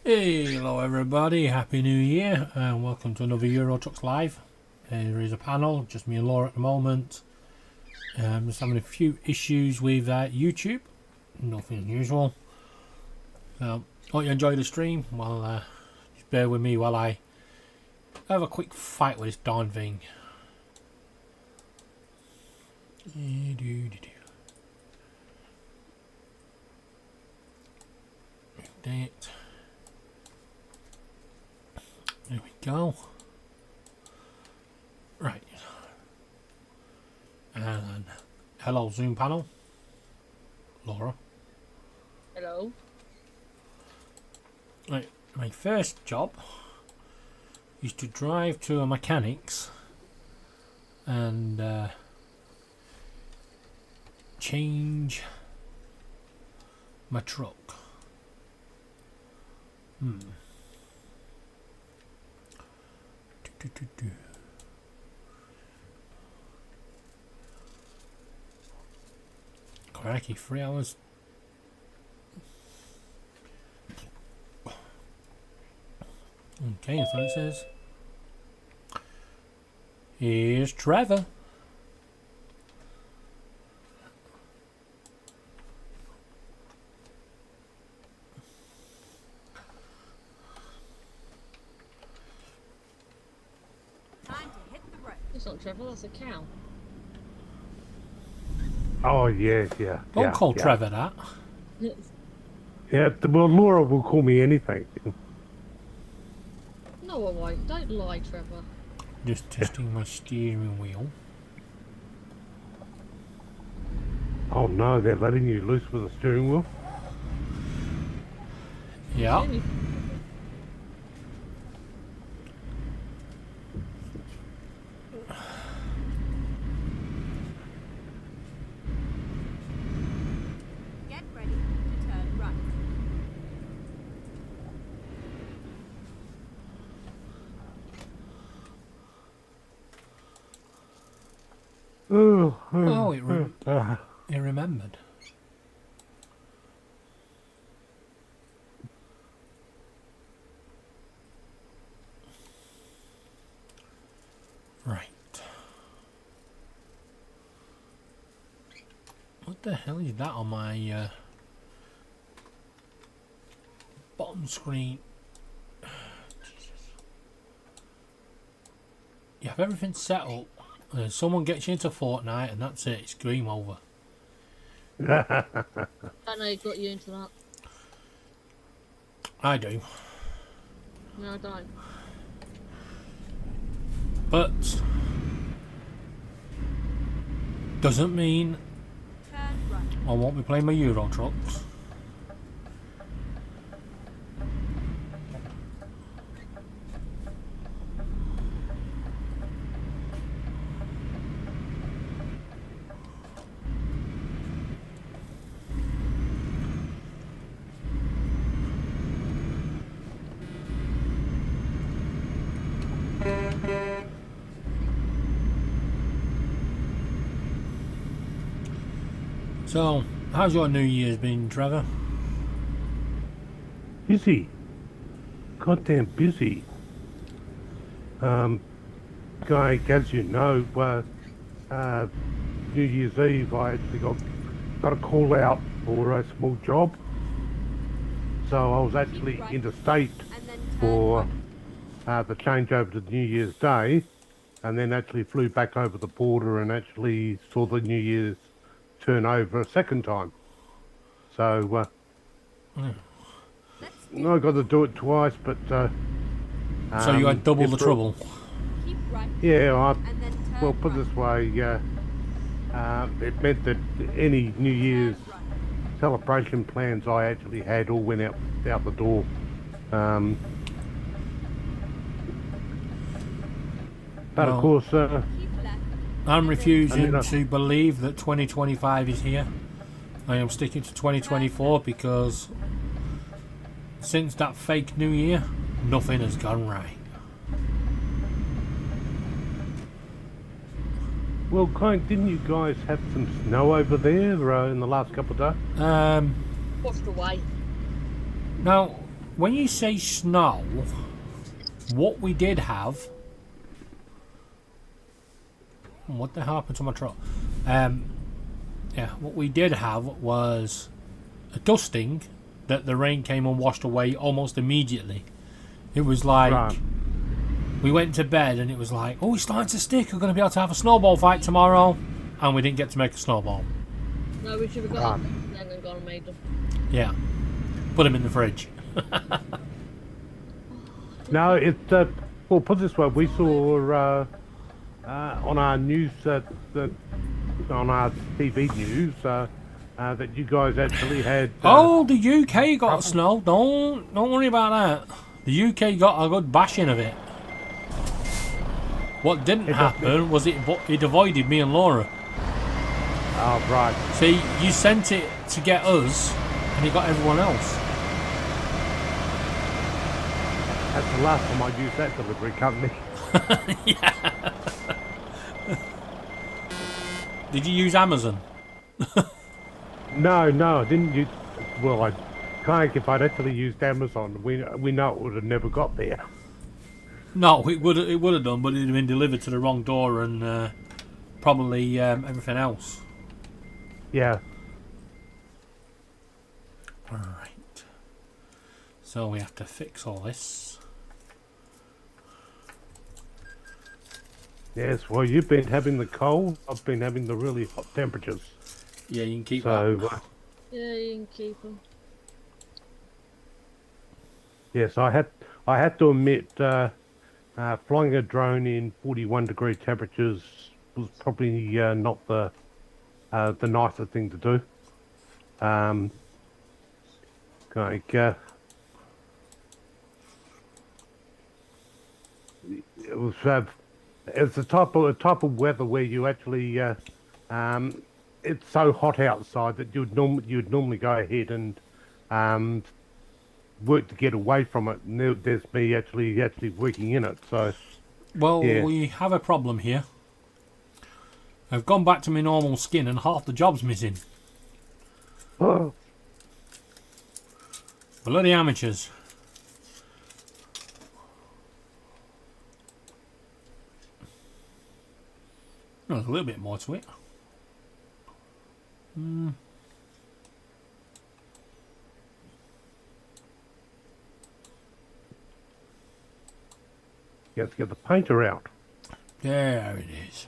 Hey, hello everybody, Happy New Year and welcome to another Euro Trucks Live. There is a panel, just me and Laura at the moment. Just having a few issues with YouTube, nothing unusual. Hope you enjoy the stream. Well, just bear with me while I have a quick fight with this darn thing. Dang it. There we go. Right. And hello Zoom panel. Laura. Hello. Right. My first job is to drive to a mechanic's and change my truck. Crikey, 3 hours. Okay, that's what it says. Here's Trevor. It's not Trevor, that's a cow. Oh, yeah, yeah. Don't yeah, call yeah. Trevor that. Yeah, well, Laura will call me anything. No, I won't. Don't lie, Trevor. Just testing my steering wheel. Oh, no, they're letting you loose with the steering wheel? Yeah. Get ready to turn right. Oh, it remembered. Right. What the hell is that on my bottom screen? Jesus. You have everything set up, and then someone gets you into Fortnite, and that's it. It's game over. I know it got you into that. I do. No, I don't. But doesn't mean Turn right. I won't be playing my Euro Trucks. So, how's your New Year's been, Trevor? Busy. Goddamn busy. Guy, as you know, New Year's Eve, I actually got a call out for a small job. So I was actually interstate And then turn for right. the changeover to New Year's Day, and then actually flew back over the border and saw the New Year's turn over a second time. So I got to do it twice, but So you had double the trouble. Keep right. yeah, And then turn well, put right. this way, it meant that any New Year's Turn right. celebration plans I actually had all went out the door. But Well, of course, Keep left. I'm refusing I- to believe that 2025 is here. I am sticking to 2024 because since that fake New Year, nothing has gone right. well, didn't you guys have some snow over there in the last couple of days? Washed away. Now, when you say snow, what we did have. What the hell happened to my truck? Yeah, what we did have was a dusting that the rain came and washed away almost immediately. It was like Right. we went to bed and it was like, oh, it's starting to stick. We're going to be able to have a snowball fight tomorrow, and we didn't get to make a snowball. No, we should have got them then and gone and made them. Yeah, put them in the fridge. No, it's well, put it this way, we saw on our news on our TV news that you guys actually had. Oh, the UK got snow. Don't worry about that. The UK got a good bashing of it. What didn't happen was it avoided me and Laura. Oh, right. See, you sent it to get us, and it got everyone else. That's the last time I used that delivery company. Did you use Amazon? No, I didn't use. Well, I think if I'd actually used Amazon, we know it would have never got there. No, it would have done, but it'd have been delivered to the wrong door and probably everything else. Yeah. Alright. So we have to fix all this. Yes. Well, you've been having the cold. I've been having the really hot temperatures. Yeah, you can keep So, that. Yeah, you can keep them. yes, I had to admit, flying a drone in 41-degree temperatures was probably not the nicer thing to do. It was it's the type of weather where you actually it's so hot outside that you'd normally go ahead and work to get away from it. And there's me actually working in it. So Well, yeah. we have a problem here. I've gone back to my normal skin and half the job's missing. oh, Bloody amateurs. Oh, there's a little bit more to it. you have to get the painter out. There it is.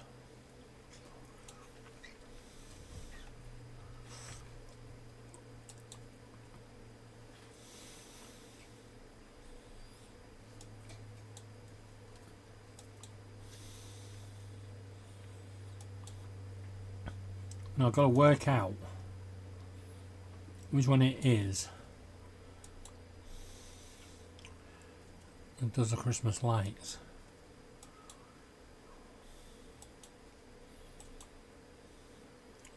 Now I've got to work out which one it is. It does the Christmas lights.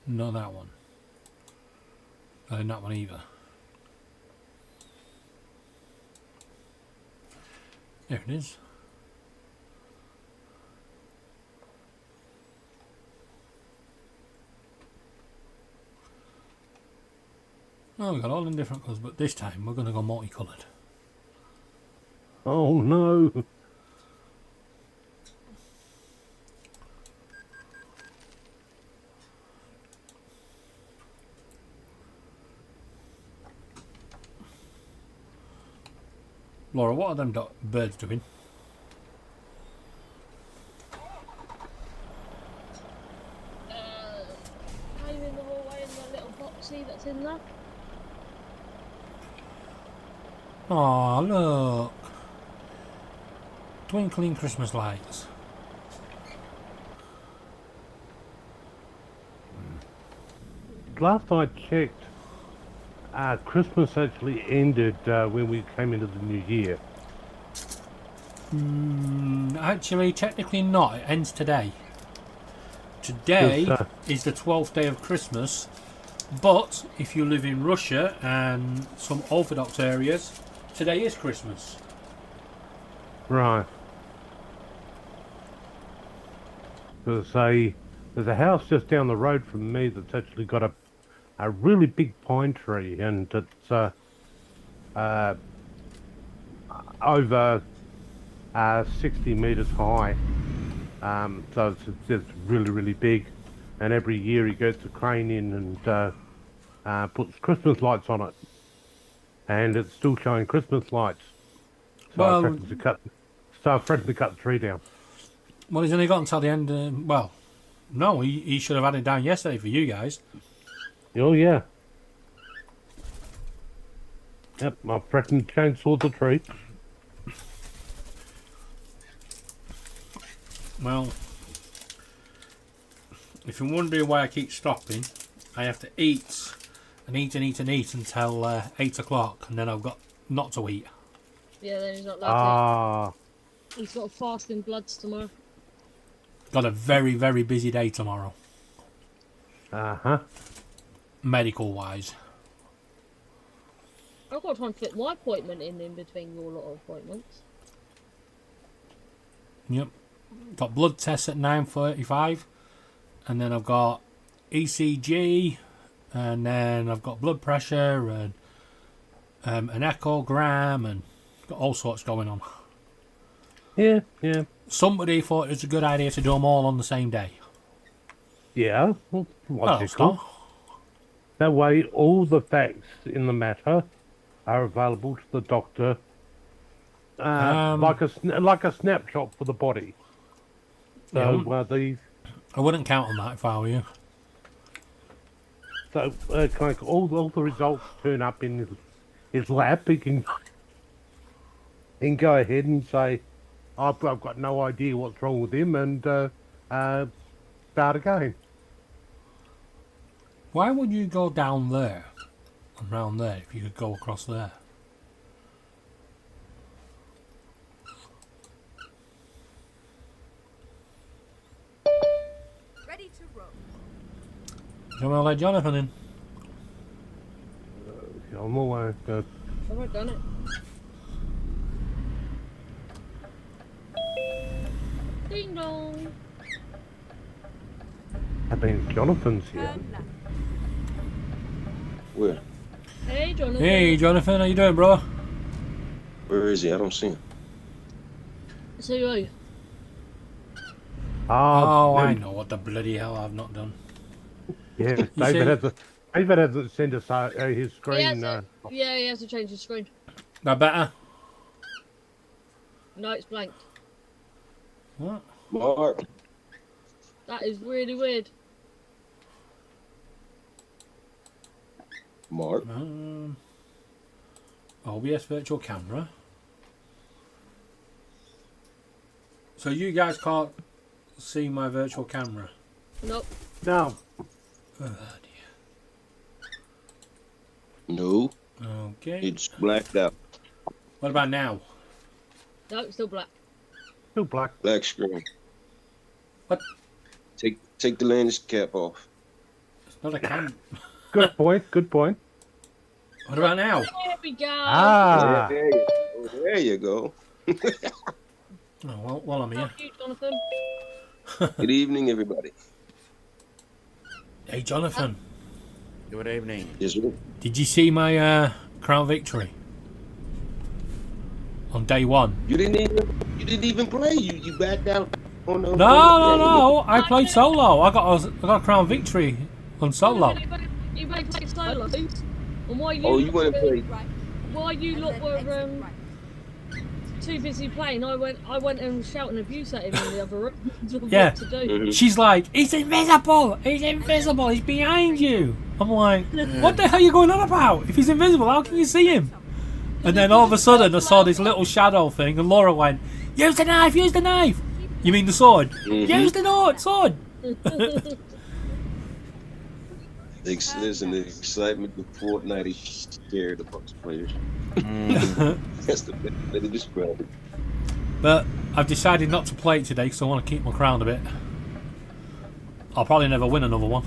Not that one. Not that one either. There it is. Oh, we've got all in different colours, but this time we're going to go multicoloured. Oh no! Laura, what are them birds doing? Hiding in the hallway in that little boxy that's in there. Oh, look. Twinkling Christmas lights. Last I checked, Christmas actually ended when we came into the new year. Actually, technically not. It ends today. Today Yes, is the 12th day of Christmas, but if you live in Russia and some Orthodox areas, today is Christmas. Right. There's a house just down the road from me that's actually got a really big pine tree, and it's over 60 meters high. So it's really, really big. And every year he gets a crane in and puts Christmas lights on it. And it's still showing Christmas lights. So Well- I threatened to cut the tree down. Well, he's only got until the end. Well, no, he should have had it down yesterday for you guys. Oh, yeah. Yep, I threatened to chainsaw the tree. Well, if you're wondering why I keep stopping, I have to eat and eat and eat and eat until 8 o'clock, and then I've got not to eat. Yeah, then he's not allowed Ah, to. He's got fasting bloods tomorrow. Got a very, very busy day tomorrow, uh-huh. medical wise. I've got to try and fit my appointment in between your lot of appointments. Yep. Got blood tests at 9:45, and then I've got ECG, and then I've got blood pressure and an echogram, and got all sorts going on. Yeah, yeah. Somebody thought it was a good idea to do them all on the same day. Yeah, well, logical. Stop. That way, all the facts in the matter are available to the doctor, like a snapshot for the body. So these, I wouldn't count on that if I were you. so kind of all the results turn up in his lap. He can go ahead and say, I've got no idea what's wrong with him, and start again. Why would you go down there and round there if you could go across there? Ready to roll. I'm gonna let Jonathan in. On my way. I've already done it. Ding dong. I mean, Jonathan's here. Turn left. Where? Hey, Jonathan. Hey Jonathan, how you doing, bro? Where is he? I don't see him. So who are you? Oh, I know what the bloody hell I've not done. Yeah, see- David hasn't sent us his screen. Yeah, he has to change his screen. That better? No, it's blank. What? Mark. That is really weird. Mark. OBS virtual camera. So you guys can't see my virtual camera? Nope. No. Oh No, dear. Okay. it's blacked out. What about now? No, it's still black. Still black. Black screen. What? Take the lens cap off. It's not a cam. Good point. Good point. What about now? There we go. Ah. There you go. Oh, well, I'm here. Thank you, Jonathan. Good evening, everybody. Hey, Jonathan. Good evening. Yes, sir. Did you see my Crown Victory? On day one? You didn't even play. You backed out on the. No. I played solo. I got a Crown Victory on solo. You went to solo. And why you? Oh, you want to play? Right. Why you And lot then were exit right. too busy playing? I went and shouting abuse at him in the other room. Yeah. What to do? Mhm. She's like, he's invisible! He's invisible! He's behind you! I'm like, what the hell are you going on about? If he's invisible, how can you see him? And then all of a sudden, I saw this little shadow thing, and Laura went, use the knife! Use the knife! You mean the sword? Mhm. Use the sword! Listen, the excitement of Fortnite is scared amongst players. That's the best way to describe it. But I've decided not to play it today because I want to keep my crown a bit. I'll probably never win another one.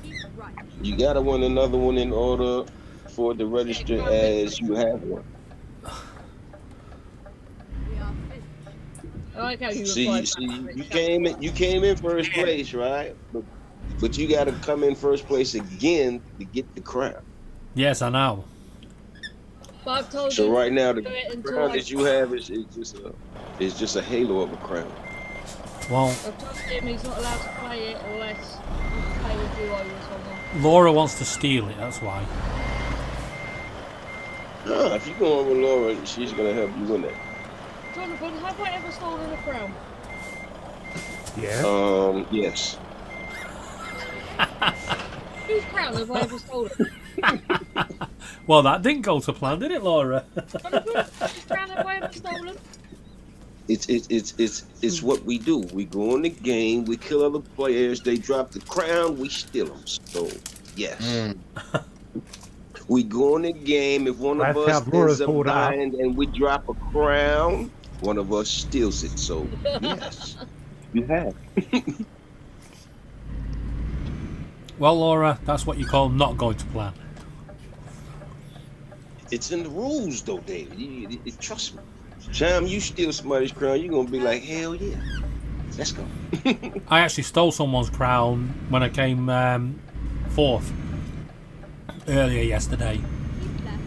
Keep right. You gotta win another one in order for it to register as you have one. We are finished. I like how you See, replied back. you came in first place, right? But you got to come in first place again to get the crown. Yes, I know. But I've told So you right now, the do it until crown I- that you have is just a halo of a crown. Well, I've told him he's not allowed to play it unless he's playing a duo with someone. Laura wants to steal it, that's why. Nah, if you go on with Laura, she's gonna help you win that. Jonathan, have I ever stolen a crown? Yeah. Yes. Whose crown have I ever stolen? Well, that didn't go to plan, did it, Laura? Jonathan, whose crown have I ever stolen? It's what we do. We go in the game, we kill other players, they drop the crown, we steal them. So, yes. We go in the game, if one of That's us how Laura's ends up pulled out. dying and we drop a crown, one of us steals it. So, yes, you have. Well, Laura, that's what you call not going to plan. It's in the rules, though, David. Trust me. Time you steal somebody's crown, you're gonna be like, hell yeah, let's go. I actually stole someone's crown when I came fourth earlier yesterday. Keep left,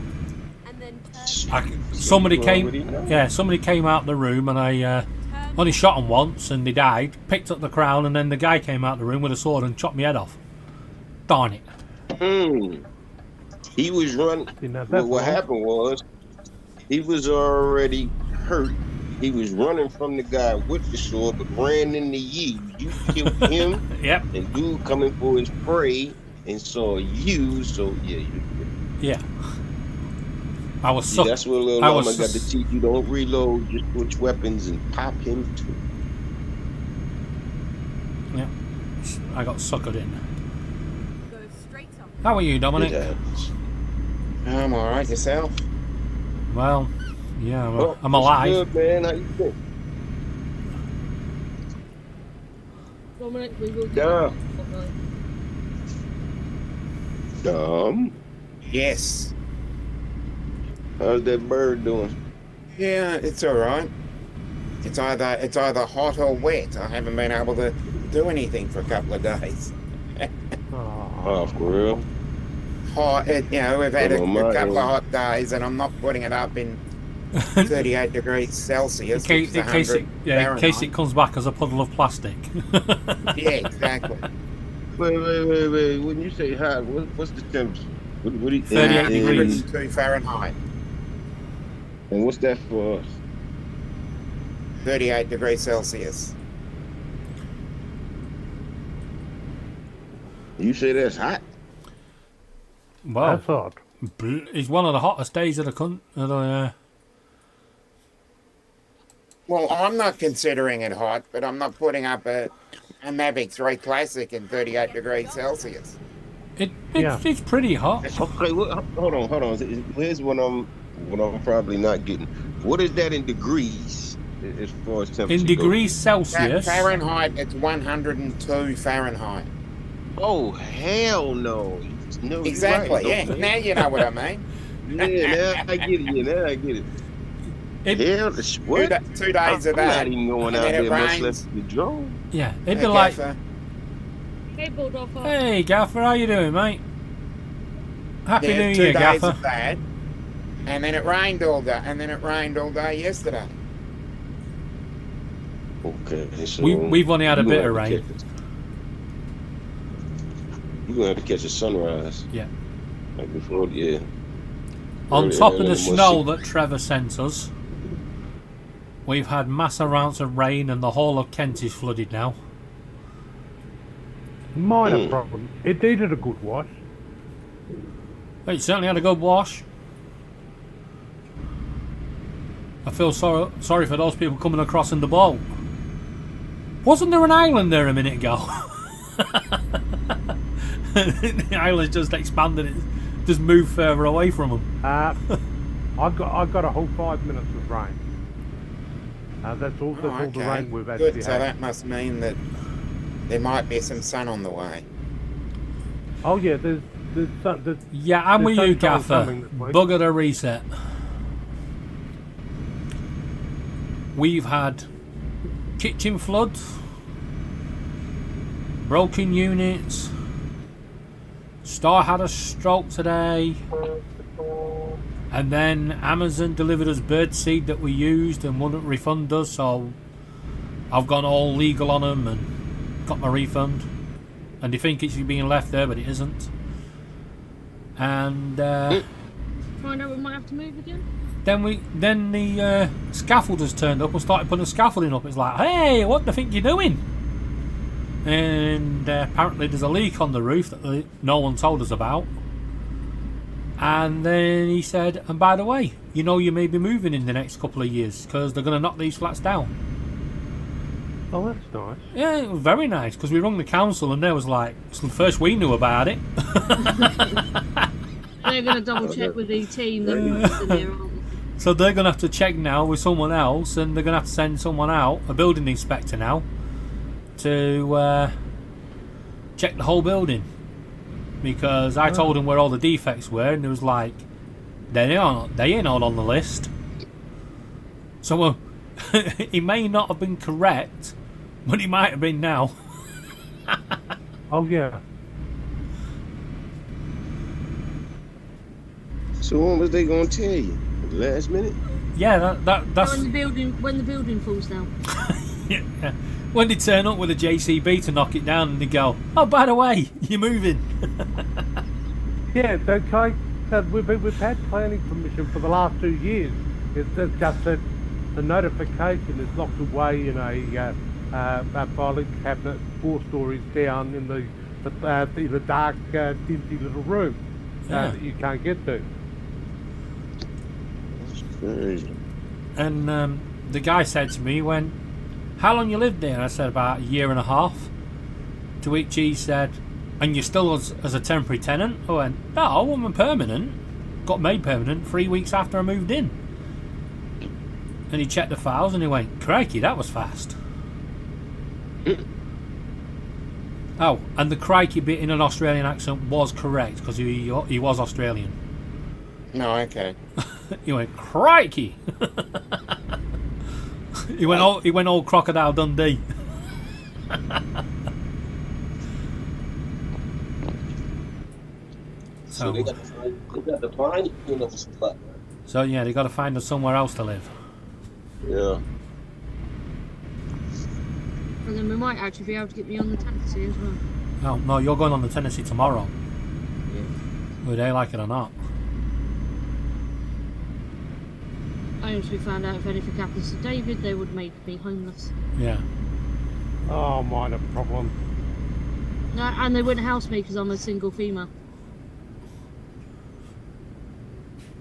and then turn Somebody you came, already know. yeah, somebody came out the room and I only shot them once and they died. Picked up the crown and then the guy came out the room with a sword and chopped my head off. Darn it! He was running. You know, that's What right. happened was, he was already hurt. He was running from the guy with the sword, but ran into you. You killed him, Yep. and dude coming for his prey and saw you. So yeah, Yeah. I was see, suck. that's what little I Llama was got to teach you. Don't reload, just switch weapons and pop him too. Yeah. I got suckered in. go straight on. How are you, Dominic? It happens. I'm all right. Yourself? Well, yeah, Oh, I'm what's alive. Good, man. How you doing? Dominic, we will do Yeah. it. Yes. How's that bird doing? Yeah, it's all right. It's either hot or wet. I haven't been able to do anything for a couple of days. Oh, for real? Hot, we've had a Oh, my couple of God. hot days, and I'm not putting it up in 38 degrees Celsius. In case, which is in case it, 100 yeah, in case Fahrenheit. it comes back as a puddle of plastic. Yeah, exactly. Wait. When you say hot, what's the temperature? What do you 38 degrees. 102 Fahrenheit. And what's that for us? 38 degrees Celsius. You say that's hot? Well, That's odd. it's one of the hottest days of the country. Well, I'm not considering it hot, but I'm not putting up a Mavic 3 Classic in 38 degrees Celsius. Yeah. It's pretty hot. Okay, hold on. Here's what I'm probably not getting. What is that in degrees as far as temperature? In degrees Celsius. Fahrenheit, it's 102 Fahrenheit. Oh hell no! No, you're Exactly, right. yeah. Okay. Now you know what I mean. Yeah, now I get it. Yeah, now I get it. It- Hell, what? 2 days of I'm that. not even going and out then there it much rains. less than the drone. Yeah, it'd be Okay, like, so Hey, Bulldogger. hey Gaffer, how you doing, mate? Happy yeah, New 2 Year, days Gaffer. of that. And then it rained all day. And then it rained all day yesterday. Okay, so We've only had a you bit gonna of have to rain. catch- You're gonna have to catch a sunrise. Yeah. Like before, yeah. On Early- top of early the in the snow morning. that Trevor sent us, we've had mass amounts of rain and the whole of Kent is flooded now. Minor problem. It needed a good wash. It certainly had a good wash. I feel sorry for those people coming across in the boat. Wasn't there an island there a minute ago? The island's just expanded. It just moved further away from them. I got a whole 5 minutes of rain. That's all. That's Oh, all the okay. rain we've actually Good. So had. that must mean that there might be some sun on the way. Oh yeah, there's Yeah, I'm with There's you, sunshine Gaffer. coming this week. Bugger the reset. We've had kitchen floods, broken units. Star had a stroke today. And then Amazon delivered us birdseed that we used and wouldn't refund us, so I've gone all legal on them and got my refund. And they think it's being left there, but it isn't. And Find out we might have to move again. then the scaffolders turned up and started putting the scaffolding up. It's like, hey, what do you think you're doing? And apparently there's a leak on the roof that no one told us about. And then he said, and by the way, you know you may be moving in the next couple of years because they're going to knock these flats down. Oh, that's nice. Yeah, it was very nice because we rung the council and they was like, it's the first we knew about it. They're going to double check with the team that was in there, aren't they? So they're going to have to check now with someone else, and they're going to have to send someone out, a building inspector now, to check the whole building. Because I told them where all the defects were, and it was like, they ain't all on the list. So he may not have been correct, but he might have been now. Oh, yeah. So when was they gonna tell you? At the last minute? Yeah, that's When the building falls down. yeah. When they turn up with a JCB to knock it down, and they go, "Oh, by the way, you're moving." Yeah, it's okay. We've had planning permission for the last 2 years. It's just that the notification is locked away in a filing cabinet 4 stories down in the dark, dingy little room Yeah. that you can't get to. That's crazy. And the guy said to me, he went, "How long you lived there?" And I said, "About a year and a half." To which he said, "And you're still as a temporary tenant?" I went, "No, I'm permanent. Got made permanent 3 weeks after I moved in." And he checked the files and he went, "Crikey, that was fast." Oh, and the crikey bit in an Australian accent was correct because he was Australian. No, okay. He went, "Crikey." He went all Crocodile Dundee. So they got to find you another spot. So yeah, they got to find us somewhere else to live. Yeah. And then we might actually be able to get me on the Tennessee as well. Oh no, you're going on the Tennessee tomorrow, whether they like it or not. Only if we found out if anything happens to David, they would make me homeless. Yeah. Oh, minor problem. No, and they wouldn't house me because I'm a single female.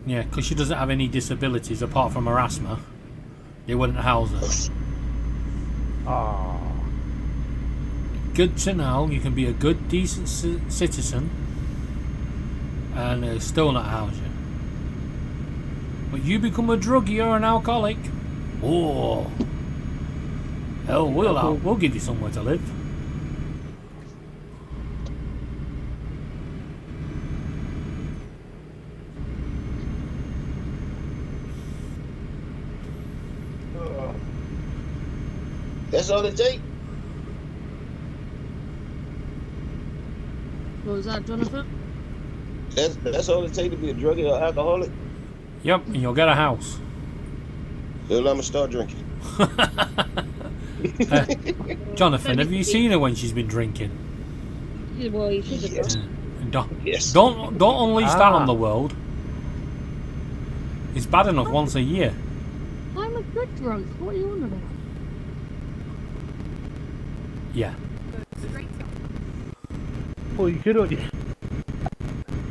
Yeah, because she doesn't have any disabilities apart from her asthma. They wouldn't house her. Oh. Good to know. You can be a good, decent citizen and still not house you. But you become a druggie or an alcoholic. Oh, hell, we'll give you somewhere to live. That's all it takes. What was that, Jonathan? That's all it takes to be a druggie or alcoholic. Yep, and you'll get a house. Well, I'm gonna start drinking. Jonathan, have you seen her when she's been drinking? Yeah, well, you should have Yes. done. Yes. Don't unleash that on the world. It's bad enough once a year. I'm a good drunk. What are you on about? Yeah. Well, you could.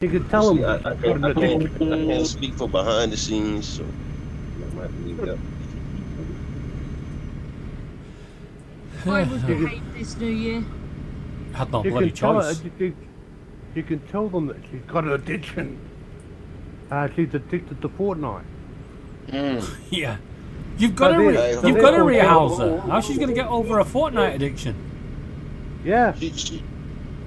You could tell See, them. I can't speak for behind the scenes, so I might leave that. I would behave this new year. Had no You bloody can tell her. choice. You can tell them that she's got an addiction. She's addicted to Fortnite. Yeah. You've got to rehouse her. How she's going to get over a Fortnite addiction? Yeah.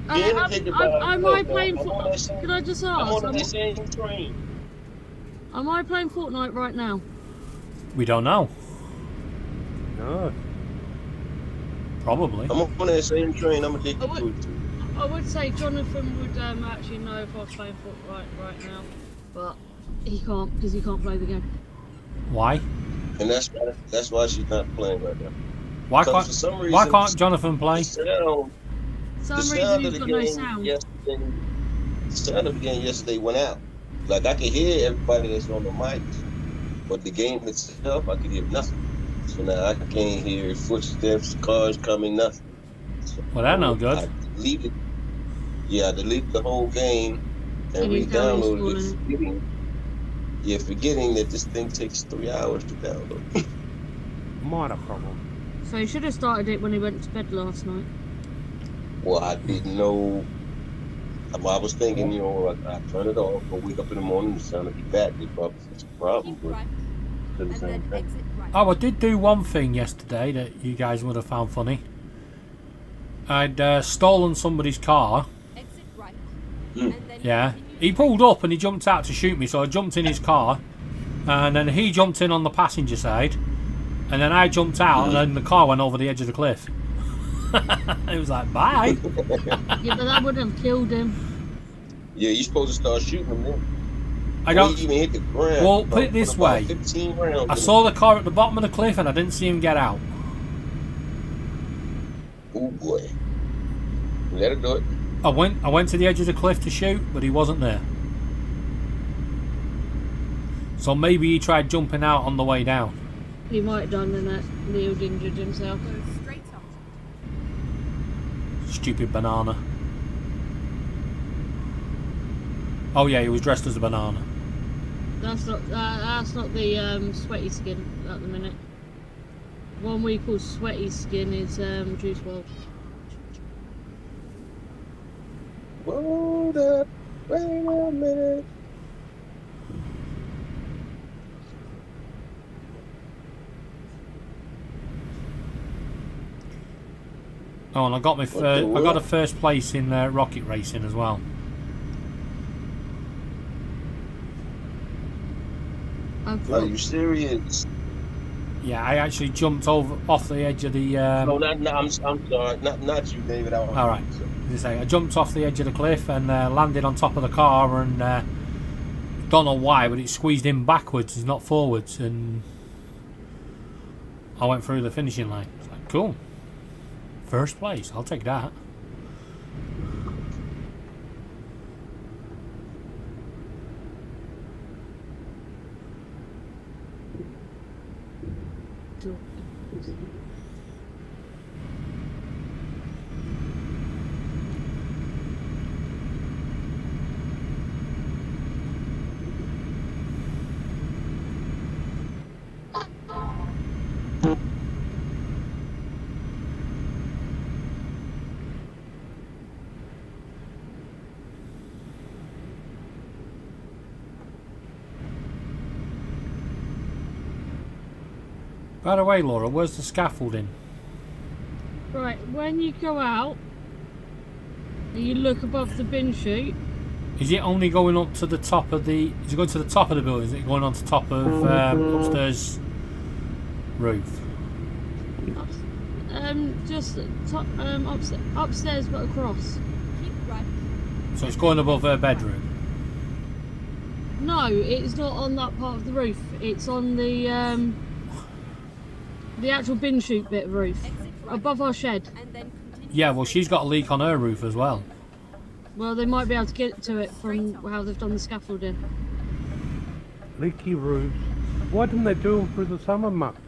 Am I playing Fortnite? Can I just I'm on the ask? same train. Am I playing Fortnite right now? We don't know. No. Probably. I'm on that same train. I'm addicted I to would- it. I would say Jonathan would actually know if I was playing Fortnite right now, but He can't, because he can't play the game. Why? And that's why she's not playing right now. Why So can't for some reason, Why can't Jonathan play? The For some sound reason of he's the got no game sound. yesterday. The sound of the game yesterday went out. Like I could hear everybody that's on the mic, but the game itself, I could hear nothing. So now I can't hear footsteps, cars coming, nothing. So Well, that's no good. I deleted. Yeah, I deleted the whole game and And he's re-downloaded downinstalling it. Forgetting that this thing takes 3 hours to download. Minor problem. So he should have started it when he went to bed last night. Well, I didn't know. I was thinking, I turn it off, go wake up in the morning, the sound will be back. They probably fix the problem, Keep but right, it's the and same then thing. exit right. Oh, I did do one thing yesterday that you guys would have found funny. I'd stolen somebody's car. Exit right. Hmm. And then Yeah. continue He pulled up and he jumped out to shoot me, so I jumped in his car. And then he jumped in on the passenger side. And then I jumped out and then the car went over the edge of the cliff. It was like, bye. Yeah, but that would have killed him. Yeah, you're supposed to start shooting them then. I got. Before you even hit the ground. Well, put it this about way. 15 rounds I in saw the car at the bottom of the cliff and I didn't see him get out. it. Oh boy. Let it do it. I went to the edge of the cliff to shoot, but he wasn't there. So maybe he tried jumping out on the way down. He might have done, and that Neil injured himself. go straight up. Stupid banana. Oh yeah, he was dressed as a banana. That's not the sweaty skin at the minute. One we call sweaty skin is Juice WRLD. Hold up. Wait a minute. Oh, and I got I got a first place in rocket racing as well. Are you serious? Yeah, I actually jumped off the edge of the. No, I'm sorry. Not you, David. All right. As I say, I jumped off the edge of the cliff and landed on top of the car, and don't know why, but it squeezed in backwards, not forwards, and I went through the finishing line. It's like, cool. First place, I'll take that. By the way, Laura, where's the scaffolding? Right, when you go out, and you look above the bin chute. Is it only going up to the top of the... Is it going to the top of the building? Is it going on to top of upstairs roof? Just top, upstairs but across. Keep right. So it's going above her bedroom? No, it's not on that part of the roof. It's on the actual bin chute bit of roof. Exit right. Above our shed. And then continue. Yeah, well, she's got a leak on her roof as well. Well, they might be able to get to it from how they've done the scaffolding. Leaky roofs. Why didn't they do them through the summer months?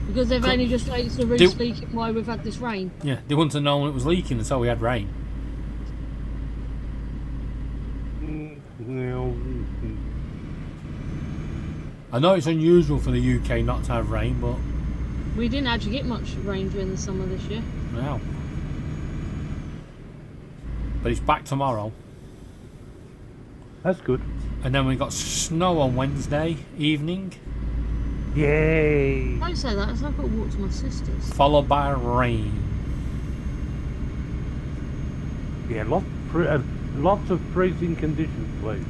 Because they've only just noticed the roof's leaking while we've had this rain. Yeah, they wouldn't have known it was leaking until we had rain. No. I know it's unusual for the UK not to have rain, but We didn't actually get much rain during the summer this year. now. But it's back tomorrow. That's good. And then we got snow on Wednesday evening, Yay! Don't say that, I've got to walk to my sister's. followed by rain. Yeah, lots of freezing conditions, please.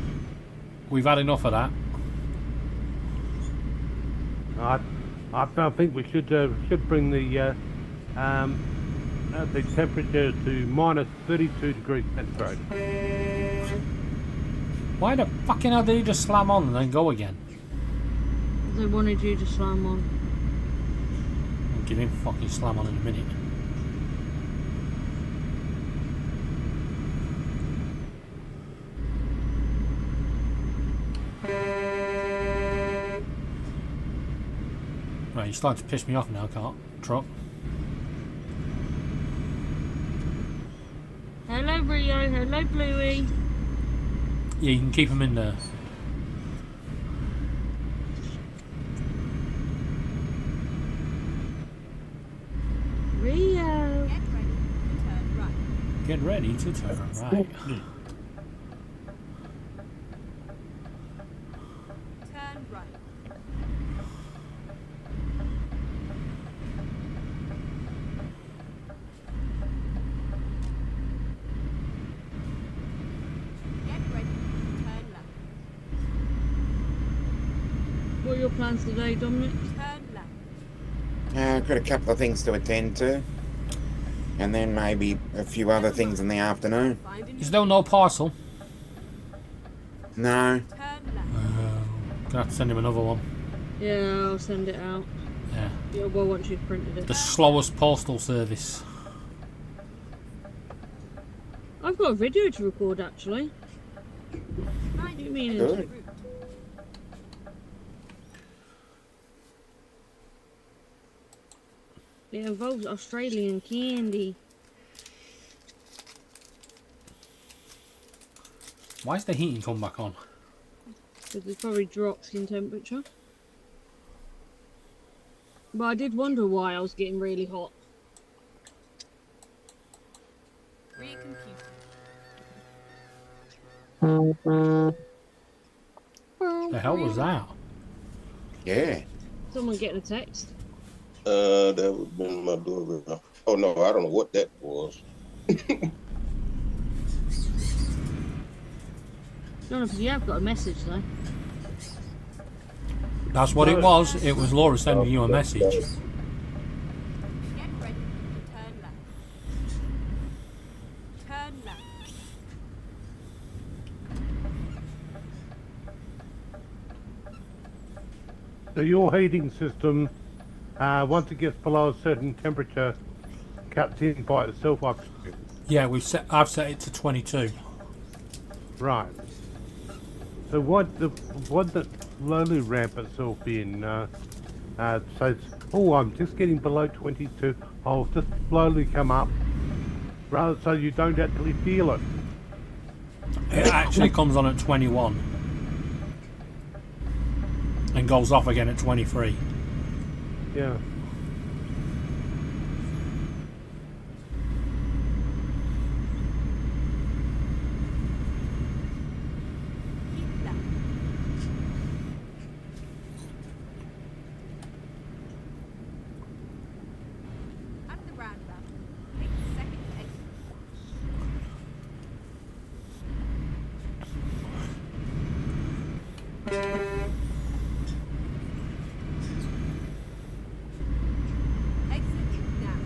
We've had enough of that. I think we should bring the temperature to minus 32 degrees centigrade. Why the fucking hell did he just slam on and then go again? They wanted you to slam on. I'll give him fucking slam on in a minute. Right, you're starting to piss me off now, truck. Hello, Rio. Hello, Bluey. Yeah, you can keep him in there. Rio. Get ready to turn right. Get ready to turn right. Turn right. Get ready to turn left. What are your plans today, Dominic? Turn left. I've got a couple of things to attend to. And then maybe a few other things in the afternoon. Find a new Is there no parcel? No. turn left. Gonna have to send him another one. Yeah, I'll send it out. Yeah. Yeah, well, once you've printed it. The slowest postal service. I've got a video to record, actually. What do you mean? Good. Route. It involves Australian candy. Why is the heating come back on? Because it probably drops in temperature. But I did wonder why I was getting really hot. Recomputing. The hell was that? Yeah. Someone getting a text. That would have been my doorbell. Oh no, I don't know what that was. Jonathan, you have got a message though. That's what it was. It was Laura sending you a message. Get ready to turn left. Turn left. So your heating system, once it gets below a certain temperature, cuts in by itself. Yeah, I've set it to 22. Right. So what the slowly ramp itself in? So it's, oh, I'm just getting below 22. I'll just slowly come up, rather so you don't actually feel it. It actually comes on at 21 and goes off again at 23. Yeah. Keep left. At the roundabout, take the second exit. Exit now.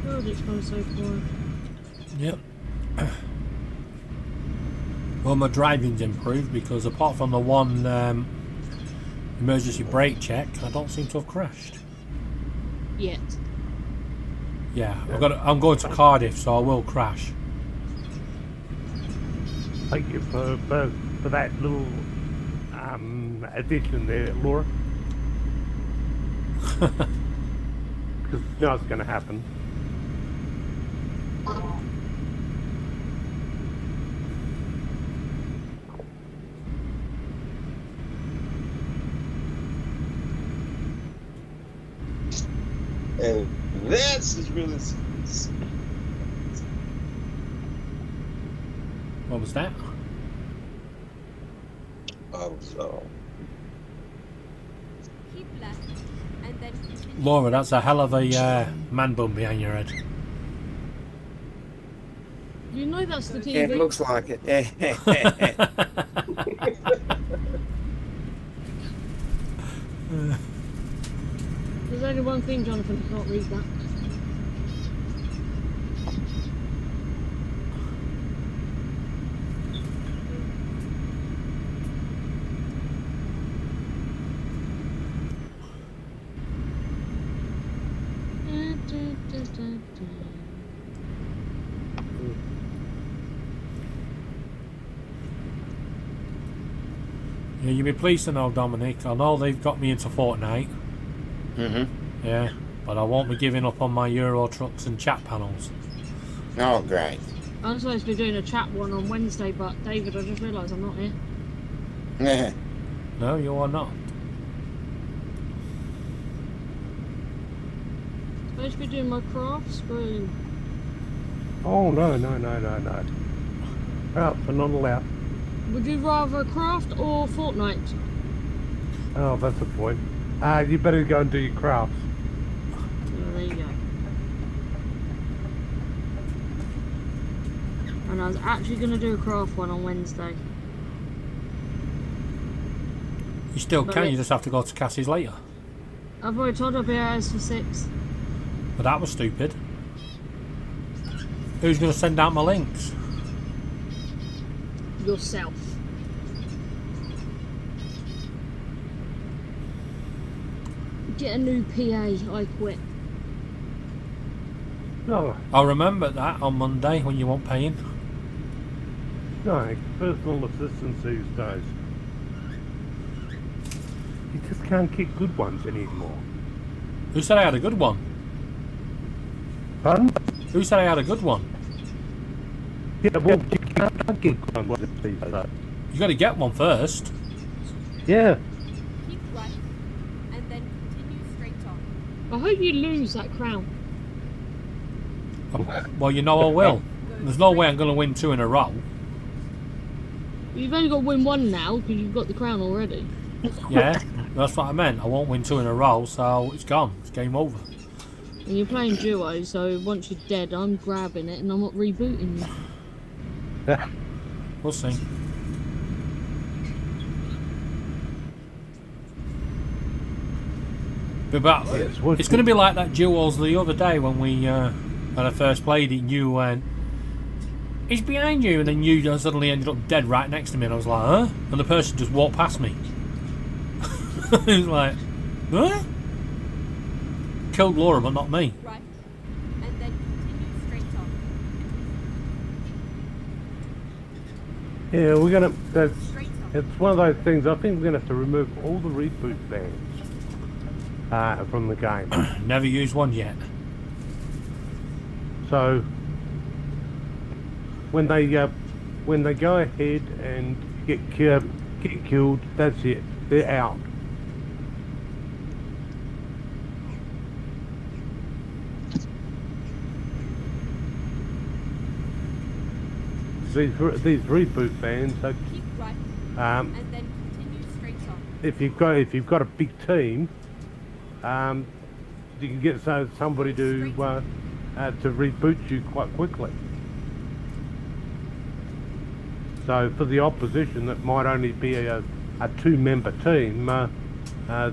God, it's gone so quiet. Yep. Well, my driving's improved because apart from the one emergency brake check, I don't seem to have crashed. Yet. Yeah, I'm going to Cardiff, so I will crash. Thank you for that little addition there, Laura. Because now it's going to happen. And this is really What was that? I was, Keep left, and then continue. Laura, that's a hell of a man bun behind your head. You know that's the TV. Yeah, it looks like it. There's only one thing, Jonathan, I can't read that. Yeah, you'll be pleased to know, Dominic. I know they've got me into Fortnite. Yeah, but I won't be giving up on my Euro trucks and chat panels. Oh, great. I'm supposed to be doing a chat one on Wednesday, but David, I just realised I'm not here. No, you are not. Supposed to be doing my crafts room. Oh, no. Crafts are not allowed. Would you rather craft or Fortnite? Oh, that's the point. You better go and do your crafts. Oh, there you go. And I was actually going to do a craft one on Wednesday. You still But can, it- you just have to go to Cassie's later. I've already told her I'll be out for 6. But that was stupid. Who's going to send out my links? Yourself. Get a new PA, I quit. No, I'll remember that on Monday when you weren't paying. no, personal assistance these days. You just can't get good ones anymore. Who said I had a good one? Pardon? Who said I had a good one? Yeah, well, you can't get good ones these days. You got to get one first. Yeah. Keep right, and then continue straight on. I hope you lose that crown. Well, you know I will. There's no way I'm going to win 2 in a row. You've only got to win 1 now because you've got the crown already. Yeah, that's what I meant. I won't win 2 in a row, so it's gone. It's game over. And you're playing duo, so once you're dead, I'm grabbing it and I'm not rebooting you. We'll see. But Yes, what- it's going to be like that duos the other day when when I first played it. And you went, "He's behind you," and then you just suddenly ended up dead right next to me, and I was like, "Huh?" And the person just walked past me. It was like, "Huh?" Killed Laura, but not me. Right, and then continue straight on. Yeah, we're gonna. That's. Straight on. It's one of those things. I think we're gonna have to remove all the reboot bans from the game. Never used one yet. So when they go ahead and get killed, that's it. They're out. These reboot bans. Keep right, Um, and then continue straight on. if you've got a big team, you can get somebody to reboot you quite quickly. So for the opposition that might only be a 2-member team,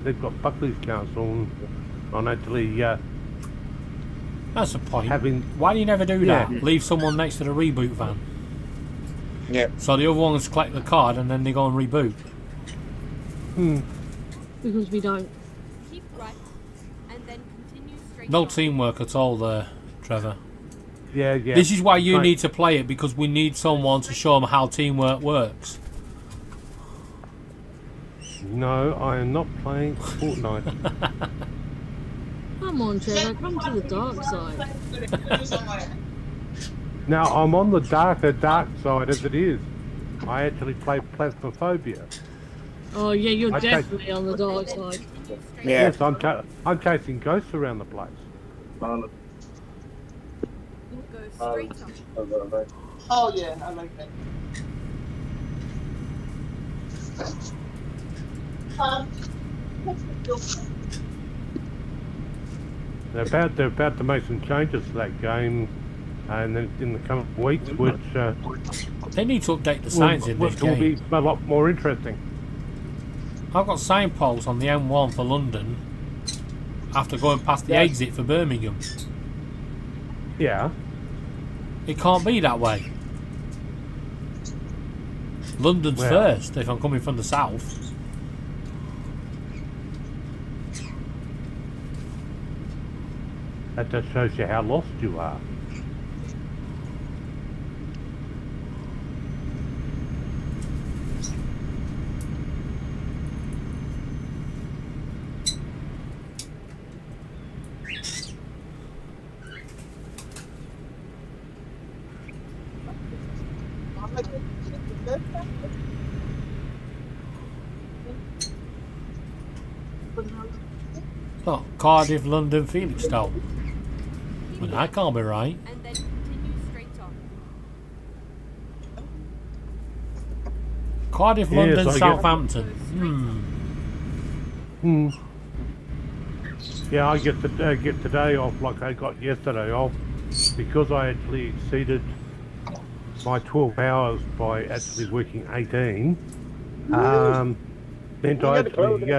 they've got Buckley's counsel on actually That's the point. having. Why do you never do that? Yeah. Leave someone next to the reboot van. Yep. So the other ones collect the card and then they go and reboot. Because we don't. Keep right, and then continue straight No on. teamwork at all there, Trevor. Yeah. This is why you Right. need to play it, because we need someone to show them how teamwork works. No, I am not playing Fortnite. Come on, Trevor, come to the dark side. Now I'm on the dark side as it is. I actually play Plasmophobia. Oh yeah, you're Okay. definitely on the dark side. Continue straight Yeah. Yes, I'm chasing ghosts around the place. on. Go straight on. Oh yeah, I like that. They're about to make some changes to that game, and then in the coming weeks, which They need to update the signs in this will game. be a lot more interesting. I've got signposts on the M1 for London after going past the exit for Birmingham. Yeah. It can't be that way. London's Well. first if I'm coming from the south. That just shows you how lost you are. Oh, Cardiff, London, Felixstowe. Well, that can't be right. And then continue straight on. Cardiff, Yes, London, I get- Southampton. Yeah, I get today off like I got yesterday off because I actually exceeded my 12 hours by actually working 18. Meant I actually,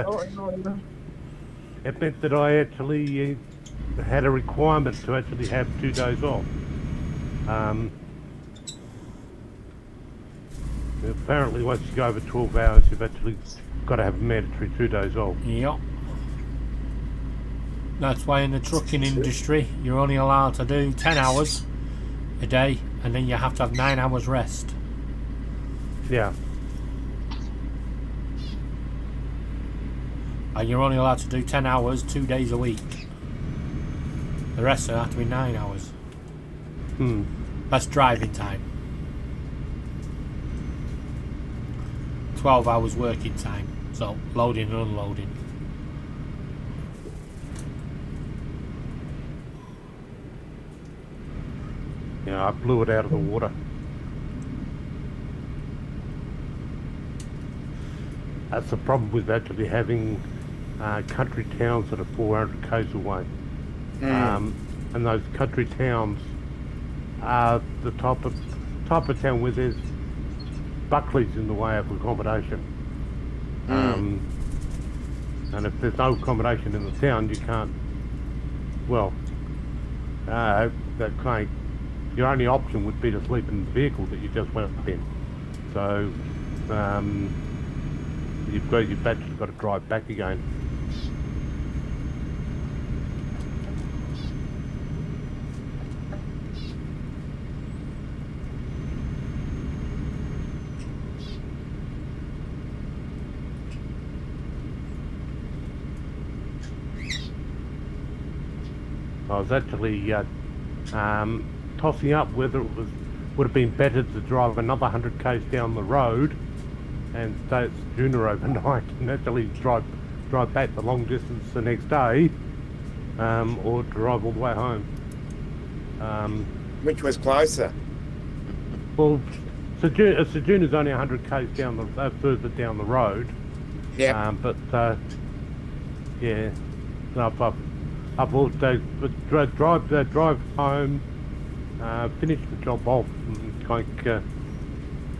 it meant that I actually had a requirement to actually have 2 days off. Apparently, once you go over 12 hours, you've actually got to have a mandatory 2 days off. Yep. That's why in the trucking industry you're only allowed to do 10 hours a day and then you have to have 9 hours rest. Yeah. And you're only allowed to do 10 hours 2 days a week. The rest will have to be 9 hours. That's driving time. 12 hours working time. So loading and unloading. Yeah, I blew it out of the water. That's the problem with actually having country towns that are 400 k's away. And those country towns are the type of town where there's Buckley's in the way of accommodation. And if there's no accommodation in the town, you can't. Well, that kind. Your only option would be to sleep in the vehicle that you just went up in. So you've actually got to drive back again. I was actually tossing up whether it would have been better to drive another 100 k's down the road and stay at Junior overnight and actually drive back the long distance the next day, or drive all the way home. Which was closer? Well, Sejuna's only 100 k's down the further down the road. Yeah. But yeah, I thought drive home, finish the job off, and kind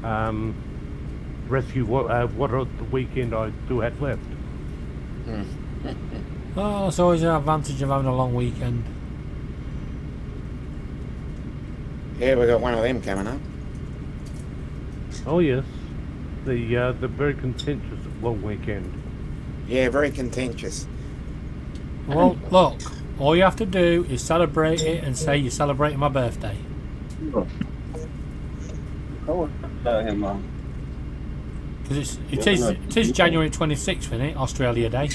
of rescue what of the weekend I still had left. Oh, it's always an advantage of having a long weekend. Yeah, we got one of them coming up. Oh yes, the very contentious long weekend. Yeah, very contentious. Well, look, all you have to do is celebrate it and say you're celebrating my birthday. Tell him, Mom. Because it is January 26th, isn't it? Australia Day.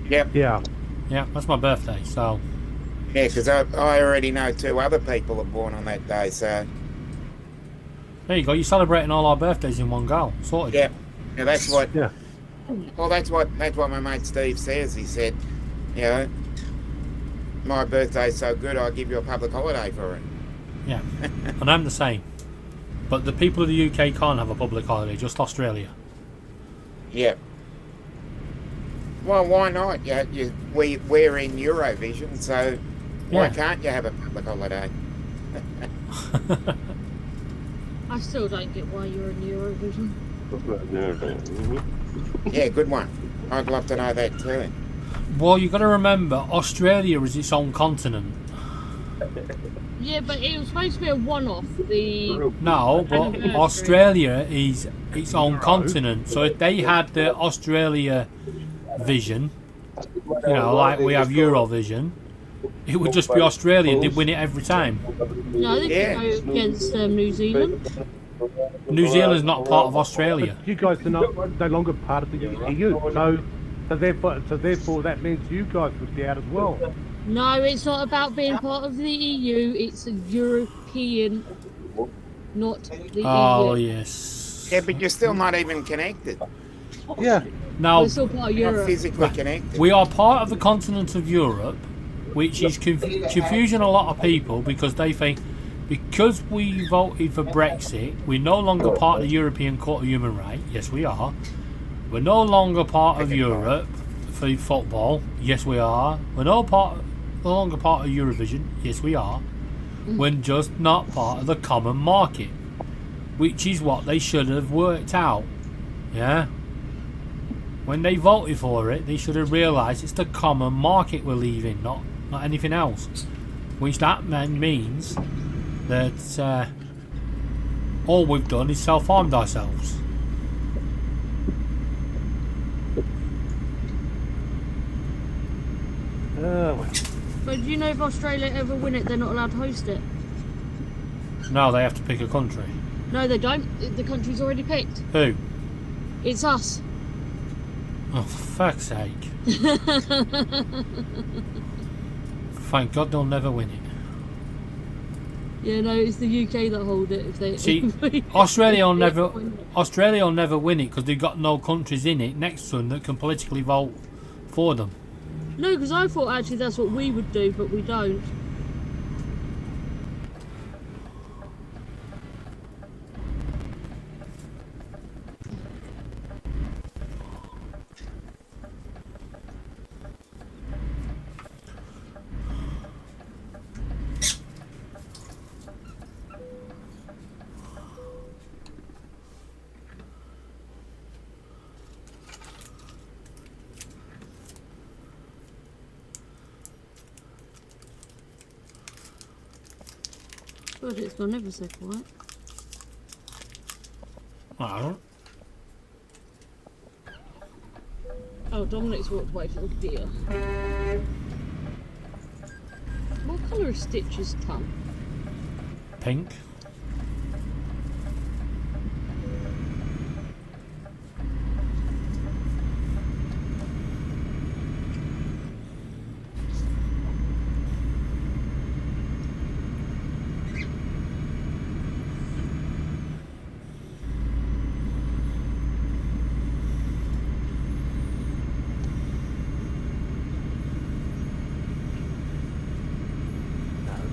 Yep. Yeah. Yeah, that's my birthday, so... Yeah, because I already know 2 other people are born on that day, so... There you go, you're celebrating all our birthdays in one go. Sorted. Yeah. Yeah, that's what... Yeah. Well, that's what my mate Steve says. He said, you know, my birthday's so good, I'll give you a public holiday for it. Yeah. And I'm the same. But the people of the UK can't have a public holiday, just Australia. Yeah. Well, why not? We're in Eurovision, so why Yeah. can't you have a public holiday? I still don't get why you're in Eurovision. Yeah, good one. I'd love to know that too. Well, you've got to remember, Australia is its own continent. Yeah, but it was supposed to be a one-off. No, but Anniversary. Australia is its own continent. So if they had the Australia vision, you know, like we have Eurovision, it would just be Australia. They'd win it every time. No, they Yeah. could go against New Zealand. New Zealand's not part of Australia. But you guys are no longer part of the EU, so therefore that means you guys would be out as well. No, it's not about being part of the EU. It's a European, not the Oh, EU. yes. Yeah, but you're still not even connected. Yeah. Now, We're still part of You're not Europe. physically connected. we are part of the continent of Europe, which is confusing a lot of people because they think because we voted for Brexit, we're no longer part of the European Court of Human Rights. Yes, we are. We're no longer part of Europe for football. Yes, we are. We're no longer part of Eurovision. Yes, we are. We're just not part of the common market, which is what they should have worked out. Yeah. When they voted for it, they should have realised it's the common market we're leaving, not anything else. Which that means that all we've done is self-harmed ourselves. But do you know if Australia ever win it, they're not allowed to host it? Now they have to pick a country. No, they don't. The country's already picked. Who? It's us. Oh, for fuck's sake. Thank God they'll never win it. Yeah, no, it's the UK that hold it. If they See, Australia will never win it because they've got no countries in it next to them that can politically vote for them. No, because I thought actually that's what we would do, but we don't. God, it's gone ever so quiet. I don't. Oh, Dominic's walked away from the computer. What colour is Stitch's tongue? Pink.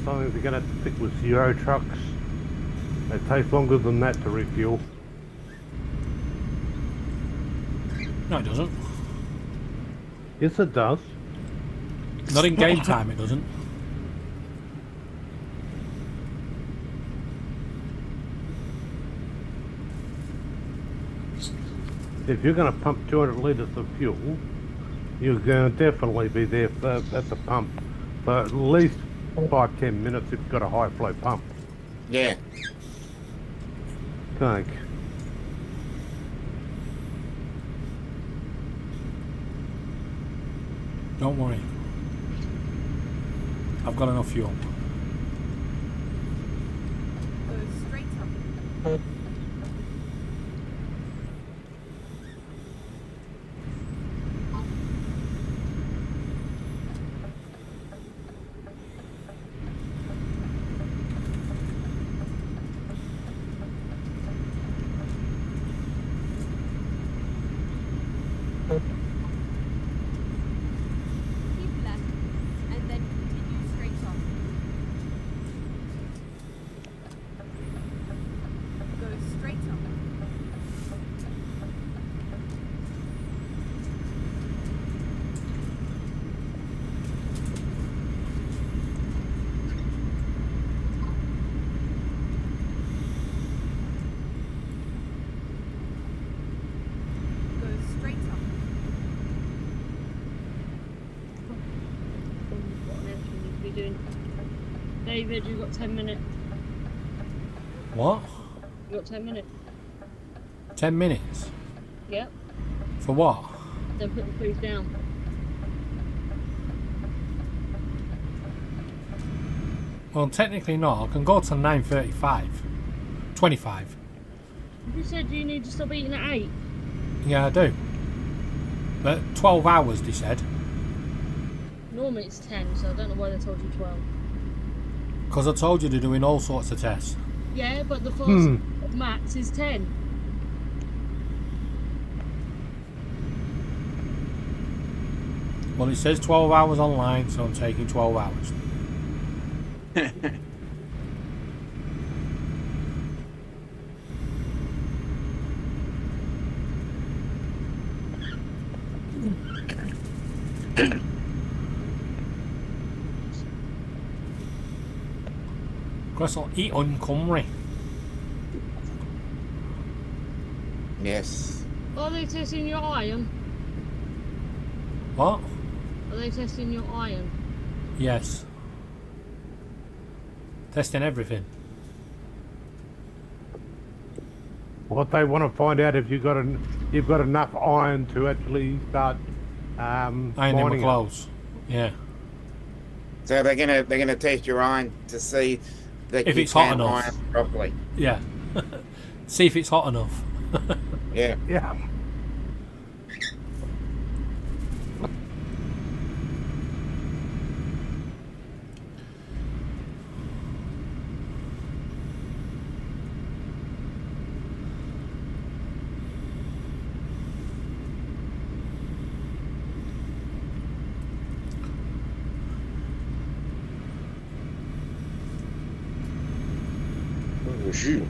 As long as you're going to stick with Euro trucks, it takes longer than that to refuel. No, it doesn't. Yes, it does. Not in game time, it doesn't. If you're going to pump 200 litres of fuel, you're going to definitely be there at the pump for at least 5-10 minutes if you've got a high flow pump. Yeah. Thank. Don't worry. I've got enough fuel. Go straight up. Keep left, and then continue straight on. doing? David, you've got 10 minutes. What? You've got 10 minutes. 10 minutes? Yep. For what? Then put the food down. Well, technically not. I can go to 9:35. 25. You said you need to stop eating at 8. Yeah, I do. But 12 hours, they said. Normally it's 10, so I don't know why they told you 12. Because I told you they're doing all sorts of tests. Yeah, but the fast max is 10. Well, it says 12 hours online, so I'm taking 12 hours. Guess I'll eat on Cymru. Yes. Are they testing your iron? What? Are they testing your iron? Yes. Testing everything. What they want to find out if you've got enough iron to actually start Ironing my mining it. clothes. Yeah. So they're gonna test your iron to see that If you it's hot can enough. iron properly. Yeah. See if it's hot enough. Yeah. Yeah. Where's you?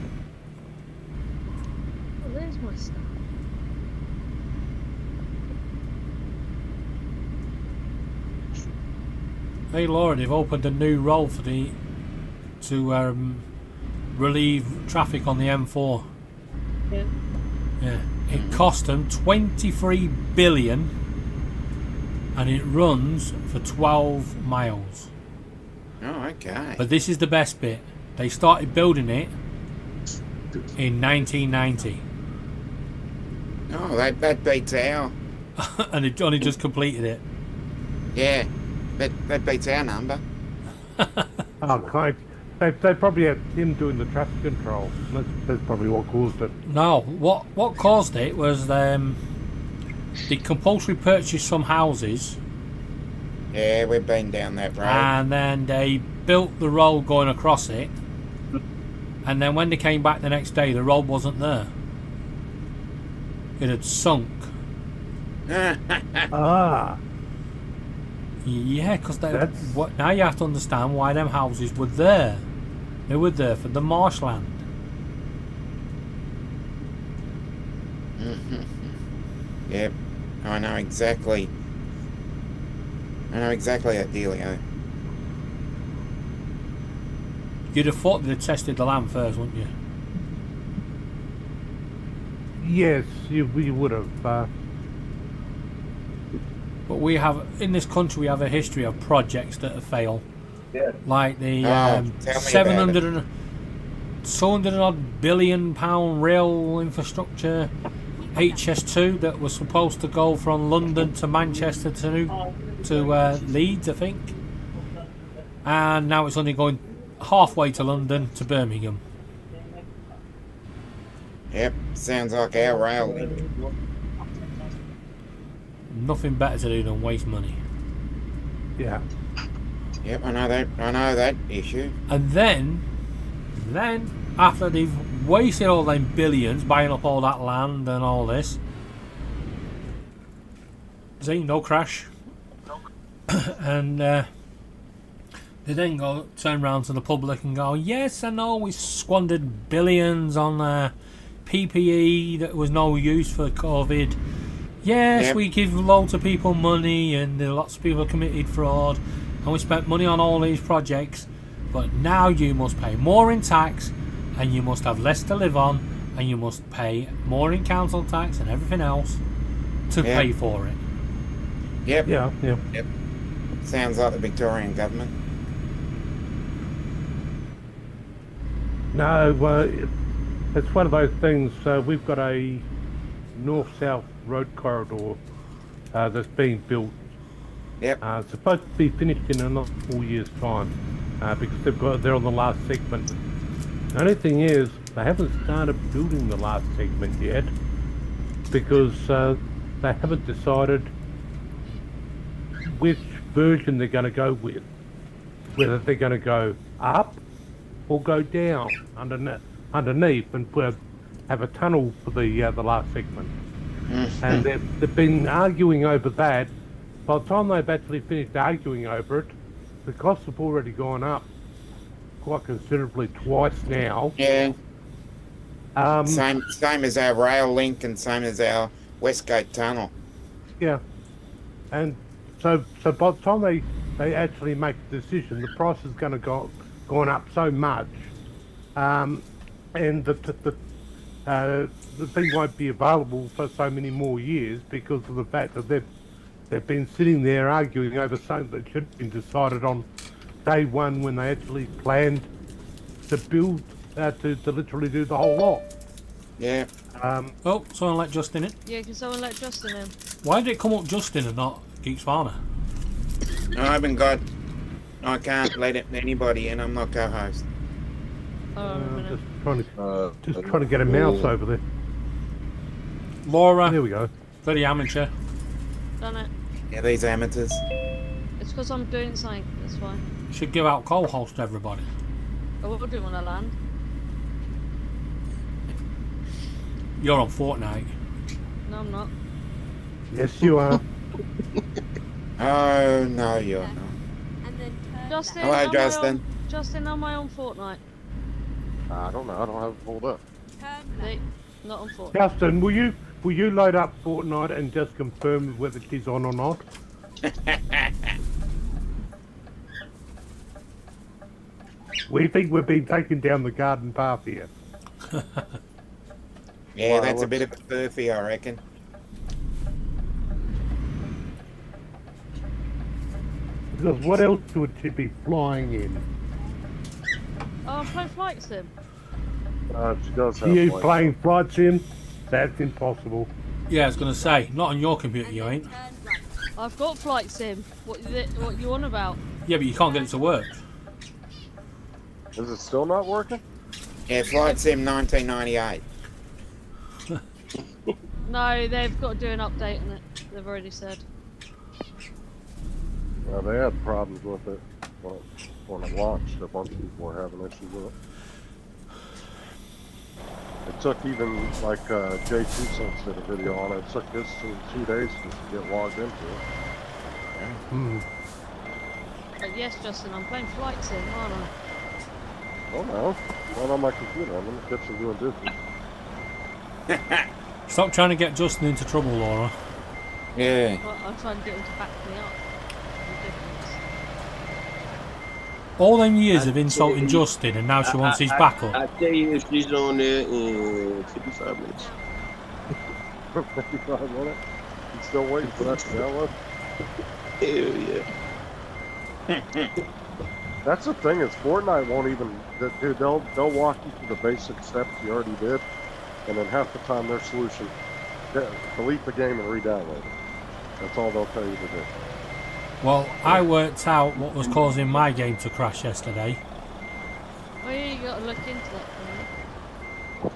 Oh, there's my stuff. Hey Laura, they've opened a new role for to relieve traffic on the M4. Yeah. Yeah, it cost them 23 billion, and it runs for 12 miles. Oh, okay. But this is the best bit. They started building it in 1990, Oh, that beats our. and they've only just completed it. Yeah. That beats our number. Oh, kind. They probably had him doing the traffic control. That's probably what caused it. No, what caused it was they compulsory purchased some houses, Yeah, we've been down that road. and then they built the road going across it, and then when they came back the next day, the road wasn't there. It had sunk. Ah, Yeah, because That's- now you have to understand why them houses were there. They were there for the marshland. Yep. I know exactly that dealio. You'd have thought they'd tested the land first, wouldn't you? yes, you would have. But we have, in this country, we have a history of projects that have failed. Yeah. Like the Tell me about 700 and 200 odd billion pound rail infrastructure HS2 that was supposed to go from London to Manchester to Leeds, I think. And now it's only going halfway to London to Birmingham. Yep. Sounds like our rail link. Nothing better to do than waste money. Yeah. Yep, I know that issue. And then after they've wasted all them billions buying up all that land and all this, see, no crash. And they then turn around to the public and go, yes, I know we squandered billions on PPE that was no use for COVID. Yes, Yep. we give loads of people money and lots of people committed fraud, and we spent money on all these projects, but now you must pay more in tax, and you must have less to live on, and you must pay more in council tax and everything else to Yep. pay for it. Yep. Yeah. Yeah. Sounds like the Victorian government. No, it's one of those things. We've got a north-south road corridor that's being built. Yep. It's supposed to be finished in another 4 years' time because they're on the last segment. The only thing is, they haven't started building the last segment yet because they haven't decided which version they're going to go with. Whether they're going to go up or go down underneath and have a tunnel for the last segment. And they've been arguing over that. By the time they've actually finished arguing over it, the costs have already gone up quite considerably twice now. Yeah. Same as our rail link and same as our Westgate Tunnel. Yeah. And so by the time they actually make the decision, the price is going to gone up so much, and the thing won't be available for so many more years because of the fact that they've been sitting there arguing over something that should have been decided on day one when they actually planned to build to literally do the whole lot. Yeah. Oh, someone let Justin in. Yeah, can someone let Justin in? Why did it come up Justin and not Geeks Farmer? I can't let anybody in. I'm not co-host. Oh, a minute. Just trying to get a mouse over there. Laura, There we go. very amateur. Done it. Yeah, these amateurs. It's because I'm doing something, that's why. Should give out co-host to everybody. I wouldn't want to land. You're on Fortnite. No, I'm not. Yes, you are. Oh, no, you're not. And then turn Justin, Hello, am I Justin. on- Justin, am I on Fortnite? I don't know. I don't have it pulled up. left. Turn No, left. not on Fortnite. Justin, will you load up Fortnite and just confirm whether she's on or not? We think we've been taken down the garden path here. Yeah, Wow, that's a bit what's- of a furphy, I reckon. Because what else would she be flying in? Oh, I'm playing Flight Sim. She does have You like, playing flight sim? That's impossible. Yeah, I was going to say, not on your computer And you then ain't. turn right. I've got Flight Sim. What you on about? Yeah, but you can't get it to work. Is it still not working? Yeah, Flight Sim 1998. No, they've got to do an update on it. They've already said. They had problems with it when it launched. A bunch of people were having issues with it. It took even like J2 Sense did a video on it. It took this 2 days just to get logged into it. Hmm. But yes, Justin, I'm playing Flight Sim, aren't I? Oh no, not on my computer. I'm in the kitchen doing dishes. Stop trying to get Justin into trouble, Laura. Yeah. Well, I'm trying to get him to back me up. Ridiculous. All them years of insulting Justin and now she wants his backup. I tell you, she's on there in 55 minutes. 55 minutes. You still waiting for that to download? Hell yeah. That's the thing is Fortnite won't even. Dude, they'll walk you through the basic steps you already did, and then half the time their solution, delete the game and re-download it. That's all they'll tell you to do. Well, I worked out what was causing my game to crash yesterday. Well, yeah, you got to look into that for me.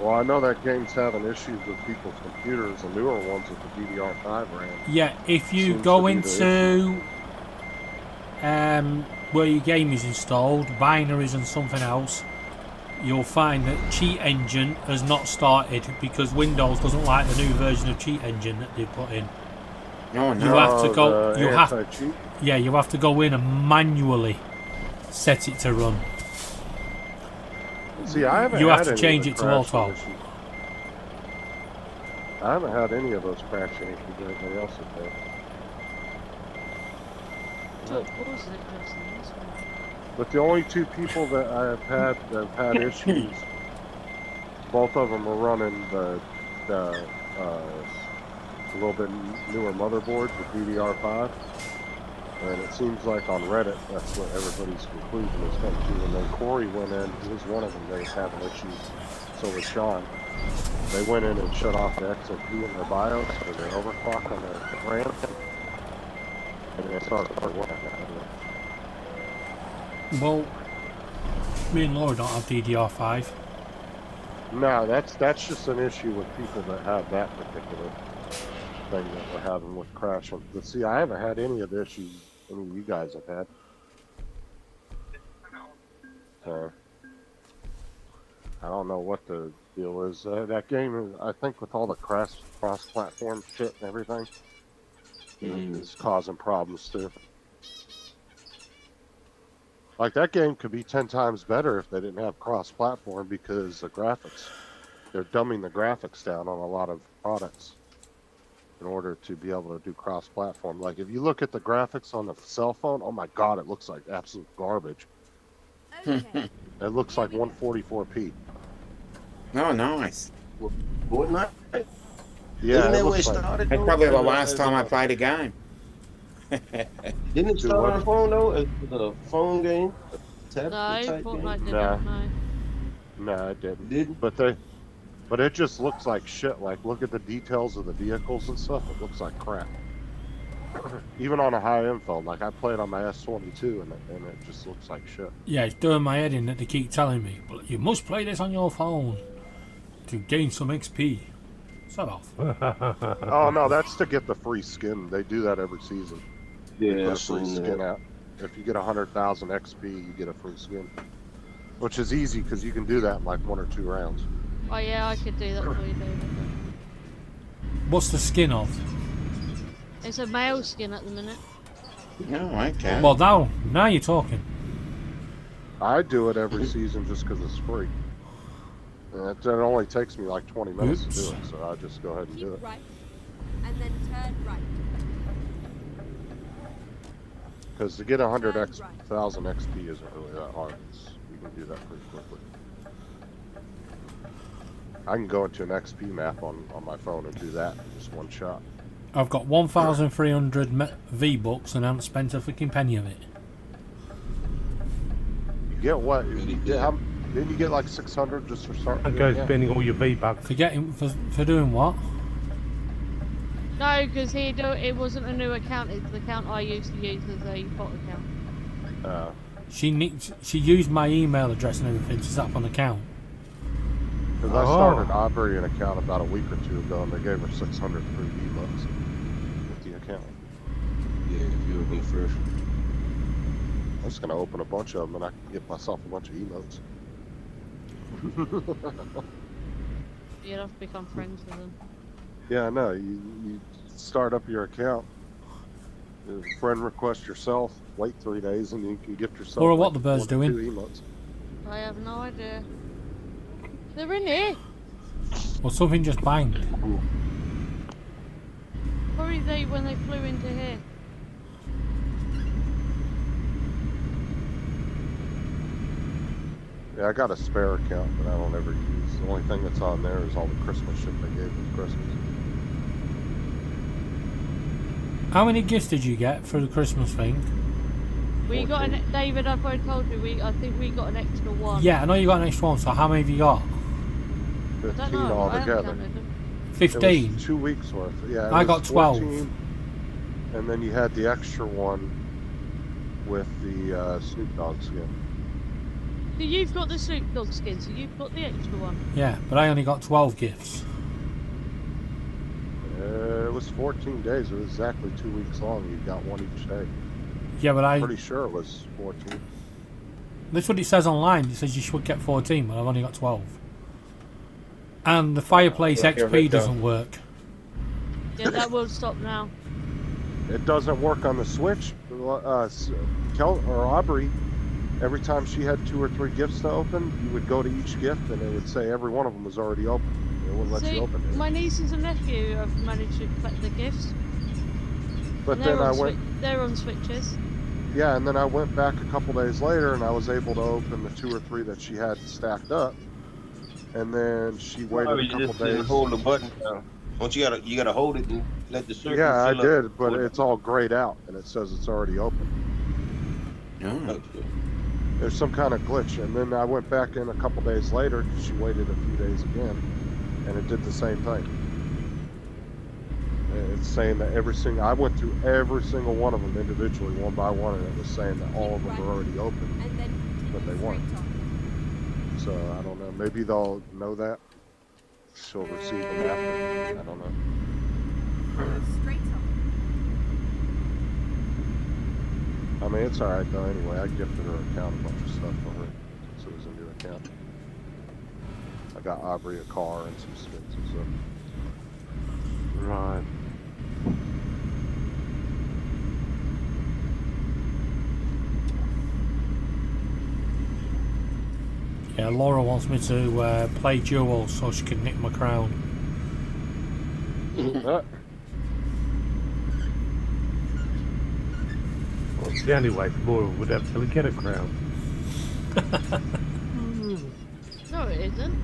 Well, I know that game's having issues with people's computers, the newer ones with the DDR5 RAM. Yeah, if you Seems go to be the into where your game is installed, binaries and something else, you'll find that Cheat Engine has not started because Windows doesn't like the new version of Cheat Engine that they put in. Oh, You no. have to go. The You have. anti-cheat. Yeah, you have to go in and manually set it to run. See, I haven't You had have to any change of it the to crashing auto. issues. I haven't had any of those crashing issues anybody else has had. Stop pausing it, Justin. This one. But the only two people that I've had that have had issues, both of them were running the a little bit newer motherboards with DDR5. And it seems like on Reddit, that's what everybody's conclusion has come to. And then Corey went in, he was one of them, they had an issue. So was Sean. They went in and shut off the XOP in their BIOS for their overclock on their RAM. And they started working. Well, me and Laura don't have DDR5. No, that's just an issue with people that have that particular thing that we're having with crashing. But see, I haven't had any of the issues any of you guys have had. So I don't know what the deal is. That game, I think, with all the cross-platform shit and everything, is causing problems too. Like, that game could be 10 times better if they didn't have cross-platform, because the graphics, they're dumbing the graphics down on a lot of products in order to be able to do cross-platform. Like, if you look at the graphics on the cell phone, oh my god, it looks like absolute garbage. Okay. It looks like 144p. Oh, nice. Fortnite? Yeah, Isn't it that where it looks like, started? That's though? probably the last time I played a game. Didn't it start on the phone though? As a phone game? No, Type Fortnite game? didn't. Nah. No. no, it didn't. Didn't? But it just looks like shit. Like, look at the details of the vehicles and stuff. It looks like crap. Even on a high-end phone. Like, I played on my S22, and it just looks like shit. Yeah, it's doing my head in that they keep telling me, but you must play this on your phone to gain some XP. Shut off. Oh, no, that's to get the free skin. They do that every season. They Yeah, put I've a free seen skin that. out. If you get 100,000 XP, you get a free skin. Which is easy, because you can do that in like 1 or 2 rounds. Oh yeah, I could do that for you, David. What's the skin of? It's a male skin at the minute. Oh, okay. Well, now you're talking. I do it every season just because it's free. And it only takes me like 20 minutes to do it, so I just go ahead and do Keep it. right. And then turn right. Because to get 100 Turn X, right. 1,000 XP isn't really that hard. You can do that pretty quickly. I can go into an XP map on my phone and do that in just one shot. I've got 1,300 V-Bucks and I haven't spent a freaking penny of it. You get what? Didn't you get like 600 just for starting? And go Yeah. spending all your V-Bucks. For doing what? No, because it wasn't a new account. It's the account I used to use as a bot account. She used my email address and everything to set up an account. Because I started Aubrey an account about a week or 2 ago, and they gave her 600 free V-Bucks with the account. Yeah, if you were me first. I'm just gonna open a bunch of them, and I can get myself a bunch of emotes. You'd have to become friends with them. Yeah, I know. You start up your account, friend request yourself, wait 3 days, and you can gift yourself. Laura, what like the bird's 1 or 2 doing? emotes. I have no idea. They're in here. Or something just banged. Probably when they flew into here. Yeah, I got a spare account, but I don't ever use. The only thing that's on there is all the Christmas shit they gave me for Christmas. How many gifts did you get for the Christmas thing? We got an David. I've already told you. I think we got an extra one. Yeah, I know you got an extra one, so how many have you got? I 15 don't know. I haven't altogether. counted them. It 15? was 2 weeks worth. Yeah, it I was got 12. 14, and then you had the extra one with the Snoop Dogg skin. So you've got the Snoop Dogg skin, so you've got the extra one. Yeah, but I only got 12 gifts. It was 14 days. It was exactly 2 weeks long. You got one each day. Yeah, but I'm pretty sure it was 14. that's what it says online. It says you should get 14, but I've only got 12. And the Fireplace Look, here we XP go. doesn't work. Yeah, that will stop now. It doesn't work on the Switch. Or Aubrey, every time she had 2 or 3 gifts to open, you would go to each gift and it would say every one of them was already open. It wouldn't let See, you open it. my nieces and nephew have managed to collect the gifts. But And then they're I on went, they're on switches. yeah, and then I went back a couple days later and I was able to open the 2 or 3 that she had stacked up. And then she waited Oh, a you couple just didn't days. hold the button down. Don't you gotta hold it and let the circle Yeah, I fill up? did, but it's all grayed out, and it says it's already open. Okay. There's some kind of glitch, and then I went back in a couple days later. She waited a few days again, and it did the same thing. It's saying that I went through every single one of them individually, one by one, and it was saying that all of them were already open. And then But they continue weren't. straight on. So I don't know. Maybe they'll know that. She'll receive them after. I don't know. Go straight on. I mean, it's all right though. Anyway, I gifted her account a bunch of stuff for her, so it was a new account. I got Aubrey a car and some skins and stuff. Right. Yeah, Laura wants me to play duels so she can nick my crown. Ah, Well, it's the only way Laura would actually get a crown. No, it isn't.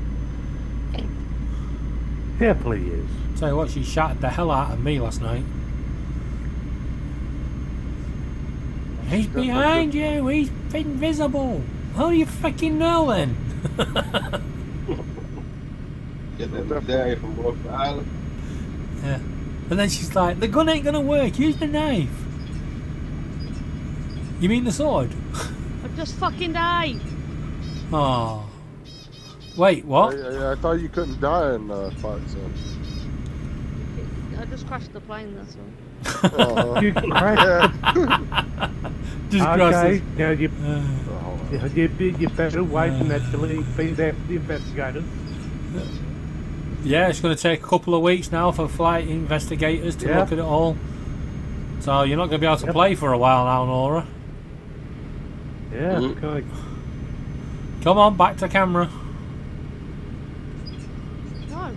Definitely is. Tell you what, she shattered the hell out of me last night. He's behind you, he's invisible. How do you freaking know then? Get that medallion from North Island. Yeah. And then she's like, the gun ain't gonna work, use the knife. You mean the sword? I just fucking died. Oh. Wait, what? I thought you couldn't die in fight zone. I just crashed the plane, that's all. You crashed. Just Okay, crosses. now you better wait and actually be there for the investigators. Yeah, it's going to take a couple of weeks now for flight investigators to Yeah. look at it all. So you're not going to be able to play for a while now, Nora. Yeah, Mhm. okay. Come on, back to camera. No.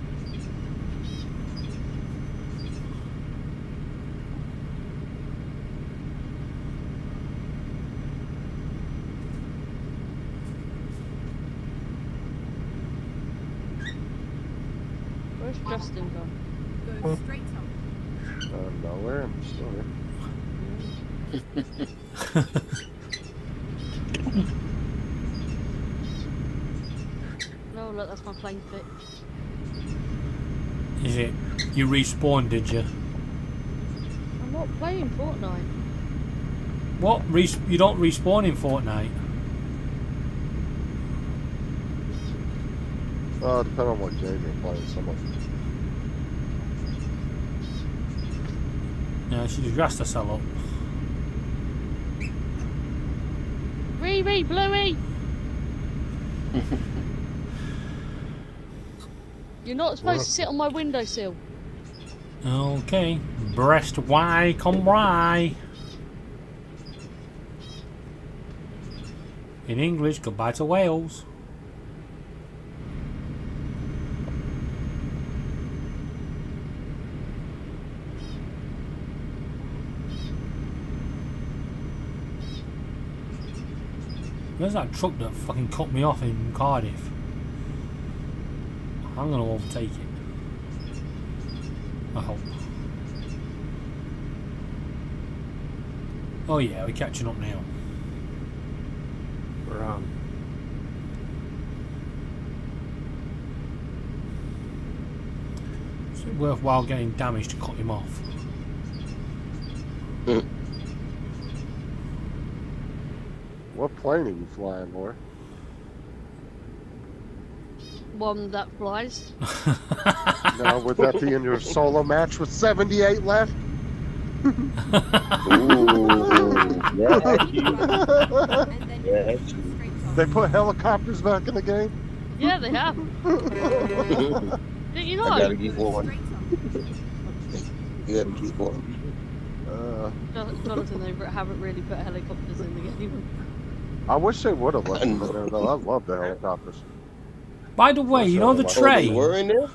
Where's Justin gone? Go straight on. Nowhere. I'm still here. No, look, that's my plane fit. Is it? You respawned, did you? I'm not playing Fortnite. What? You don't respawn in Fortnite? Depending on what game you're playing, so much. Yeah, she just dressed herself up. Riri, Bluey! You're not supposed to sit on my windowsill. Okay. Breast Y, come Y. In English, goodbye to Wales. Where's that truck that fucking cut me off in Cardiff? I'm gonna overtake it. I hope. Oh yeah, we're catching up now. Right. Is it worthwhile getting damage to cut him off? What plane are you flying, Laura? One that flies. Now, would that be in your solo match with 78 left? Ooh, yeah, And then yeah. continue straight on. They put helicopters back in the game? Yeah, they have. Didn't you I gotta know? keep going. Straight on. You gotta keep going. Jonathan, they haven't really put helicopters in the game. I wish they would have left I them know. in there, though. I love the helicopters. By the way, you know the Oh, Oh, they train? were in there?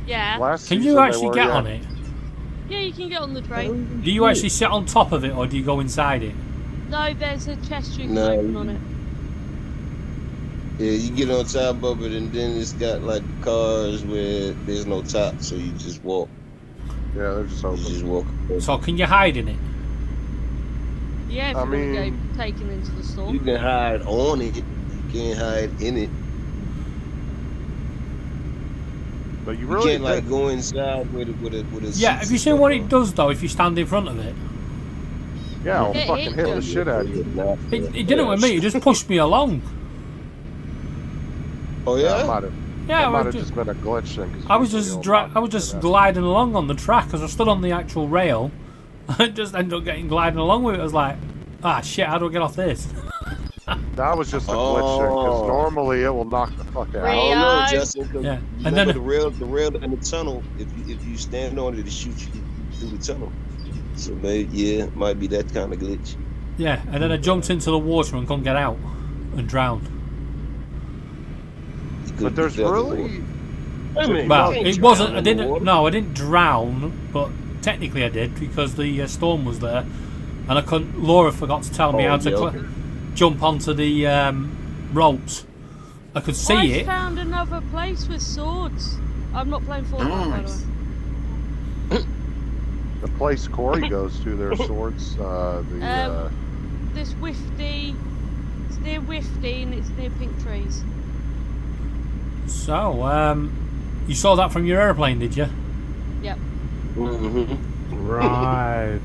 Yeah. Last Can season, you they actually were, get yeah. on it? Yeah, you can get on the train. Do you actually sit on top of it or do you go inside it? No, there's a chest you can No. open on it. Yeah, you get on top of it, and then it's got like cars where there's no top, so you just walk. Yeah, they're just You open. just walk. So can you hide in it? Yeah, if I you want to mean- go taken into the You storm. can hide on it. You can't hide in it. But you You really can't like did. go inside with a Yeah, have you seen what it does though if you stand in front of it? Yeah, I'll Yeah, fucking it hit the does. shit out of you. It did it with me. It just pushed me along. Oh That yeah. might have, Yeah, that I might was have just, just been a glitch thing. 'cause I was usually just it'll not I was do just that. gliding along on the track because I stood on the actual rail. I just ended up getting gliding along with it. I was like, ah shit, how do I get off this? That was just a glitch thing because Oh. normally it will knock the fuck out. I don't know, Rio. Justin. 'Cause Yeah, you and remember then- the rail in the tunnel. If you stand on it, it shoots you through the tunnel. So maybe it might be that kind of glitch. Yeah, and then I jumped into the water and couldn't get out and drowned. You But couldn't there's get out the really, water. I mean, Well, you can't it wasn't. drown I in the didn't. water. No, I didn't drown, but technically I did because the storm was there, and I couldn't. Laura forgot to tell me Oh, how to yeah, okay. jump onto the ropes. I could see I it. found another place with swords. I'm not playing Fortnite, by the Nice. way. the place Corey goes to, their swords, This Wifty. It's near Wifty and it's near Pink Trees. So, you saw that from your airplane, did you? Yep. Mm-hmm. Right.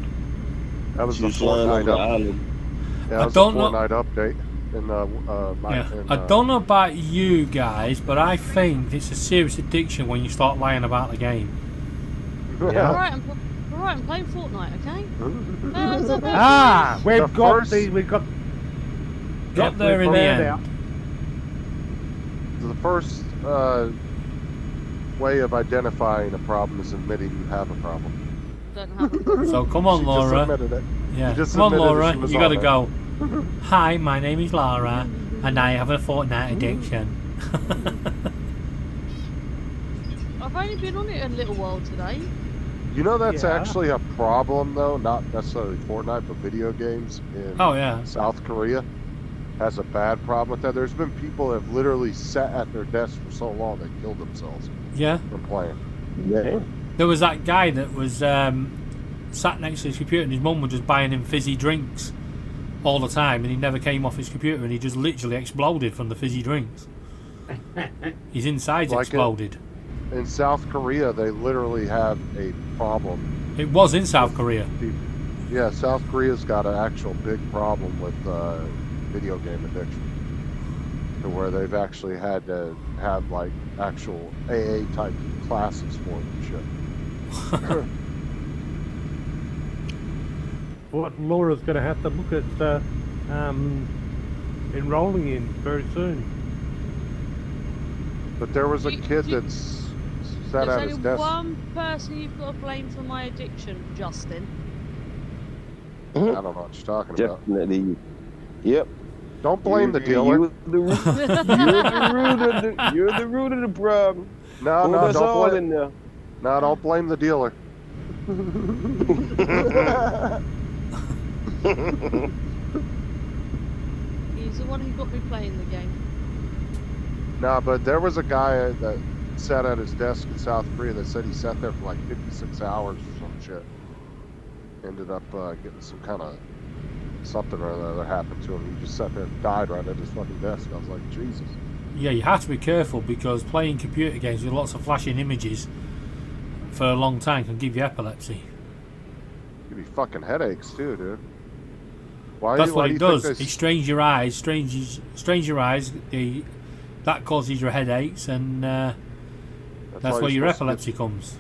that was She the was flying over Fortnite the up. island. Yeah, I that was don't the know- Fortnite update. In I don't know about you guys, but I think it's a serious addiction when you start lying about the game. Yeah. Alright, I'm playing Fortnite, okay? Ah, we've The got first- the we got. Get there in the found end. out. The first way of identifying a problem is admitting you have a problem. Don't have a So come on, She Laura. just admitted it. Yeah, just come on, admitted that Laura. she was You on gotta it. go. Hi, my name is Laura, and I have a Fortnite addiction. I've only been on it a little while today. You know that's Yeah. actually a problem though, not necessarily Fortnite, but video games in Oh yeah. South Korea has a bad problem with that. There's been people that have literally sat at their desk for so long they killed themselves Yeah. from playing. Yeah. There was that guy that was sat next to his computer and his mum was just buying him fizzy drinks all the time and he never came off his computer and he just literally exploded from the fizzy drinks. His insides Like it- exploded. In South Korea, they literally have a problem. It was in South Korea. Yeah, South Korea's got an actual big problem with video game addiction, to where they've actually had to have like actual AA type classes for it and shit. What Laura's going to have to look at enrolling in very soon. But there was a You- kid you- that's sat There's at only his desk. one person you've got to blame for my addiction, Justin. I don't know what you're talking about. Definitely. Yep. Don't blame the dealer. You're the root of the problem. No, Put no, us all don't blame. in there. No, don't blame the dealer. He's the one who got me playing the game. No, but there was a guy that sat at his desk in South Korea that said he sat there for like 56 hours or some shit. Ended up getting some kind of something or other happened to him. He just sat there and died right at his fucking desk. I was like, Jesus. Yeah, you have to be careful because playing computer games with lots of flashing images for a long time can give you epilepsy. Give me fucking headaches too, dude. Why? That's why what do it you does. think they It strains your eyes. Strains your eyes. That causes your headaches, and that's why where you're your supposed to epilepsy comes.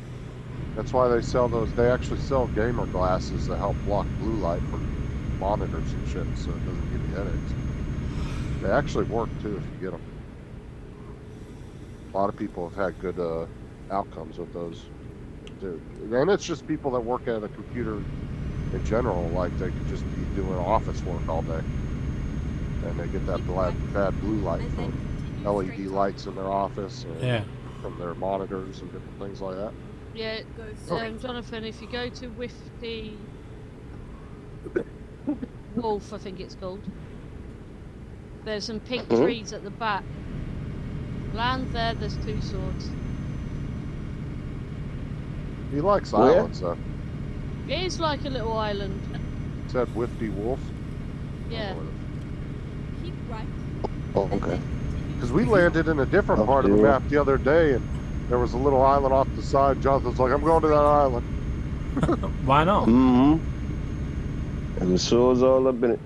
That's why they sell those. They actually sell gamer glasses that help block blue light from monitors and shit, so it doesn't give you headaches. They actually work too if you get them. A lot of people have had good outcomes with those. And it's just people that work at a computer in general. Like they could just be doing office work all day, and they get that bad blue light from LED lights in their office, and Yeah. from their monitors and different things like that. Yeah, Jonathan, if you go to Wifty Wolf, I think it's called, there's some pink trees at the back. Land there, there's 2 swords. He likes Where? islands, though. It's like a little island. Said Wifty Wolf. Yeah. Keep right. Oh, and okay. then continue. Because we landed in a different part of the Yeah. map the other day, and there was a little island off the side. Jonathan's like, I'm going to that island. Why not? Mm-hmm. And the show's all up in it.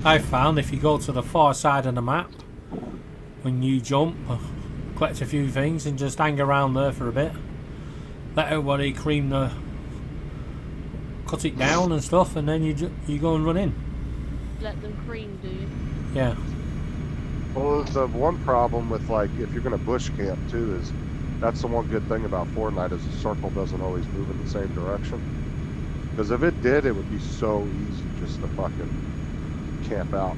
I found if you go to the far side of the map, when you jump, collect a few things and just hang around there for a bit. Let everybody cut it down and stuff, and then you go and run in. Let them cream, do you? Yeah. Well, the one problem with, like, if you're going to bush camp, too, is that's the one good thing about Fortnite is the circle doesn't always move in the same direction. Because if it did, it would be so easy just to fucking camp out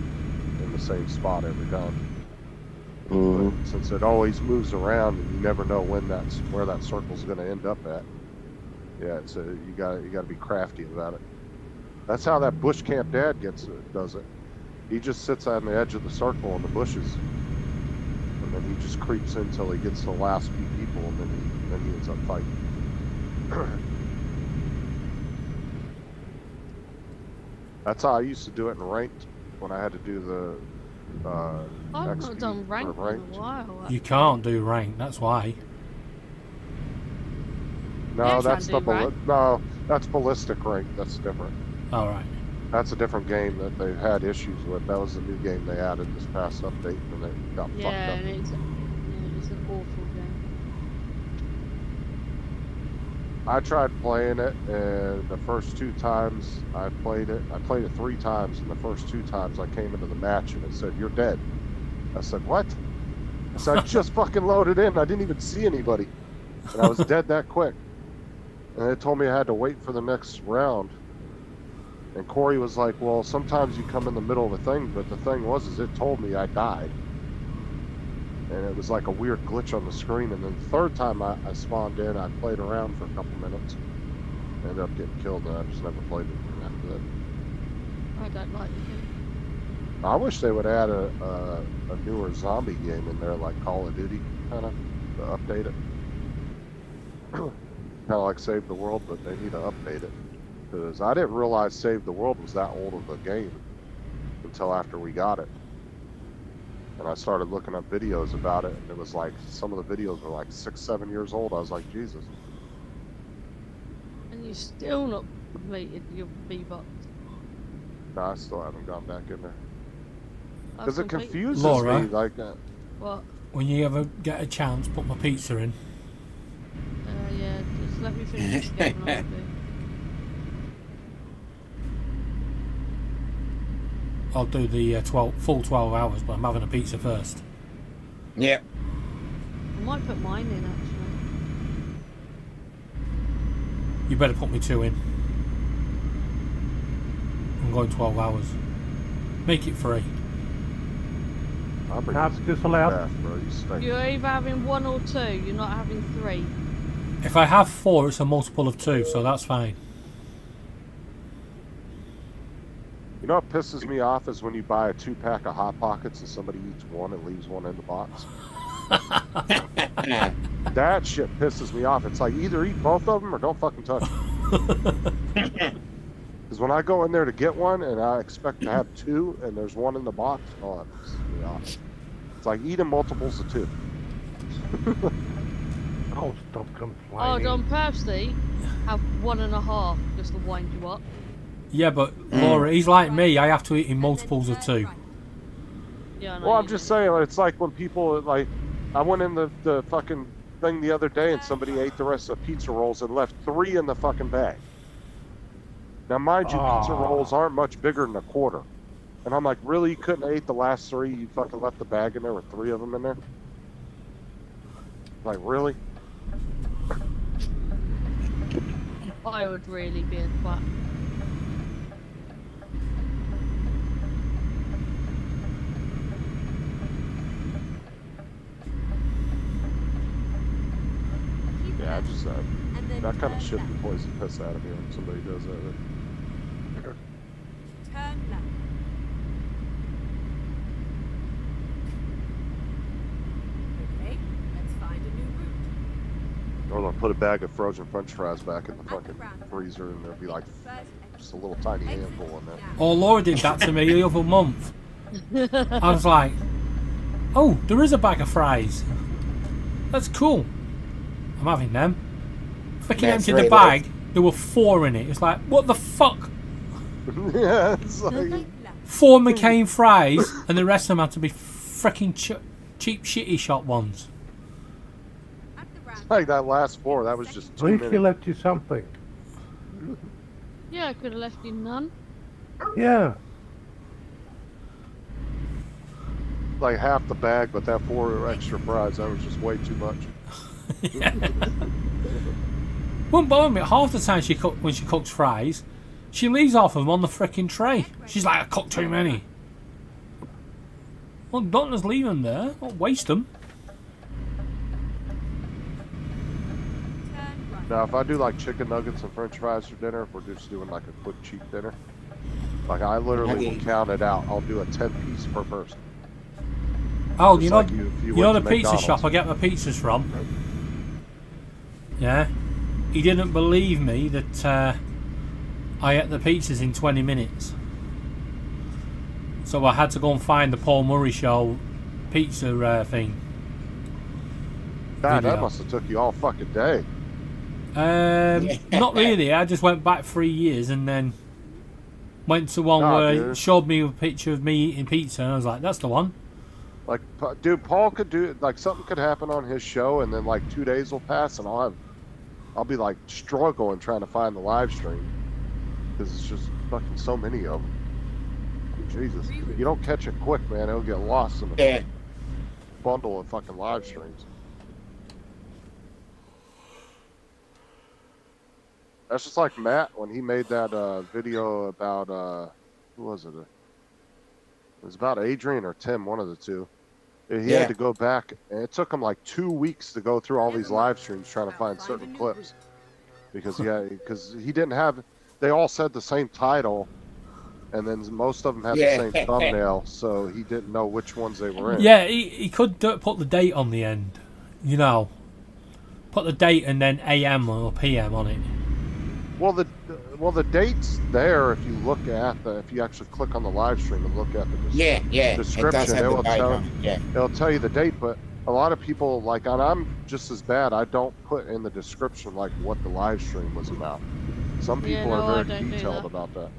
in the same spot every time. Mm-hmm. But since it always moves around and you never know where that circle's going to end up at, yeah, you got to be crafty about it. That's how that bush camp dad does it. He just sits on the edge of the circle in the bushes, and then he just creeps in until he gets to the last few people, and then he ends up fighting. That's how I used to do it in ranked when I had to do the I've XP not done rank for in a while. You can't do rank, that's why. No, Yeah, that's try the and do rank. no, that's ballistic rank. That's different. Alright. That's a different game that they've had issues with. That was the new game they added this past update, and they got Yeah, fucked and up. it's an awful game. I tried playing it, and the first 2 times I played it 3 times, and the first 2 times I came into the match, and it said, "You're dead." I said, "What?" I said, "I just fucking loaded in. I didn't even see anybody, and I was dead that quick." And they told me I had to wait for the next round. And Corey was like, "Well, sometimes you come in the middle of a thing," but the thing was, is it told me I died. And it was like a weird glitch on the screen. And then the 3rd time I spawned in, I played around for a couple minutes. Ended up getting killed, and I just never played it again after that. I don't like the game. I wish they would add a newer zombie game in there, like Call of Duty, kind of, to update it. Kind of like Save the World, but they need to update it. Because I didn't realize Save the World was that old of a game until after we got it. And I started looking up videos about it, and it was like, some of the videos were like 6, 7 years old. I was like, Jesus. And you still not completed your V-Bucks. No, I still haven't gone back in there. I've Because it completed- confuses Laura? me, like, What? When you ever get a chance, put my pizza in. Yeah, just let me finish the game and I'll do. I'll do the full 12 hours, but I'm having a pizza first. Yep. I might put mine in actually. You better put me 2 in. I'm going 12 hours. Make it free. I'm No, it's disallowed. Bath, bro. You stink. You're either having 1 or 2, you're not having 3. If I have 4, it's a multiple of 2, so that's fine. You know what pisses me off is when you buy a 2-pack of Hot Pockets and somebody eats 1 and leaves 1 in the box. That shit pisses me off. It's like, either eat both of them or don't fucking touch them. Because when I go in there to get one and I expect to have 2 and there's 1 in the box, oh, that pisses me off. It's like eating multiples of 2. Oh, stop Oh, complaining. Don purposely have 1.5 just to wind you up. Yeah, but Laura, he's like me. I have to eat in multiples of 2. Yeah, I know Well, you I'm just do. saying, it's like when people, like, I went in the fucking thing the other day and somebody ate the rest of the pizza rolls and left 3 in the fucking bag. Now, mind you, pizza Aw. rolls aren't much bigger than a quarter. And I'm like, really? You couldn't have ate the last 3? You fucking left the bag in there with 3 of them in there? Like, really? I would really be a twat. Keep Yeah, I left, just, and then that kind of turn shit left. the poison piss out of me when somebody does that. Turn left. Okay, let's find a new route. put a bag of frozen French fries back in the fucking freezer, and there'd be like just a little tiny handful in there. Oh, Laura did that to me the other month. I was like, oh, there is a bag of fries. That's cool. I'm having them. Freaking That's emptied the right, bag. There were 4 in it. It's like, what the fuck? Yeah, it's like, 4 McCain fries, and the rest of them had to be freaking cheap shitty shop ones. At the ramp. like that last 4. That was just At 2 least he minutes. left you something. Yeah, I could have left you none. Yeah. Like half the bag, but that 4 extra fries, that was just way too much. Wouldn't bother me. Half the time when she cooks fries, she leaves half of them on the frickin' tray. She's like, I cooked too many. Well, don't just leave them there. Don't waste them. Turn right. Now, if I do like chicken nuggets and French fries for dinner, if we're just doing like a quick cheap dinner, like I literally will count it out. I'll do a 10-piece per person. Oh, Just you know, like if you know the went to pizza McDonald's. shop I get my pizzas from? Yeah. He didn't believe me that I ate the pizzas in 20 minutes. So I had to go and find the Paul Murray Show pizza thing. God, that Video. must have took you all fucking day. Not really. I just went back 3 years and then went to one Nah, where dude. it showed me a picture of me eating pizza, and I was like, that's the one. Like, dude, Paul could do like something could happen on his show, and then like 2 days will pass, and I'll be like struggling trying to find the live stream because it's just fucking so many of them. Jesus, if you don't catch it quick, man, it'll get lost in the Yeah. bundle of fucking live streams. That's just like Matt when he made that video about who was it? It was about Adrian or Tim, one of the two. He Yeah. had to go back, and it took him like 2 weeks to go through all these live streams trying to find certain clips because he didn't have. They all said the same title, and then most of them had Yeah. the same thumbnail, so he didn't know which ones they were in. Yeah, he could put the date on the end, you know. Put the date and then AM or PM on it. Well, the date's there if you look at if you actually click on the live stream and look at the Yeah, yeah. It does description, have it the will date tell- on it. Yeah. it'll tell you the date. But a lot of people like, and I'm just as bad. I don't put in the description like what the live stream was about. Some Yeah, people no, I are don't very do detailed that. about that.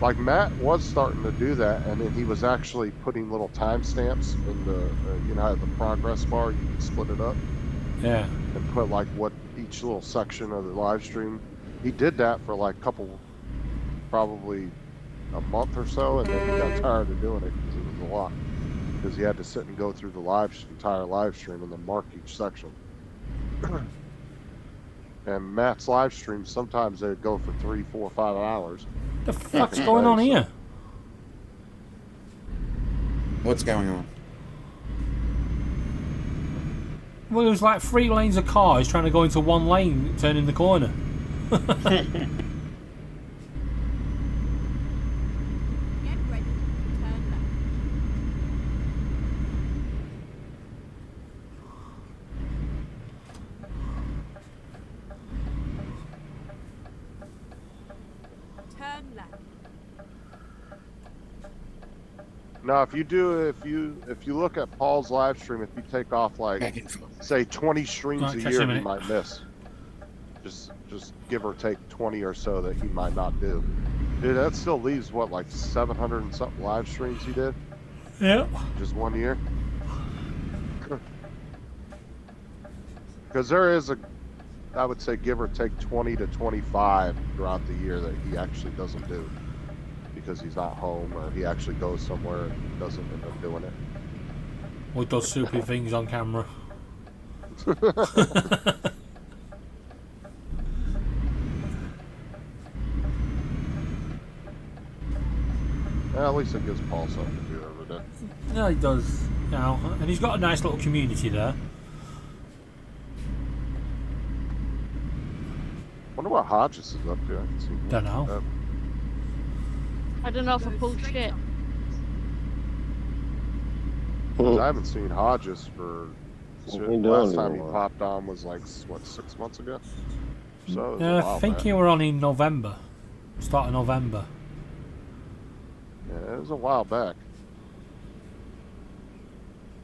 Like Matt was starting to do that, and then he was actually putting little timestamps in the you know, the progress bar. You can split it up Yeah. and put like what each little section of the live stream. He did that for like probably a month or so, and then he got tired of doing it because it was a lot. Because he had to sit and go through the entire live stream and then mark each section. And Matt's live streams, sometimes they'd go for 3, 4, 5 hours. The fuck's going on here? What's going on? Well, it was like 3 lanes of cars trying to go into one lane, turning the corner. Get ready to turn left. Turn left. Now, if you look at Paul's live stream, if you take off like Back and forth. say 20 streams Right, a catch year, you in a he minute. might miss. Just give or take 20 or so that he might not do. Dude, that still leaves what, like 700 and something live streams he did Yeah. just 1 year. Because there is I would say give or take 20 to 25 throughout the year that he actually doesn't do because he's not home or he actually goes somewhere and doesn't end up doing it. With those soupy things on camera. Well, at least it gives Paul something to do every day. Yeah, he does. You know, and he's got a nice little community there. Wonder what Hodges is up to. I haven't seen him. Don't know. I don't know if I pulled shit. I haven't seen Hodges for So We don't last time he anymore. popped on was like, what, 6 months ago? So it was a I while think back. you were on in November. Start of November. Yeah, it was a while back.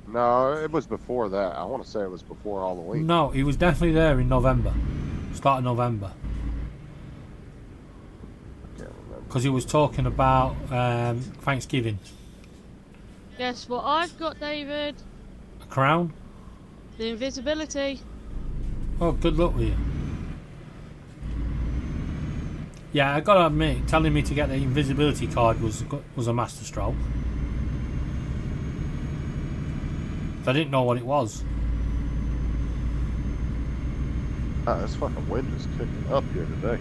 No, it was before that. I want to say it was before Halloween. No, he was definitely there in November. Start of November. I can't remember. Because he was talking about Thanksgiving. Guess what I've got, David? A crown? The invisibility. Oh, good luck with you. Yeah, I gotta admit, telling me to get the invisibility card was a masterstroke. I didn't know what it was. Ah, this fucking wind is kicking up here today.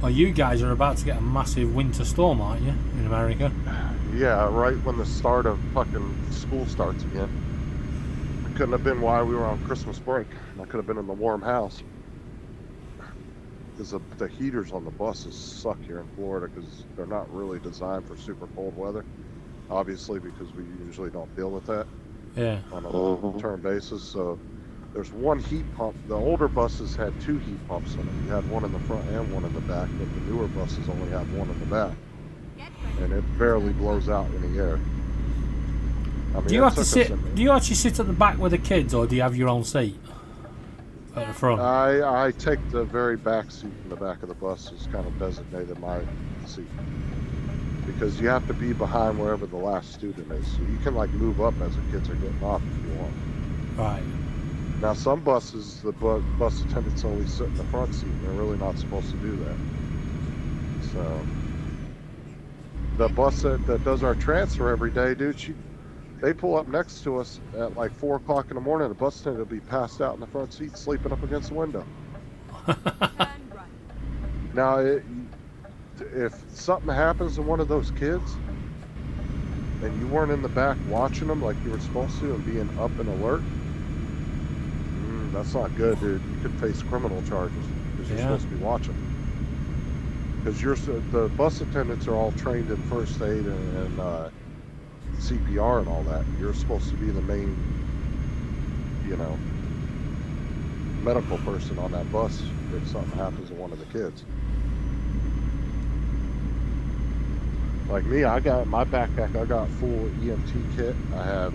Well, you guys are about to get a massive winter storm, aren't you, in America? Yeah, right when the start of fucking school starts again. It couldn't have been while we were on Christmas break. I could have been in the warm house. Because the heaters on the buses suck here in Florida because they're not really designed for super cold weather. Obviously, because we usually don't deal with that Yeah. on a long-term basis. So there's one heat pump. The older buses had 2 heat pumps in them. You had one in the front and one in the back, but the newer buses only have one in the back. Get ready. And it barely blows out any air. I mean, Do you it have to took us sit? in- Do you actually sit at the back with the kids, or do you have your own seat at the front? I take the very back seat in the back of the bus is kind of designated my seat. Because you have to be behind wherever the last student is. So you can like move up as the kids are getting off if you want. Right. Now some buses, the bus attendants only sit in the front seat. They're really not supposed to do that. So the bus that does our transfer every day, dude, they pull up next to us at like 4 o'clock in the morning. The bus attendant will be passed out in the front seat, sleeping up against the window. Turn right. Now, if something happens to one of those kids, and you weren't in the back watching them like you were supposed to and being up and alert, that's not good, dude. You could face criminal charges because you're Yeah. supposed to be watching. Because the bus attendants are all trained in first aid and CPR and all that. You're supposed to be the main, medical person on that bus if something happens to one of the kids. Like me, I got my backpack, I got full EMT kit. I have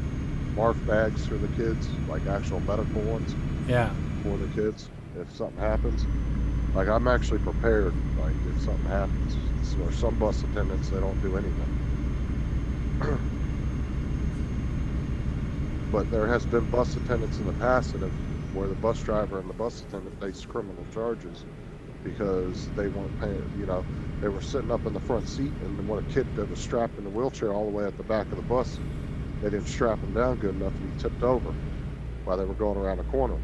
barf bags for the kids, like actual medical ones Yeah. for the kids if something happens. Like I'm actually prepared, like if something happens. Or some bus attendants, they don't do anything. But there has been bus attendants in the past where the bus driver and the bus attendant faced criminal charges because they weren't paying, they were sitting up in the front seat, and when a kid that was strapped in the wheelchair all the way at the back of the bus, they didn't strap him down good enough and he tipped over while they were going around the corner.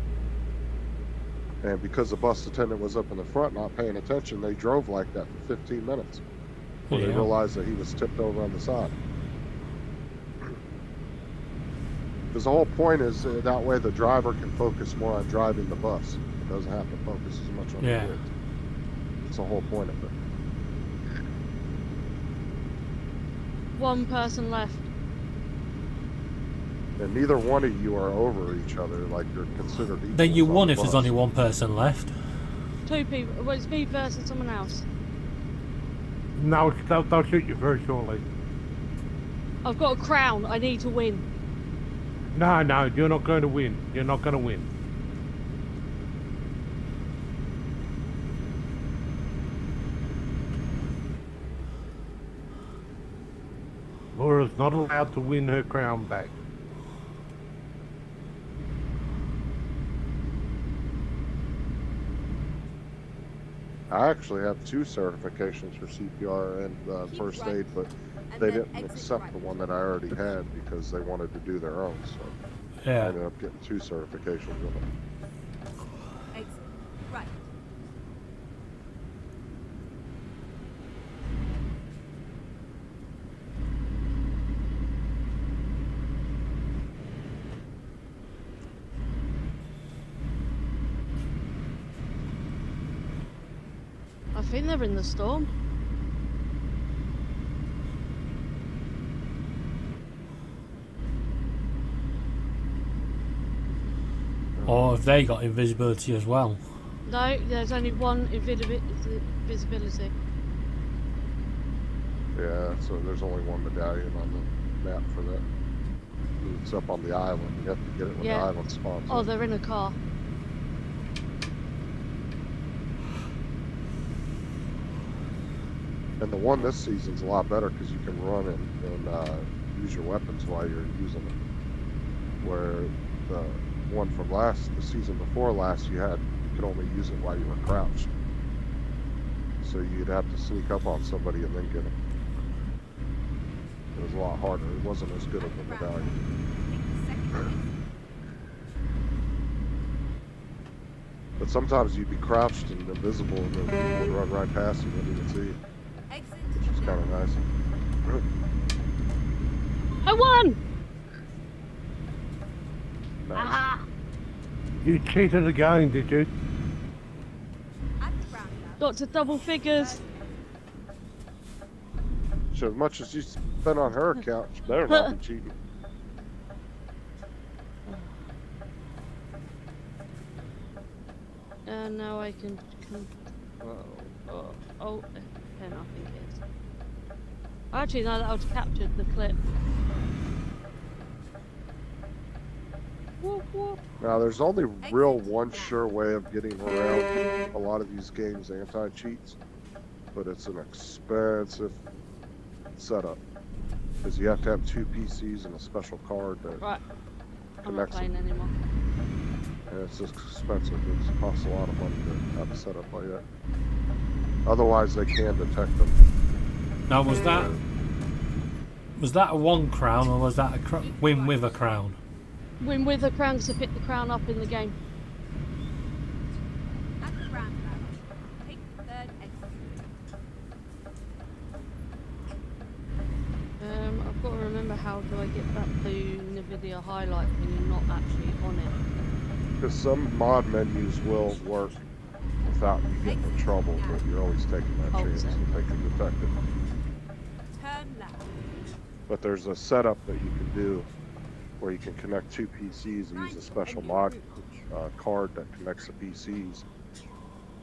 And because the bus attendant was up in the front not paying attention, they drove like that for 15 minutes before they Yeah. realized that he was tipped over on the side. Because the whole point is that way the driver can focus more on driving the bus. It doesn't have to focus as much on Yeah. the kids. That's the whole point of it. One person left. And neither one of you are over each other, like you're considered equals. Then you on won the if there's bus. only one person left. 2 people. Well, it's me versus someone else. No, they'll shoot you very shortly. I've got a crown. I need to win. No, you're not going to win. You're not going to win. Laura's not allowed to win her crown back. I actually have 2 certifications for CPR and Keep first right, aid, but and they then didn't exit accept right. the one that I already had because they wanted to do their own. So I Yeah. ended up getting 2 certifications with them. Exit right. I think they're in the storm. I think they're in the storm. I think they're in the storm. Or have they got invisibility as well? No, there's only one visibility. Yeah, so there's only one medallion on the map for that. It's up on the island. You have to get it when Yeah. the island spawns. Oh, up. they're in a car. And the one this season's a lot better because you can run and use your weapons while you're using it. Where the one from the season before last, you could only use it while you were crouched. So you'd have to sneak up on somebody and then get it. It was a lot harder. It wasn't as good of a medallion. Take the second exit. But sometimes you'd be crouched and invisible, and then people would run right past you and wouldn't even see you, Exit which is kind of nice. I won! Nice. Ah! You cheated again, did you? at the roundabout. Got to double figures. So as much as you spend on her account, she better not be cheating. Now I can. Oh, pen, I think it is. Actually, no, that would have captured the clip. Whoop, whoop. Now, there's only real one sure way of getting around a lot of these games anti-cheats, but it's an expensive setup because you have to have 2 PCs and a special card that Right, I'm not connects playing them. anymore. And it's just expensive. It costs a lot of money to have a setup like that. Otherwise, they can detect them. Now, was that a 1 crown or was that a win with a crown? Win with a crown to pick the crown up in the game. At the roundabout. Take the third exit. I've got to remember how do I get back to NVIDIA highlight when you're not actually on it. Because some mod menus will work without you getting in trouble, but you're always taking that Oh, chance so- that they can detect it. Turn left. But there's a setup that you can do where you can connect 2 PCs and use a special mod card that connects the PCs.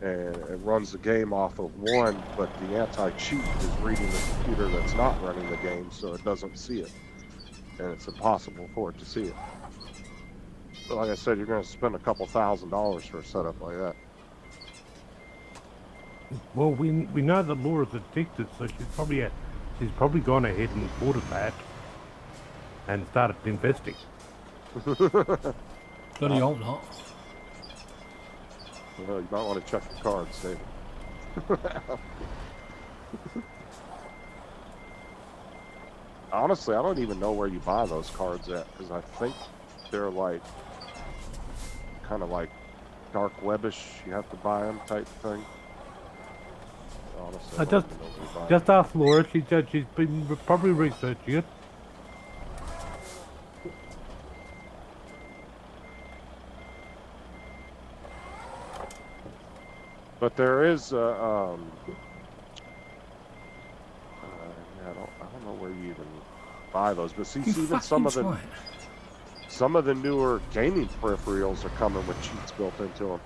And it runs the game off of one, but the anti-cheat is reading the computer that's not running the game, so it doesn't see it. And it's impossible for it to see it. But like I said, you're going to spend a couple $1,000s for a setup like that. Well, we know that Laura's addicted, so she's probably gone ahead and ordered that and started investing. Bloody hope not. Well, you might want to check your cards, David. Honestly, I don't even know where you buy those cards at, because I think they're like kind of like dark webbish. You have to buy them type thing. Honestly, I don't even know where you buy 'em. Just ask Laura. She's been probably researching it. But there is yeah, I don't know where you even buy those. But see, You even some of fucking the twat. some of the newer gaming peripherals are coming with cheats built into them.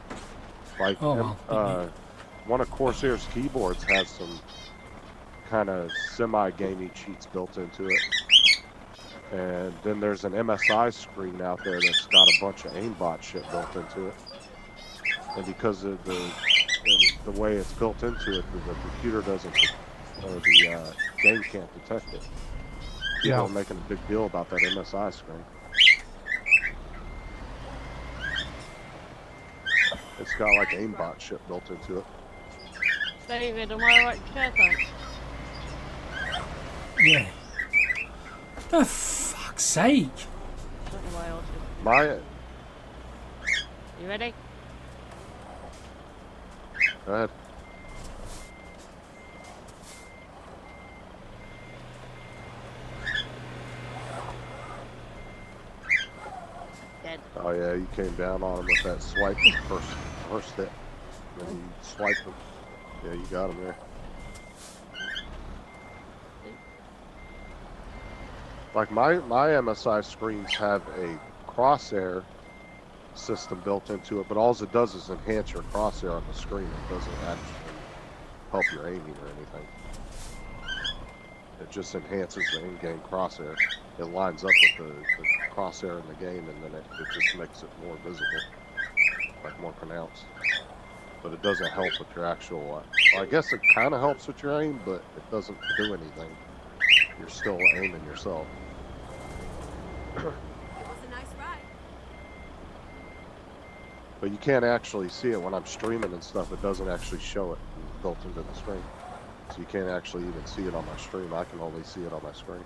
Like Oh, well. one of Corsair's keyboards has some kind of semi-gaming cheats built into it. And then there's an MSI screen out there that's got a bunch of aimbot shit built into it. And because of the way it's built into it, the computer doesn't, or the game can't detect it. People Yeah. are making a big deal about that MSI screen. It's got like aimbot shit built into it. David, am I right to share that? Yeah. For fuck's sake. Don't know why I altered. My, You ready? go ahead. Dead. Oh yeah, you came down on him with that swipe first hit. Then you swipe him. Yeah, you got him there. Like my MSI screens have a crosshair system built into it, but all it does is enhance your crosshair on the screen. It doesn't actually help your aiming or anything. It just enhances the in-game crosshair. It lines up with the crosshair in the game, and then it just makes it more visible, like more pronounced. But it doesn't help with your actual. Well, I guess it kind of helps with your aim, but it doesn't do anything. You're still aiming yourself. It was a nice ride. But you can't actually see it when I'm streaming and stuff. It doesn't actually show it built into the screen. So you can't actually even see it on my stream. I can only see it on my screen.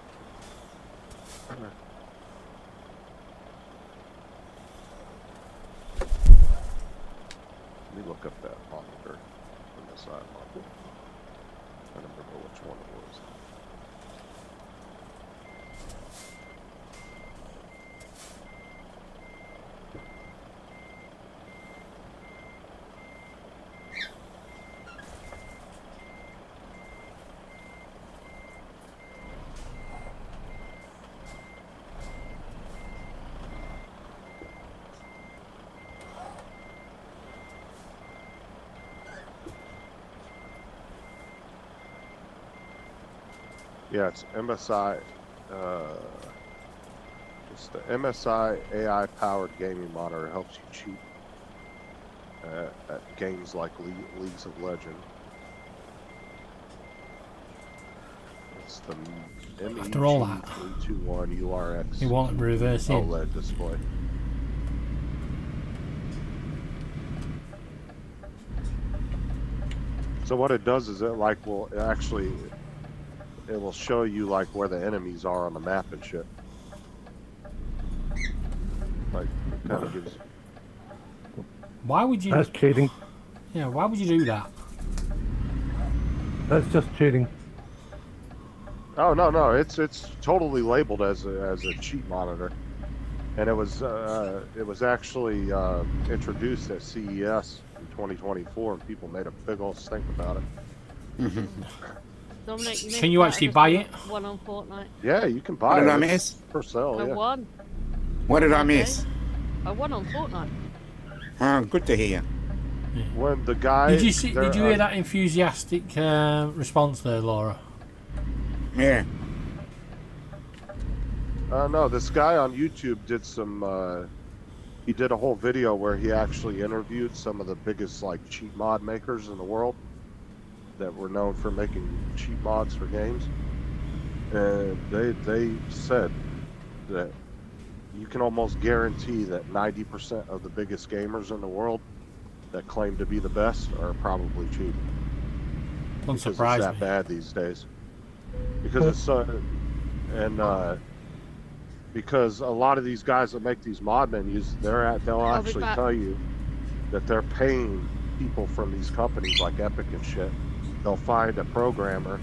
Let me look up that monitor on the side monitor. I don't remember which one it was. Yeah, it's MSI. It's the MSI AI-powered gaming monitor. It helps you cheat at games like Leagues of Legends. It's the After all that, MEG321 URX you want to reverse in. OLED display. So what it does is it will actually. It will show you like where the enemies are on the map and shit. Like, kind of gives. Why would you? That's cheating. Yeah, why would you do that? That's just cheating. Oh no, it's totally labeled as a cheat monitor, and it was actually introduced at CES in 2024, and people made a big old stink about it. Dominic, Can you actually buy it? One on Fortnite. Yeah, you can What buy did it. I miss? For sale, I yeah. won. What did I Okay. miss? I won on Fortnite. Oh, good to hear. When the guy. Did you see? Did you hear that enthusiastic response there, Laura? Yeah. No, this guy on YouTube did some. He did a whole video where he actually interviewed some of the biggest like cheat mod makers in the world that were known for making cheat mods for games, and they said that you can almost guarantee that 90% of the biggest gamers in the world that claim to be the best are probably cheating. Don't Because surprise it's that me. bad these days. Because it's because a lot of these guys that make these mod menus, they'll I'll be actually back. tell you that they're paying people from these companies like Epic and shit. They'll find a programmer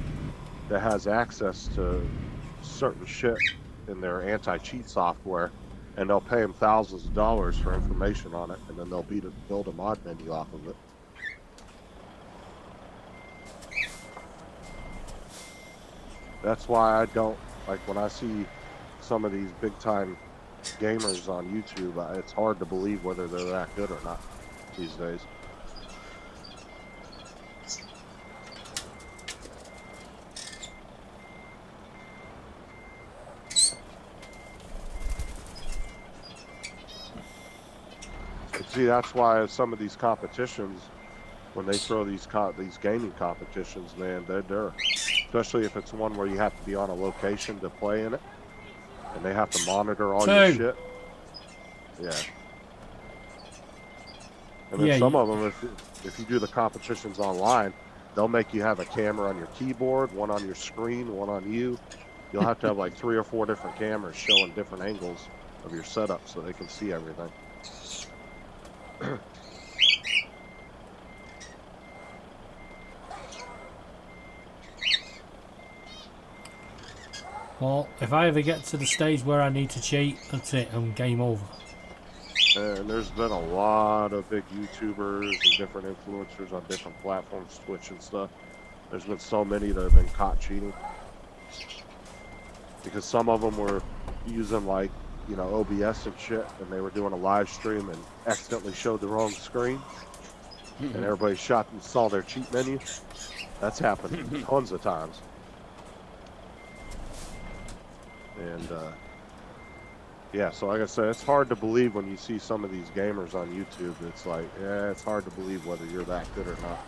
that has access to certain shit in their anti-cheat software, and they'll pay them thousands of dollars for information on it, and then they'll build a mod menu off of it. That's why I don't like when I see some of these big-time gamers on YouTube. It's hard to believe whether they're that good or not these days. But see, that's why some of these competitions, when they throw these gaming competitions, man, they're especially if it's one where you have to be on a location to play in it, and they have to monitor all your shit. Yeah. And then Yeah, some of them, if you do the competitions online, they'll make you have a camera on your keyboard, one on your screen, one on you. You'll have to have like 3 or 4 different cameras showing different angles of your setup so they can see everything. Well, if I ever get to the stage where I need to cheat, that's it. I'm game over. And there's been a lot of big YouTubers and different influencers on different platforms, Twitch and stuff. There's been so many that have been caught cheating. Because some of them were using like you know, OBS and shit, and they were doing a live stream and accidentally showed the wrong screen, and everybody shot and saw their cheat menu. That's happened tons of times. And yeah, so like I said, it's hard to believe when you see some of these gamers on YouTube. It's like, yeah, it's hard to believe whether you're that good or not.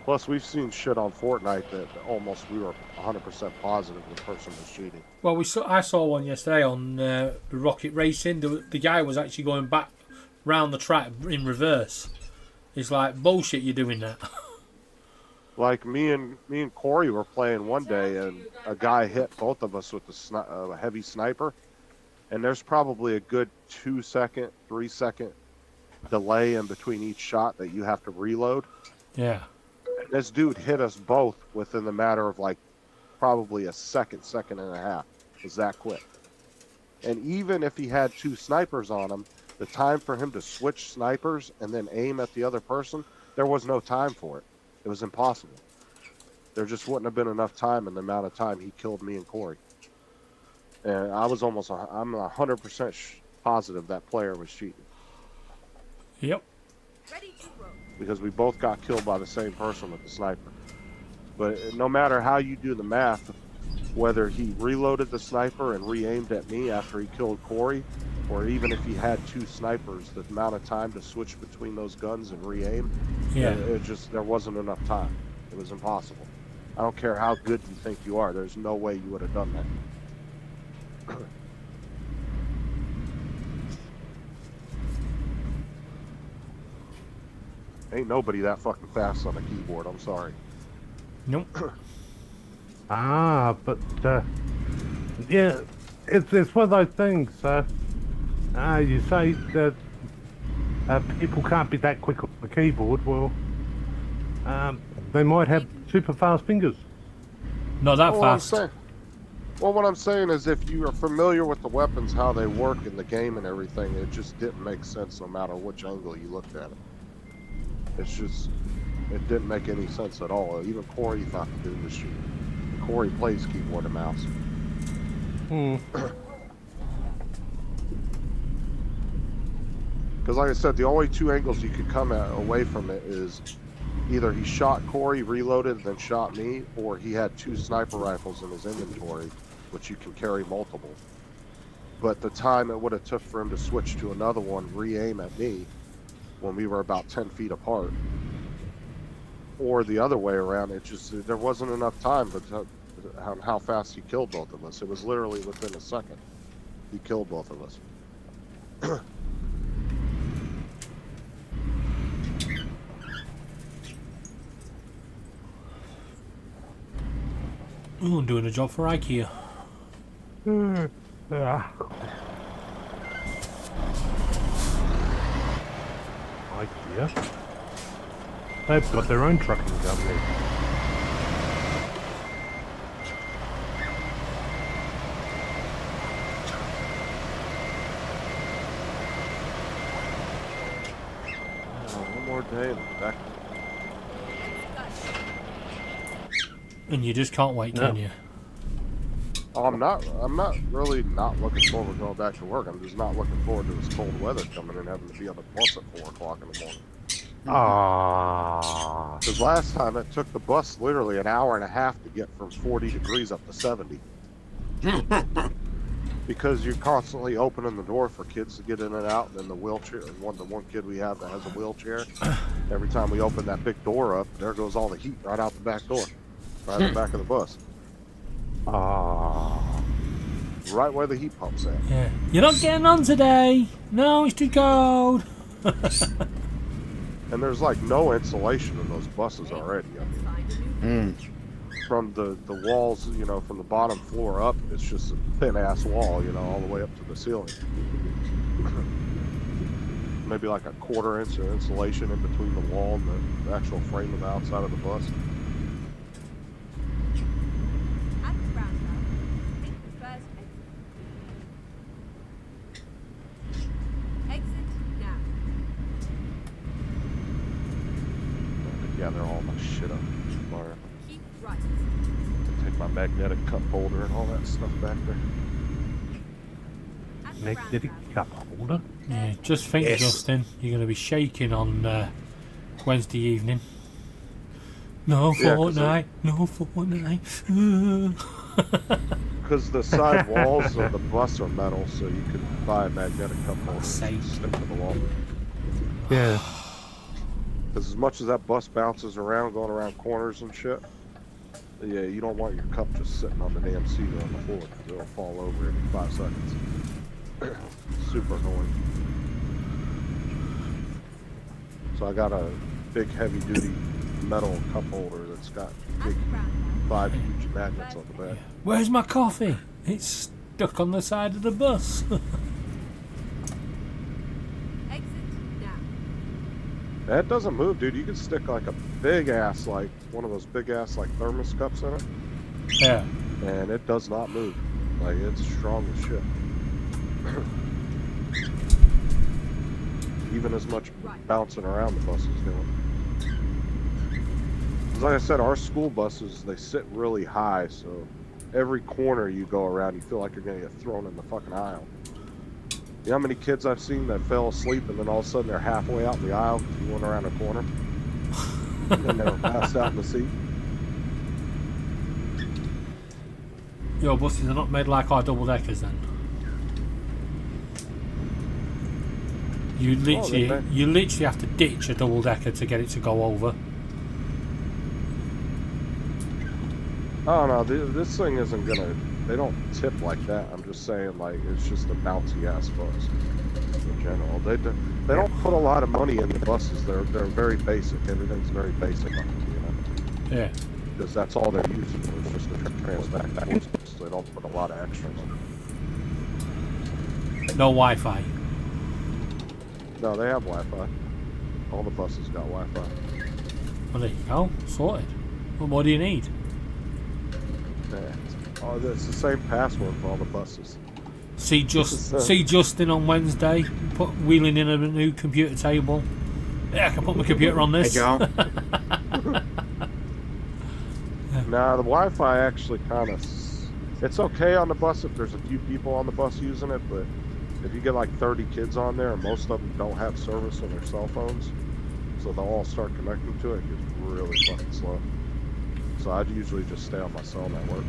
Plus, we've seen shit on Fortnite that almost we were 100% positive the person was cheating. Well, I saw one yesterday on the Rocket Racing. The guy was actually going back round the track in reverse. It's like, bullshit, you're doing that. Like me and Corey were playing one day, and a guy hit both of us with a heavy sniper, and there's probably a good 2 second, 3 second delay in between each shot that you have to reload. Yeah. And this dude hit us both within the matter of like probably a second and a half. It was that quick. And even if he had 2 snipers on him, the time for him to switch snipers and then aim at the other person, there was no time for it. It was impossible. There just wouldn't have been enough time in the amount of time he killed me and Corey. And I'm 100% positive that player was cheating. Yep. Ready to roll. Because we both got killed by the same person with the sniper. But no matter how you do the math, whether he reloaded the sniper and re-aimed at me after he killed Corey, or even if he had 2 snipers, the amount of time to switch between those guns and re-aim, Yeah. there wasn't enough time. It was impossible. I don't care how good you think you are, there's no way you would have done that. Ain't nobody that fucking fast on a keyboard, I'm sorry. Nope. But yeah, it's one of those things. You say that people can't be that quick on the keyboard. Well, they might have super fast fingers. Not that fast. What I'm saying is if you are familiar with the weapons, how they work in the game and everything, it just didn't make sense no matter which angle you looked at it. It didn't make any sense at all. Even Corey thought the dude was cheating. Corey plays keyboard and mouse. Because like I said, the only 2 angles you could come away from it is either he shot Corey, reloaded, then shot me, or he had 2 sniper rifles in his inventory, which you can carry multiple. But the time it would have took for him to switch to another one, re-aim at me, when we were about 10 feet apart, or the other way around, there wasn't enough time on how fast he killed both of us. It was literally within a second he killed both of us. Ooh, I'm doing a job for IKEA. IKEA. They've got their own trucking company. One more day and back. And you just can't wait, No. can you? Oh, I'm not really not looking forward to going back to work. I'm just not looking forward to this cold weather coming and having to be on the bus at 4 o'clock in the morning. Because last time it took the bus literally an hour and a half to get from 40 degrees up to 70. Because you're constantly opening the door for kids to get in and out, and then the wheelchair, the one kid we have that has a wheelchair, every time we open that big door up, there goes all the heat right out the back door, right in the back of the bus. Right where the heat pump's at. Yeah. You're not getting on today. No, it's too cold. And there's like no insulation in those buses already. I mean, from the walls, you know, from the bottom floor up, it's just a thin ass wall, you know, all the way up to the ceiling. Maybe like a 1/4 inch of insulation in between the wall and the actual frame of the outside of the bus. At the roundabout, take the first exit. Exit now. gather all my shit up tomorrow. Keep right. Take my magnetic cup holder and all that stuff back there. At the Magnetic roundabout. cup holder. Yeah, just think, Yes. Justin, you're going to be shaking on Wednesday evening. No Yeah, 'cause Fortnite, no Fortnite. Because the side walls of the bus are metal, so you can buy a magnetic cup holder and Sake. stick to the wall. Yeah. Because as much as that bus bounces around, going around corners and shit, yeah, you don't want your cup just sitting on the damn seat or on the floor, because it'll fall over every 5 seconds. Super annoying. So I got a big heavy-duty metal cup holder that's got At big the roundabout. 5 huge magnets on the back. Where's my coffee? It's stuck on the side of the bus. Exit now. That doesn't move, dude. You can stick like a big ass, like one of those big ass like thermos cups in it, Yeah. and it does not move. Like it's strong as shit. Even as much bouncing around the bus is doing. 'Cause like I said, our school buses, they sit really high, so every corner you go around, you feel like you're gonna get thrown in the fucking aisle. You know how many kids I've seen that fell asleep and then all of a sudden they're halfway out in the aisle because you went around a corner and then they were passed out in the seat? Your buses are not made like our double deckers then. You literally, they- you literally have to ditch a double decker to get it to go over. Oh no, this thing isn't gonna. They don't tip like that. I'm just saying, like it's just a bouncy ass bus in general. They don't put a lot of money in the buses. They're very basic. Everything's very basic, you know, Yeah. because that's all they're used for. It's just to transmit forces. They don't put a lot of extras. No Wi-Fi. No, they have Wi-Fi. All the buses got Wi-Fi. Well, there you go. Sorted. What more do you need? Yeah. Oh, it's the same password for all the buses. See Justin on Wednesday, wheeling in a new computer table. Yeah, I can put my computer on Hey, this. Joe. Nah, the Wi-Fi actually kind of. It's okay on the bus if there's a few people on the bus using it, but if you get like 30 kids on there and most of them don't have service on their cell phones, so they'll all start connecting to it, it gets really fucking slow. So I'd usually just stay on my cell network.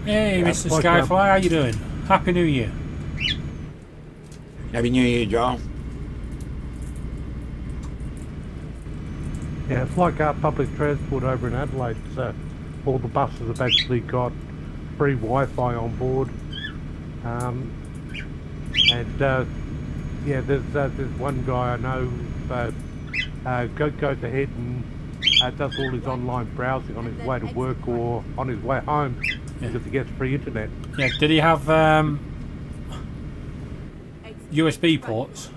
Hey, Yeah, Mr. like, Skyfly, how you doing? Happy New Year. Happy New Year, Joe. Yeah, it's like our public transport over in Adelaide. So all the buses have actually got free Wi-Fi on board. Yeah, there's one guy I know goes ahead and does all his online browsing on his way to work or on his way home because he gets free internet. Yeah, did he have USB ports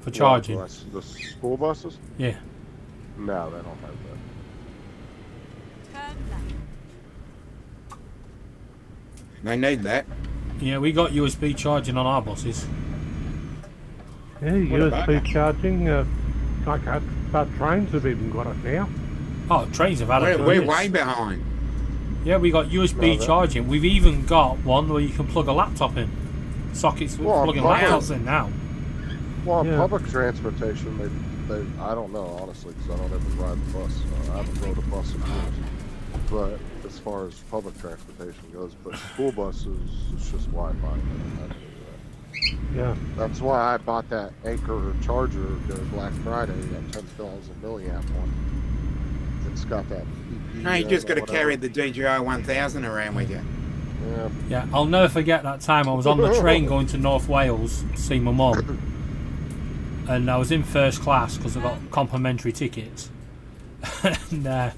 for charging? The school buses? Yeah. No, they don't have that. Turn left. They need that. Yeah, we got USB charging on our buses. Yeah, What about USB charging. Trains have even got it now. Oh, trains have had it. We're for years. way behind. Yeah, we got USB charging. We've even got one where you can plug a laptop in. Sockets with Well, plugging wow. laptops in now. Well, on Yeah. public transportation, they I don't know, honestly, because I don't ever ride the bus. So I haven't rode a bus in years. But as far as public transportation goes, but school buses, it's just Wi-Fi. They don't have to do that. Yeah. That's why I bought that Anchor charger during Black Friday, that 10,000 milliamp one. It's got that PP. No, you just got to whatever. carry the DJI 1000 around with you. Yeah. Yeah, I'll never forget that time I was on the train going to North Wales to see my mum. And I was in first class because I got complimentary tickets. And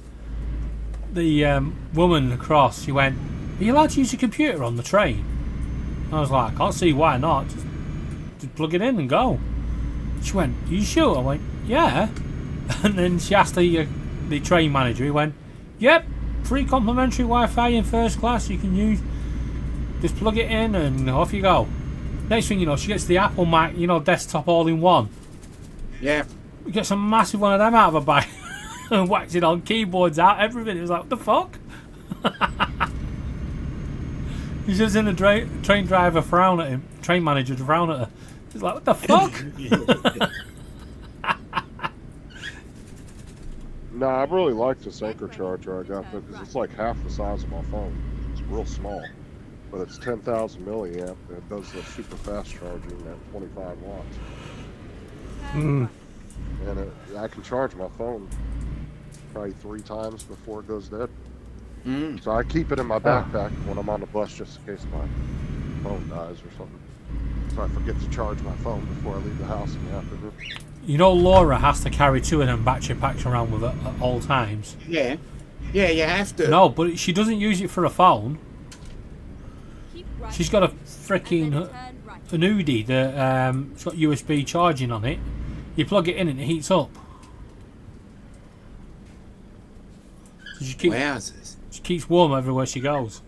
the woman across, she went, "Are you allowed to use your computer on the train?" I was like, "I can't see why not. Just plug it in and go." She went, "Are you sure?" I went, "Yeah." And then she asked the train manager. He went, "Yep, free complimentary Wi-Fi in first class. You can use." Just plug it in and off you go. Next thing you know, she gets the Apple Mac, you know, desktop all in one. Yeah. We get some massive one of them out of her bag and whacks it on, keyboards out, everything. It was like, what the fuck? He's just in a train driver frown at him, train manager to frown at her. He's like, what the fuck? No, I really like this Anchor charger I got because it's like half the size of my phone. It's real small, but it's 10,000 milliamp. And it does the super fast charging at 25 watts. Mm. And I can charge my phone probably 3 times before it goes dead. Mm. So I keep it in my backpack when I'm on the bus just in case my phone dies or something. So I forget to charge my phone before I leave the house in the afternoon. You know Laura has to carry 2 of them battery packs around with her at all times. Yeah. Yeah, you have to. No, but she doesn't use it for a phone. Keep right. She's got a And freaking then turn right. an Udi that it's got USB charging on it. You plug it in and it heats up. So Wowzers. she keeps warm everywhere she goes.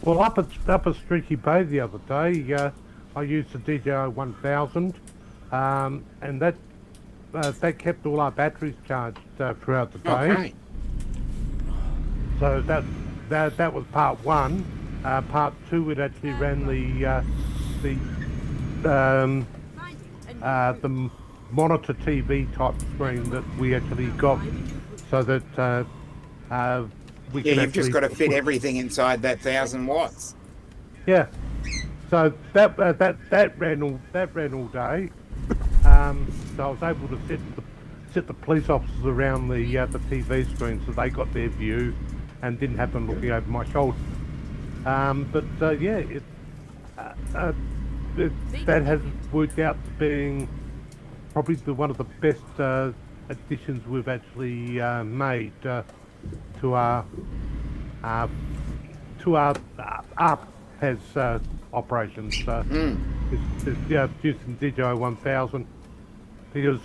Well, up at Streaky Bay the other day, I used the DJI 1000, and that kept all our batteries charged throughout the day. Okay. So that was part 1. Part 2, it actually ran the monitor TV type screen that we actually got, so that we Yeah, can you've just got to fit put- everything inside that 1,000 watts. Yeah. So that ran all day. So I was able to sit the police officers around the TV screen so they got their view and didn't have them looking over my shoulder. That has worked out to being probably one of the best additions we've actually made to our ARPAS operations. Is using DJI 1000 because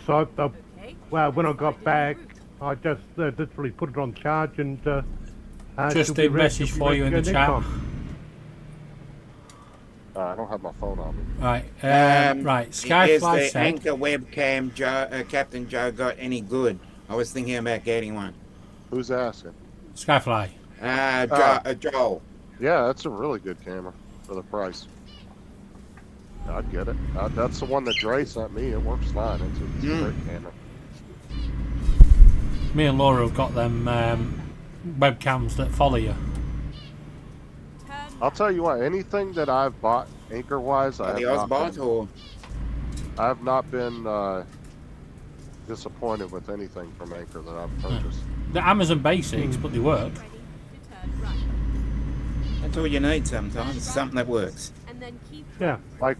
when I got back, I just literally put it on charge and Just she'll be a message she'll be for ready you to in go the next chat. time. I don't have my phone on me. Right, right. Is Skyfly the said, Anchor webcam Captain Joe got any good? I was thinking about getting one. Who's asking? Skyfly. Joel. Yeah, that's a really good camera for the price. I'd get it. That's the one that Dre sent me. It works fine. It's a great camera. Me and Laura have got them webcams that follow you. Turn I'll tell you what, anything that I've bought anchor-wise, The Ozbot or I have not been disappointed with anything from Anchor that I've purchased. The Amazon basics, but they work. ready to turn right. that's all you need sometimes. Something that works. And then keep Yeah. Like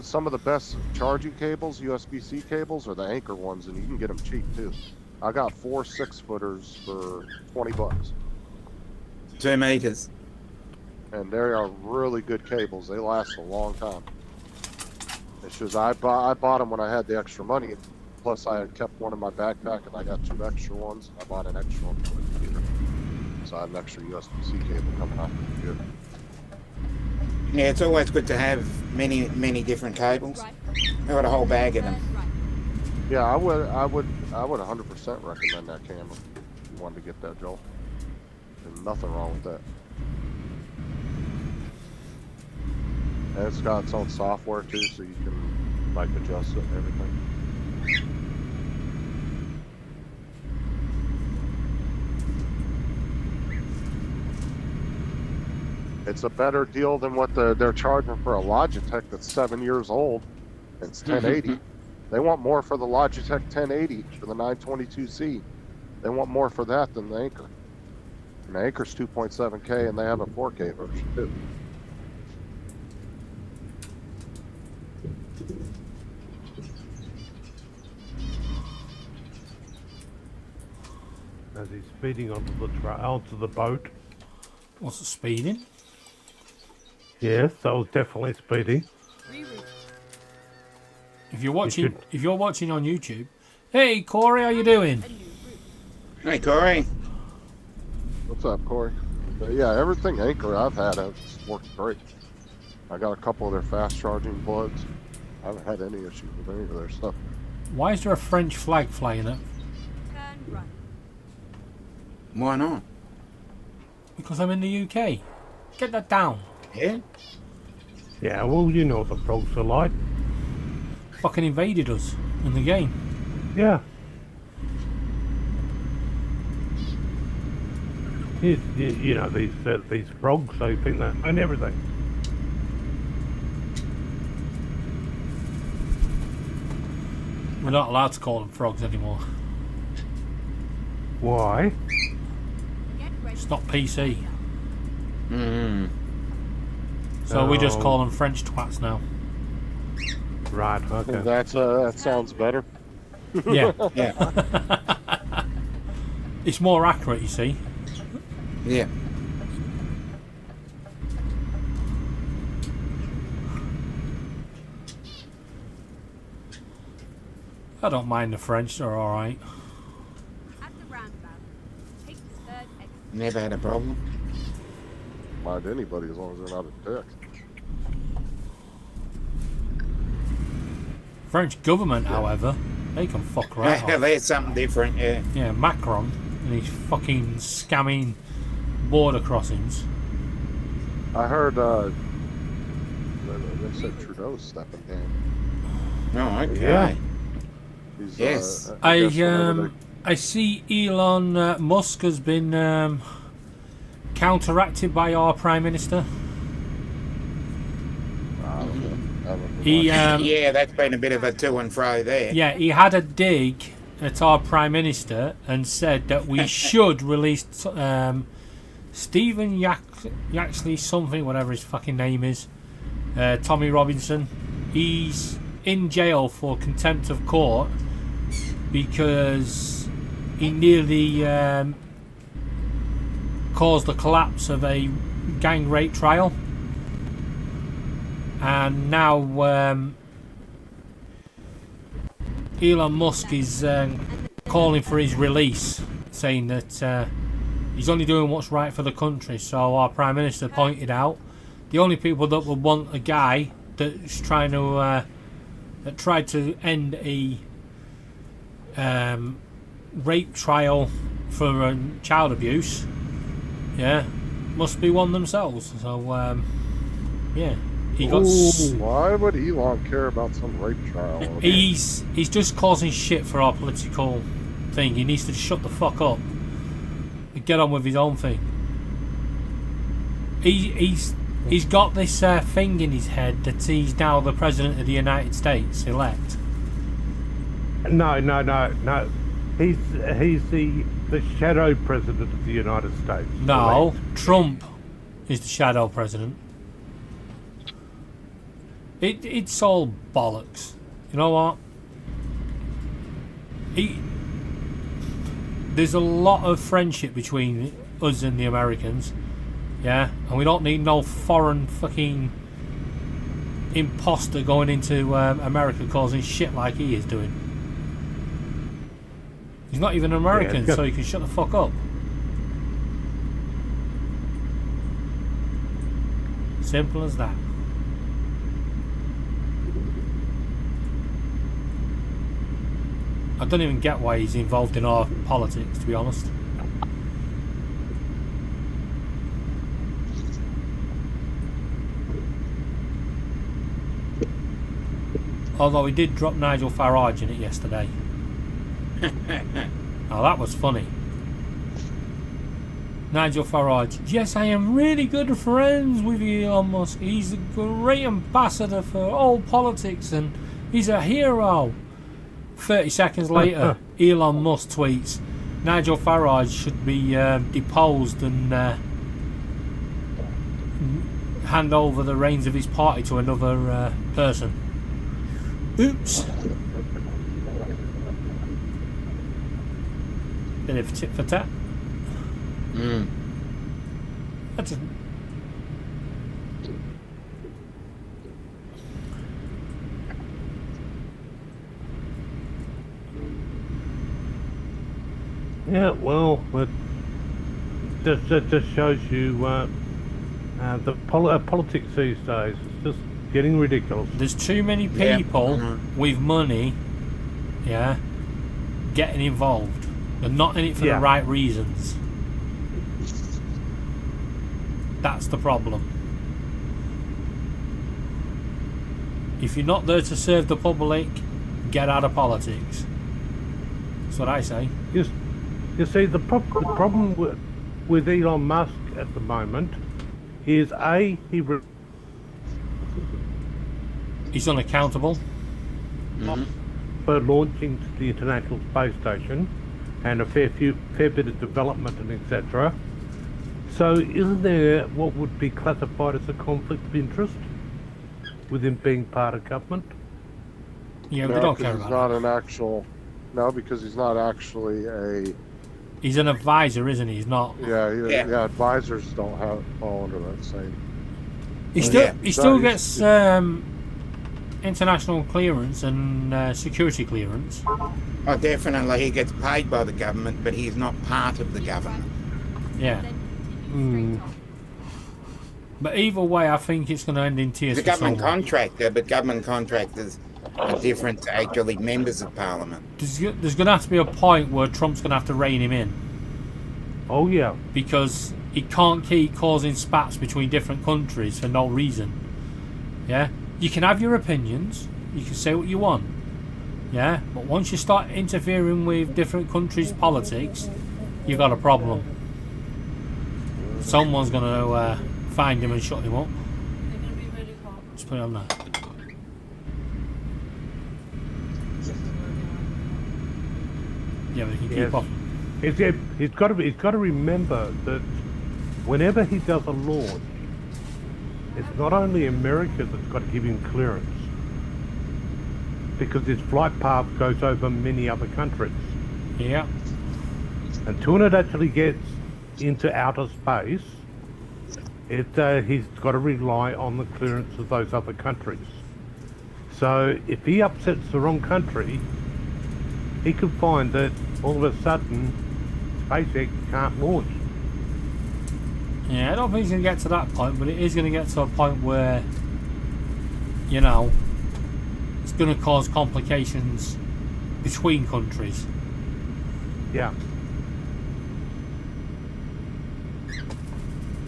some of the best charging cables, USB-C cables, are the Anchor ones, and you can get them cheap too. I got 4 6-footers for $20, 2 meters. and they are really good cables. They last a long time. It's just I bought them when I had the extra money. Plus, I had kept one in my backpack, and I got 2 extra ones. I bought an extra one for the computer, so I have an extra USB-C cable coming off the computer. Yeah, it's always good to have many different cables. right. I got a whole bag of them. Turn right. Yeah, I would 100% recommend that camera. If you wanted to get that, Joel. There's nothing wrong with that. And it's got its own software too, so you can like adjust it and everything. It's a better deal than what they're charging for a Logitech that's 7 years old. It's 1080. They want more for the Logitech 1080 for the 922C. They want more for that than the Anchor. And the Anchor's 2.7K, and they have a 4K version too. As he's speeding onto the boat. What's the speeding? Yes, that was definitely speeding. Reroute. If you're watching, should- if you're watching on YouTube, hey Corey, how you doing? A new route. Hey, Corey. What's up, Corey? But yeah, everything Anchor I've had has worked great. I got a couple of their fast charging plugs. I haven't had any issues with any of their stuff. Why is there a French flag flying up? Turn right. Why not? Because I'm in the UK. Get that down. Yeah. Yeah, well, you know what the frogs are like. Fucking invaded us in the game. Yeah. You know, these frogs, they think they own everything. We're not allowed to call them frogs anymore. Why? Get ready. It's not PC. Mm. So we just Oh. call them French twats now. Right, okay. That sounds better. Yeah. Yeah. It's more accurate, you see. Yeah. I don't mind the French, they're alright. At the roundabout. Take the third exit. Never had a problem. Mind anybody as long as they're not a dick. French government, however, they can fuck right off. There's something different, yeah. Yeah, Macron and his fucking scamming border crossings. I heard they said Trudeau's stepping down. Oh, okay. Yeah. He's, Yes. guess whenever I see Elon Musk has been counteracted by our Prime Minister. He Yeah, that's been a bit of a to and fro there. yeah, he had a dig at our Prime Minister and said that we should release Stephen Yaxley something, whatever his fucking name is, Tommy Robinson. He's in jail for contempt of court because he nearly caused the collapse of a gang rape trial. And now Elon Musk is calling for his release, saying that he's only doing what's right for the country. So our Prime Minister pointed out the only people that would want a guy that's trying to that tried to end a rape trial for child abuse, yeah, must be one themselves. So yeah. He got Why would Elon care about some rape trial? he's just causing shit for our political thing. He needs to shut the fuck up and get on with his own thing. He's got this thing in his head that he's now the president of the United States elect. No. He's the shadow president of the United States. No, elect. Trump is the shadow president. It's all bollocks. You know what? There's a lot of friendship between us and the Americans, yeah, and we don't need no foreign fucking imposter going into America causing shit like he is doing. He's not even American, Yeah, so he can shut the fuck up. Simple as that. I don't even get why he's involved in our politics, to be honest. Although he did drop Nigel Farage in it yesterday. Oh, that was funny. Nigel Farage. Yes, I am really good friends with Elon Musk. He's a great ambassador for all politics and he's a hero. 30 seconds later, Elon Musk tweets, Nigel Farage should be deposed and hand over the reins of his party to another person. Oops. Bit of tit for tat. That's a... Yeah, well, but just shows you the politics these days. It's just getting ridiculous. There's too many Yeah, people I know. with money, yeah, getting involved. They're not in it for Yeah. the right reasons. That's the problem. If you're not there to serve the public, get out of politics. That's what I say. You see, the problem with Elon Musk at the moment is He's unaccountable. for launching to the International Space Station and a fair bit of development and etc. So isn't there what would be classified as a conflict of interest with him being part of government? Yeah, we No, don't 'cause care he's about not that. an actual. No, because he's not actually a. He's an advisor, isn't he? He's not. Yeah, Yeah. yeah. Advisors don't fall under that same. He still Yeah. he still He's- gets international clearance and security clearance. Oh, definitely, he gets paid by the government, but he's not part of the government. Yeah. Then continue straight on. But either way, I think it's going to end in tears He's a for government someone. contractor, but government contractors are different to actually members of parliament. There's going to have to be a point where Trump's going to have to rein him in, Oh yeah, because he can't keep causing spats between different countries for no reason. Yeah? You can have your opinions, you can say what you want. Yeah? But once you start interfering with different countries' politics, you've got a problem. Someone's going to find him and shut him up. Just put it on there. Yeah, but he can Yes. keep off. he's got to remember that whenever he does a launch, it's not only America that's got to give him clearance, because his flight path goes over many other countries. Yeah. Until it actually gets into outer space, he's got to rely on the clearance of those other countries. So if he upsets the wrong country, he could find that all of a sudden SpaceX can't launch. Yeah, I don't think he's going to get to that point, but it is going to get to a point where, you know, it's going to cause complications between countries. Yeah.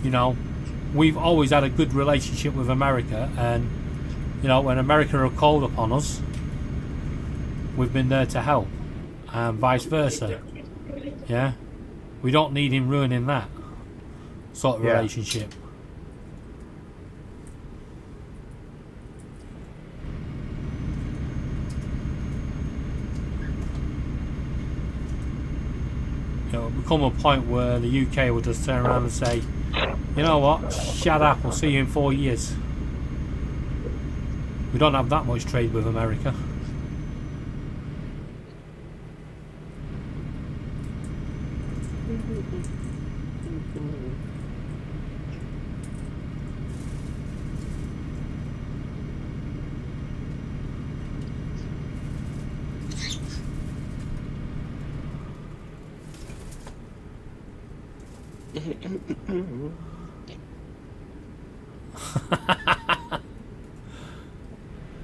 You know, we've always had a good relationship with America, and, you know, when America are called upon us, we've been there to help, and vice versa. Yeah? We don't need him ruining that sort of Yeah. relationship. It'll become a point where the UK will just turn around and say, you know what, shut up, we'll see you in 4 years. We don't have that much trade with America.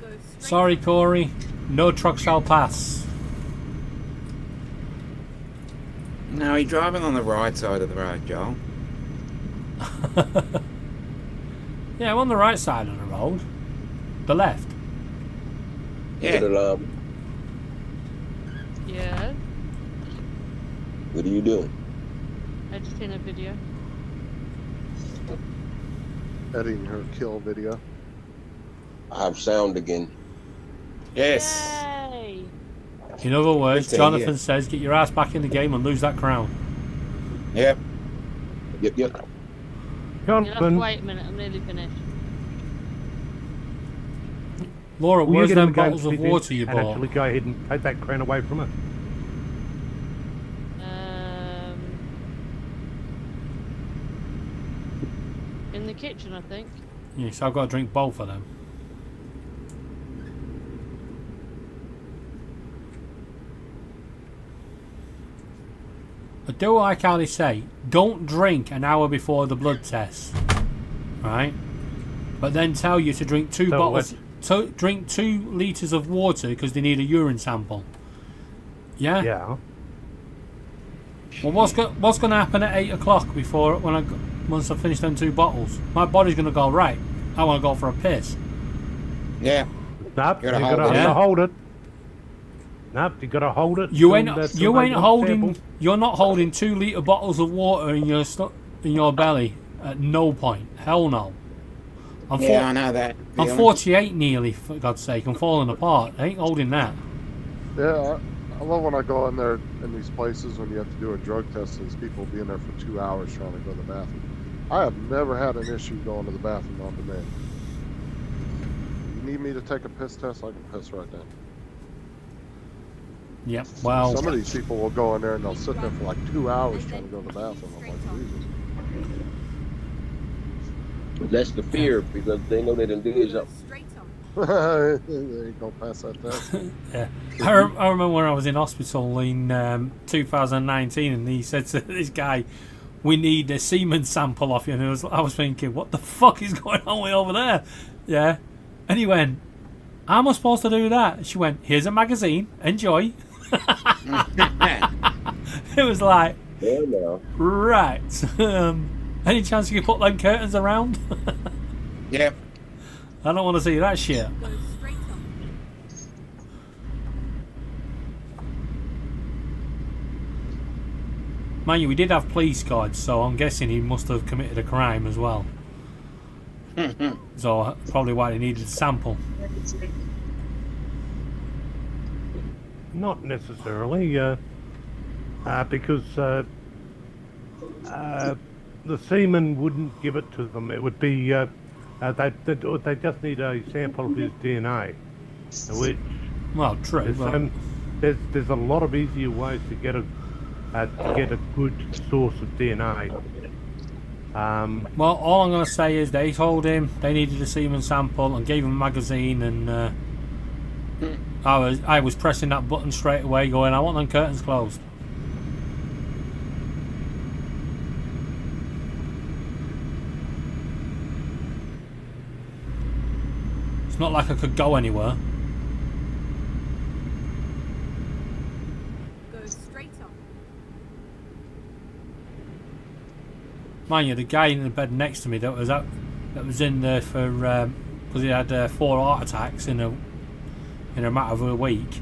Go straight Sorry, Corey, no truck shall pass. No, he's driving on the right side of the road, Joel. Yeah, I'm on the right side of the road. The left. Yeah. But, Yeah, what are you doing? editing a video. Editing her kill video. I have sound again. Yes. Yay! In other words, Good to Jonathan hear. says, get your ass back in the game and lose that crown. Yep. Yep. You'll have to Jonathan, wait a minute, I'm nearly finished. Laura, will you where's get in them the game bottles of speed water you and bought? actually go ahead and take that crown away from it? In the kitchen, I think. Yes, I've got to drink both of them. I do like how they say, don't drink an hour before the blood test, right? But then tell you to drink drink 2 litres of water because they need a urine sample. Yeah? Yeah. Well, what's going to happen at 8 o'clock once I finish them 2 bottles? My body's going to go, right, I want to go for a piss. Yeah. Nope, You you gotta gotta hold it. have to Yeah. hold it. Nope, you gotta hold it. You till ain't the- till you they ain't blood holding sample. you're not holding 2 litre bottles of water in your belly at no point. Hell no. Yeah, I know that. I'm feeling. 48 nearly, for God's sake. I'm falling apart. I ain't holding that. Yeah, I love when I go in there in these places when you have to do a drug test and these people be in there for 2 hours trying to go to the bathroom. I have never had an issue going to the bathroom on demand. You need me to take a piss test, I can piss right then. Yep. Well, Some of these people will go in there and they'll sit there for like 2 hours trying to go to the bathroom. I'm like, Jesus. But that's the fear because they know they done did Go something. straight on. They ain't gonna pass that test. yeah. I remember when I was in hospital in 2019, and he said to this guy, "We need a semen sample off you." And I was thinking, "What the fuck is going on way over there?" Yeah. And he went, "How am I supposed to do that?" She went, "Here's a magazine. Enjoy." It was like, Yeah, no. right. Any chance you can put them curtains around? Yep. I don't want to see that shit. Go straight on. Mind you, we did have police guards, so I'm guessing he must have committed a crime as well. So probably why they needed a sample. Not necessarily, because the seaman wouldn't give it to them. It would be they just need a sample of his DNA, which Well, true. there's, But there's a lot of easier ways to get a good source of DNA. well, all I'm going to say is they told him they needed a semen sample and gave him a magazine, and I was pressing that button straight away, going, "I want them curtains closed." It's not like I could go anywhere. Go straight on. Mind you, the guy in the bed next to me that was in there for because he had 4 heart attacks in a matter of a week.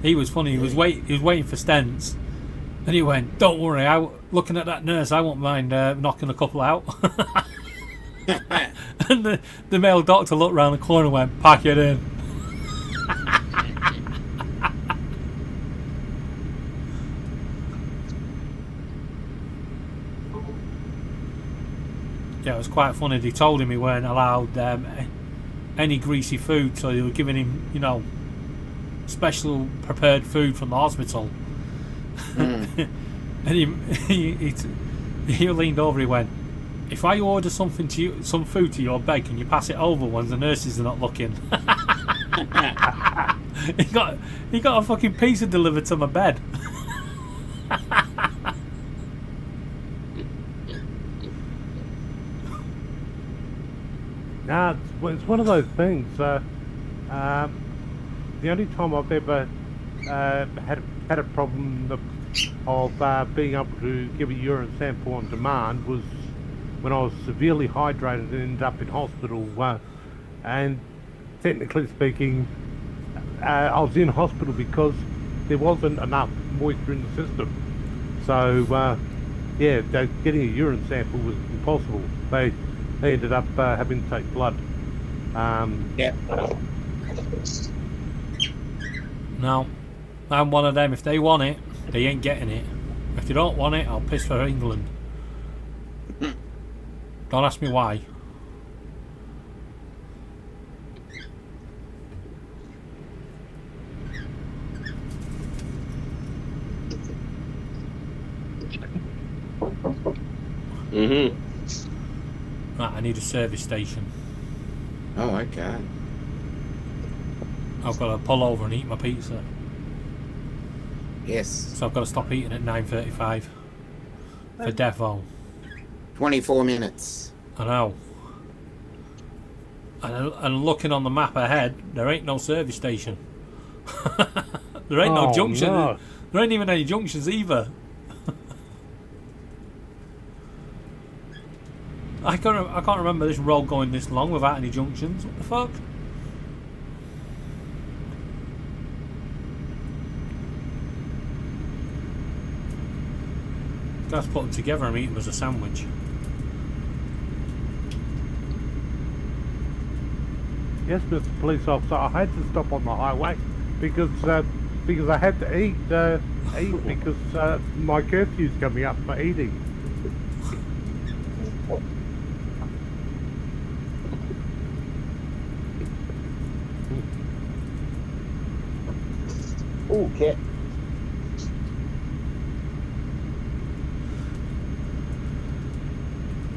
He was funny. He was waiting for stents, and he went, "Don't worry. Looking at that nurse, I won't mind knocking a couple out." And the male doctor looked round the corner and went, "Pack it in." Yeah, it was quite funny. They told him he weren't allowed any greasy food, so they were giving him, special prepared food from the hospital. And he leaned over. He went, "If I order some food to your bed, can you pass it over when the nurses are not looking?" he got a fucking pizza delivered to my bed. Nah, it's one of those things. The only time I've ever had a problem of being able to give a urine sample on demand was when I was severely hydrated and ended up in hospital. And technically speaking, I was in hospital because there wasn't enough moisture in the system. So, getting a urine sample was impossible. They ended up having to take blood. Yeah. No, I'm one of them. If they want it, they ain't getting it. If they don't want it, I'll piss for England. Don't ask me why. Right, I need a service station. Oh, okay. I've got to pull over and eat my pizza. Yes. So I've got to stop eating at 9:35 for Defo. 24 minutes. I know. And looking on the map ahead, there ain't no service station. There ain't no Oh, junction. no. There ain't even any junctions either. I can't remember this road going this long without any junctions. What the fuck? Guys put them together and eat them as a sandwich. Yes, Mr. Police Officer, I had to stop on the highway because I had to eat because my curfew's coming up for eating. Ooh, cat.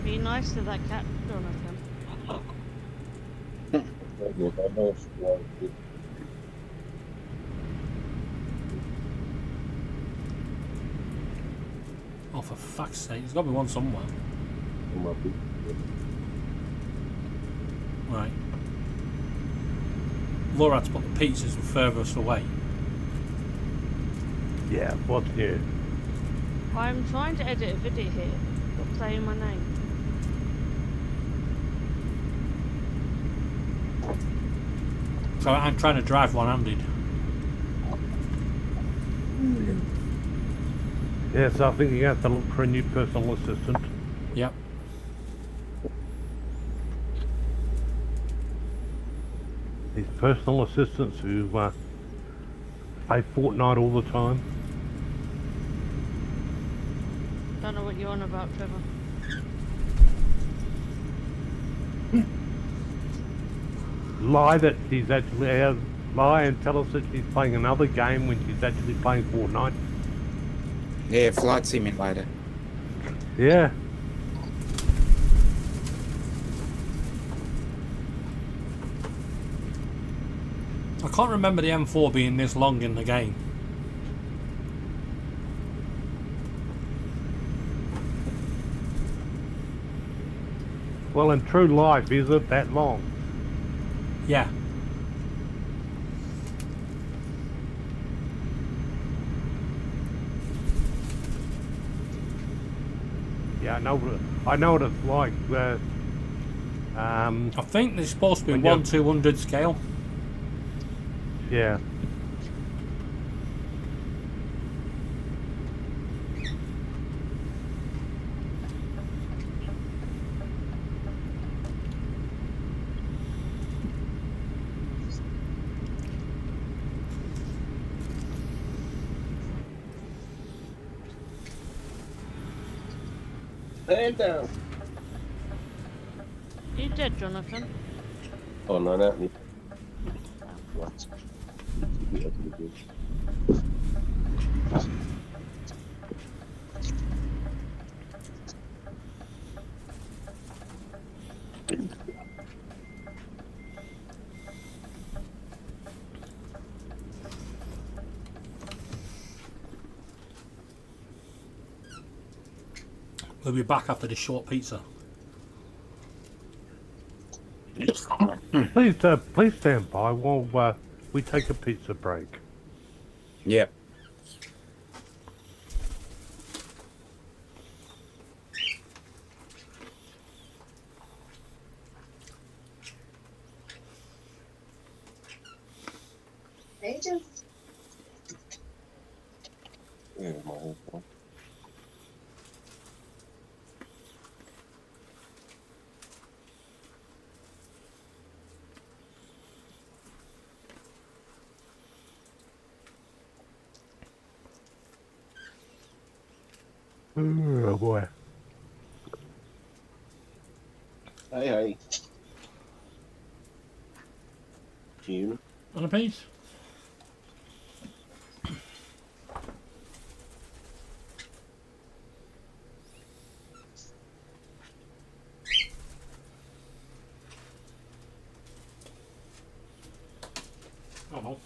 Be nice to that cat, Jonathan. I know she wanted to. Oh, for fuck's sake, there's got to be one somewhere. Right. Laura had to put the pizzas furthest away. Yeah, what's new? I'm trying to edit a video here. Stop saying my name. So I'm trying to drive one-handed. Yes, I think you have to look for a new personal assistant. Yep. These personal assistants who play Fortnite all the time. Don't know what you're on about, Trevor. Lie that she's actually lie and tell us that she's playing another game when she's actually playing Fortnite. Yeah, flight simulator. Yeah. I can't remember the M4 being this long in the game. Well, in true life, is it that long? Yeah. Yeah, I know what it's like. I think there's supposed to be When you- 1/200 scale. Yeah. Hand down. You dead, Jonathan? Oh, no, not me. What? We'll be back after this short pizza. Please stand by while we take a pizza break. Yep. Where's my whole phone? Oh boy. Hi. June. On a piece? Oh.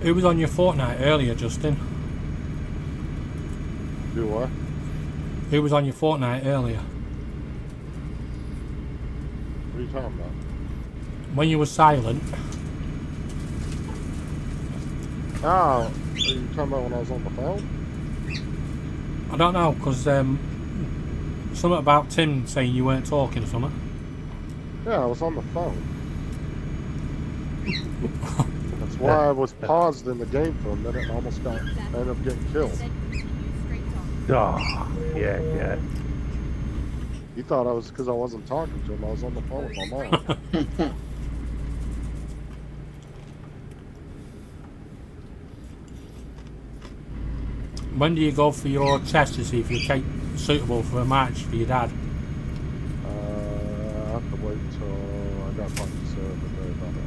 Who was on your Fortnite earlier, Justin? Do what? Who was on your Fortnite earlier? What are you talking about? When you were silent. Oh, are you talking about when I was on the phone? I don't know, because something about Tim saying you weren't talking or something. Yeah, I was on the phone. That's why I was paused in the game for a minute and almost ended up getting killed. Then continue straight on. Oh, yeah. He thought I was because I wasn't talking to him. I was on the phone with my mom. When do you go for your test to see if you're suitable for a match for your dad? I have to wait until I got to talk to Sarah today about that.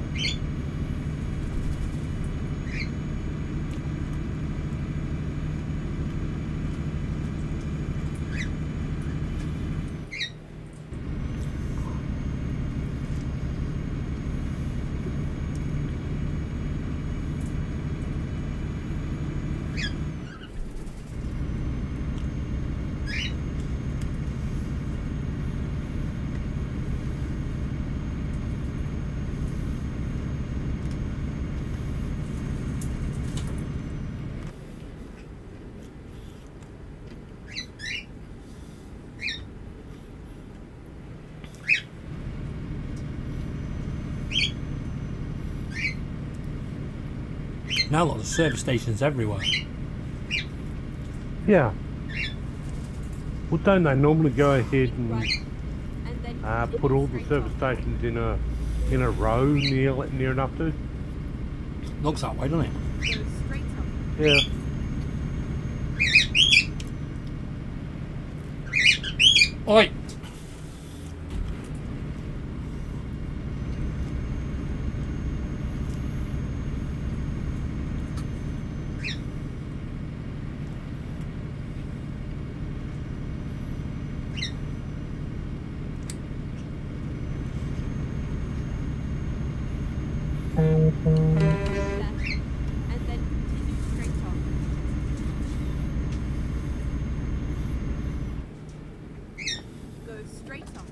Now look, there's service stations everywhere. Yeah. Well, don't they normally go ahead and Right. And then put all the straight service on. stations in a row near enough to? Looks that way, doesn't it? Go straight on. Yeah. Oi! Left. And then continue straight on. Go straight on.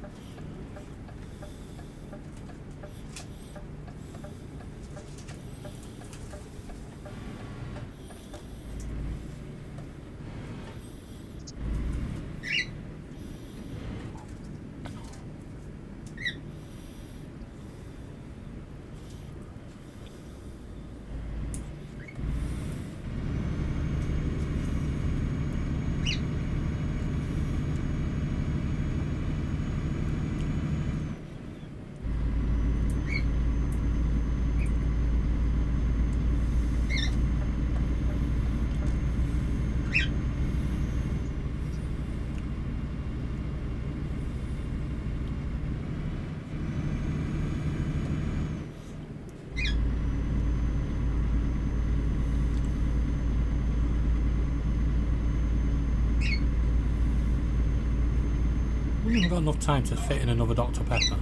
We haven't got enough time to fit in another Dr. Pepper.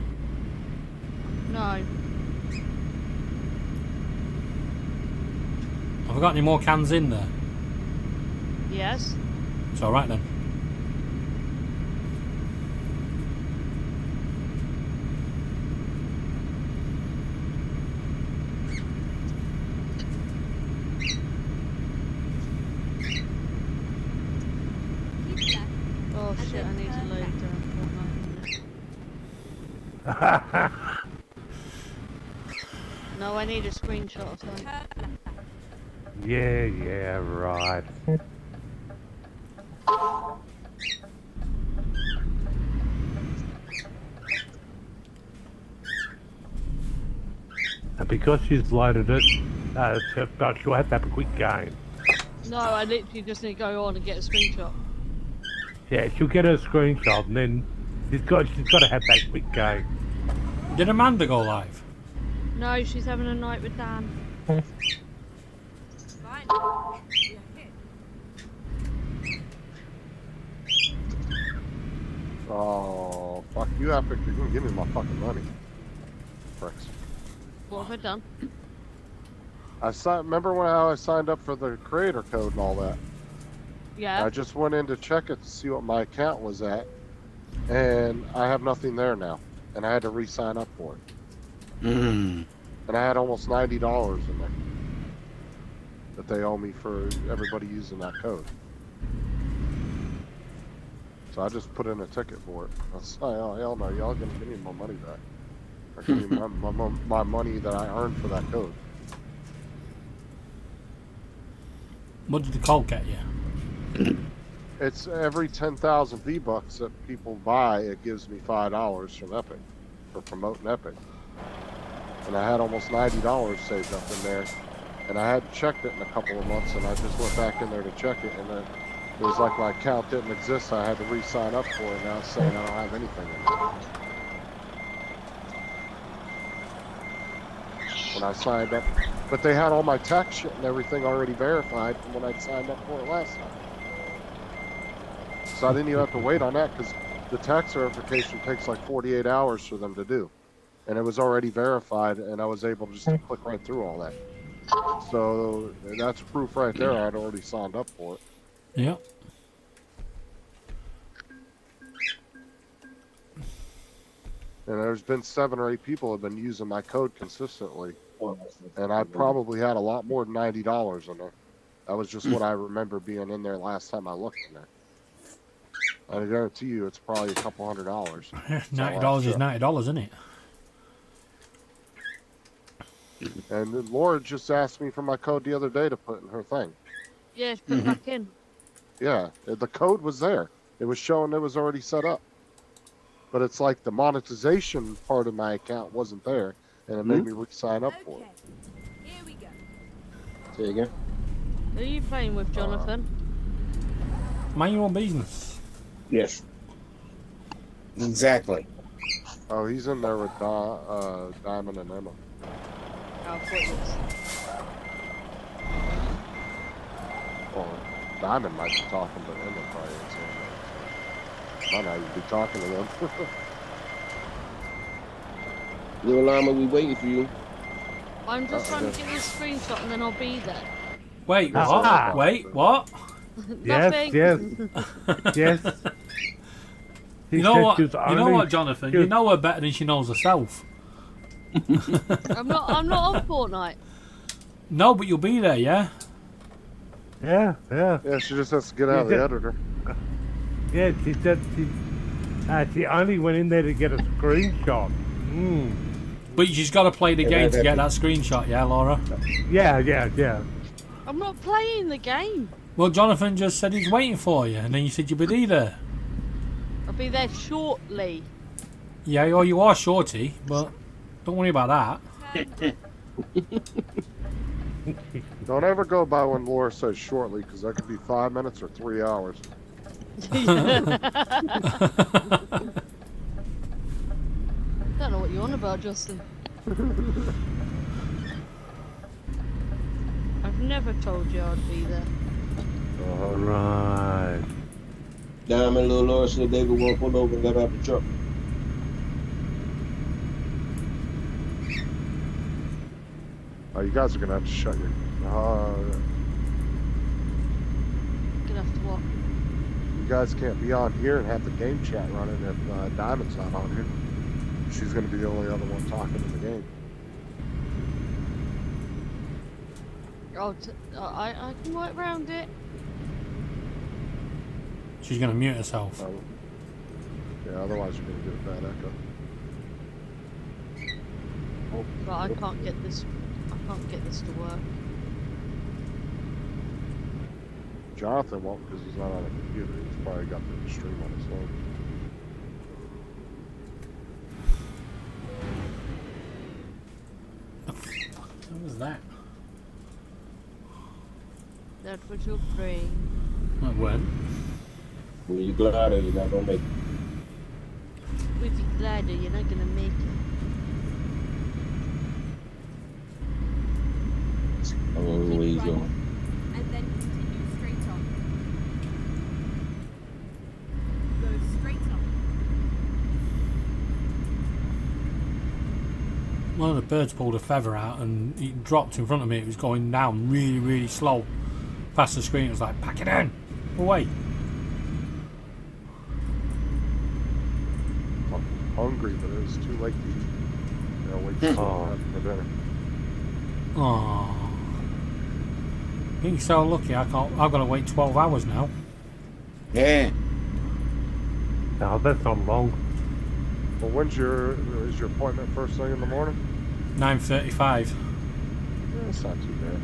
No. Have I got any more cans in there? Yes. It's alright then. Keep left. Oh And shit, I then need to turn load left. Fortnite. No, I need a screenshot of something. Turn left. Yeah, right. And because she's loaded it, she'll have to have a quick game. No, I literally just need to go on and get a screenshot. Yeah, she'll get her screenshot and then she's got to have that quick game. Did Amanda go live? No, she's having a night with Dan. Fine. We are hit. Oh, fuck you, Epic. You're gonna give me my fucking money. Pricks. What have I done? Remember when I signed up for the creator code and all that? Yeah. I just went in to check it to see what my account was at, and I have nothing there now, and I had to re-sign up for it. Mm. And I had almost $90 in there that they owe me for everybody using that code. So I just put in a ticket for it. I was like, oh hell no, y'all gonna give me my money back. Or give me my money that I earned for that code. What did the code get you? It's every 10,000 V-Bucks that people buy, it gives me $5 from Epic for promoting Epic. And I had almost $90 saved up in there, and I hadn't checked it in a couple of months, and I just went back in there to check it, and then it was like my account didn't exist, so I had to re-sign up for it, and now it's saying I don't have anything in it. When I signed up, but they had all my tax shit and everything already verified from when I signed up for it last time. So I didn't even have to wait on that, because the tax verification takes like 48 hours for them to do. And it was already verified, and I was able to just click right through all that. So that's proof right there. I'd already signed up for it. Yeah. And there's been 7 or 8 people who have been using my code consistently. And I probably had a lot more than $90 in there. That was just what I remember being in there last time I looked in there. I guarantee you it's probably a couple $100. $90 is $90, isn't it? And then Laura just asked me for my code the other day to put in her thing. Yeah, put it back in. Yeah, the code was there. It was showing it was already set up. But it's like the monetization part of my account wasn't there, and it made me re-sign up for Okay. it. Here we go. Say again? Who are you playing with, Jonathan? Mind your own business. Yes. Exactly. Oh, he's in there with Diamond and Emma. Oh, goodness. Well, Diamond might be talking, but Emma probably ain't saying that. So might not even be talking to them. Little Llama, we waiting for you. I'm just trying to get this screenshot and then I'll be there. Wait, what? Ah. Wait, what? Nothing. Yes, yes. He You know said what? she was You know only- what, Jonathan? she You was- know her better than she knows herself. I'm not on Fortnite. No, but you'll be there, yeah? Yeah. Yeah, she just has to get out of the editor. Yeah, she said she only went in there to get a screenshot. But you just got to play the game to get that screenshot, yeah, Laura? Yeah. I'm not playing the game. Well, Jonathan just said he's waiting for you, and then you said you'd be there. I'll be there shortly. Yeah, well, you are shorty, but don't worry about that. Don't ever go by when Laura says shortly, because that could be 5 minutes or 3 hours. Don't know what you're on about, Justin. I've never told you I'd be there. Right. Diamond, little Laura said they were going to pull over and get out the truck. Oh, you guys are going to have to shut your... Gonna have to what? you guys can't be on here and have the game chat running if Diamond's not on here. She's going to be the only other one talking in the game. Oh, I can work around it. She's going to mute herself. Yeah, otherwise you're going to get a bad echo. But I can't get this. I can't get this to work. Jonathan won't because he's not on a computer. He's probably got the stream on his phone. What was that? That was your brain. That went. When you glider, you're not going to make it. With your glider, you're not gonna make it. Oh, where you Right. going? And then continue straight on. Go straight on. one of the birds pulled a feather out and it dropped in front of me. It was going down really, really slow past the screen. It was like, pack it in, away. I'm hungry, but it was too late to eat. Yeah, wait for dinner. Oh, you're so lucky. I've got to wait 12 hours now. Yeah. No, that's not long. Well, is your appointment first thing in the morning? 9:35. Yeah, it's not too bad.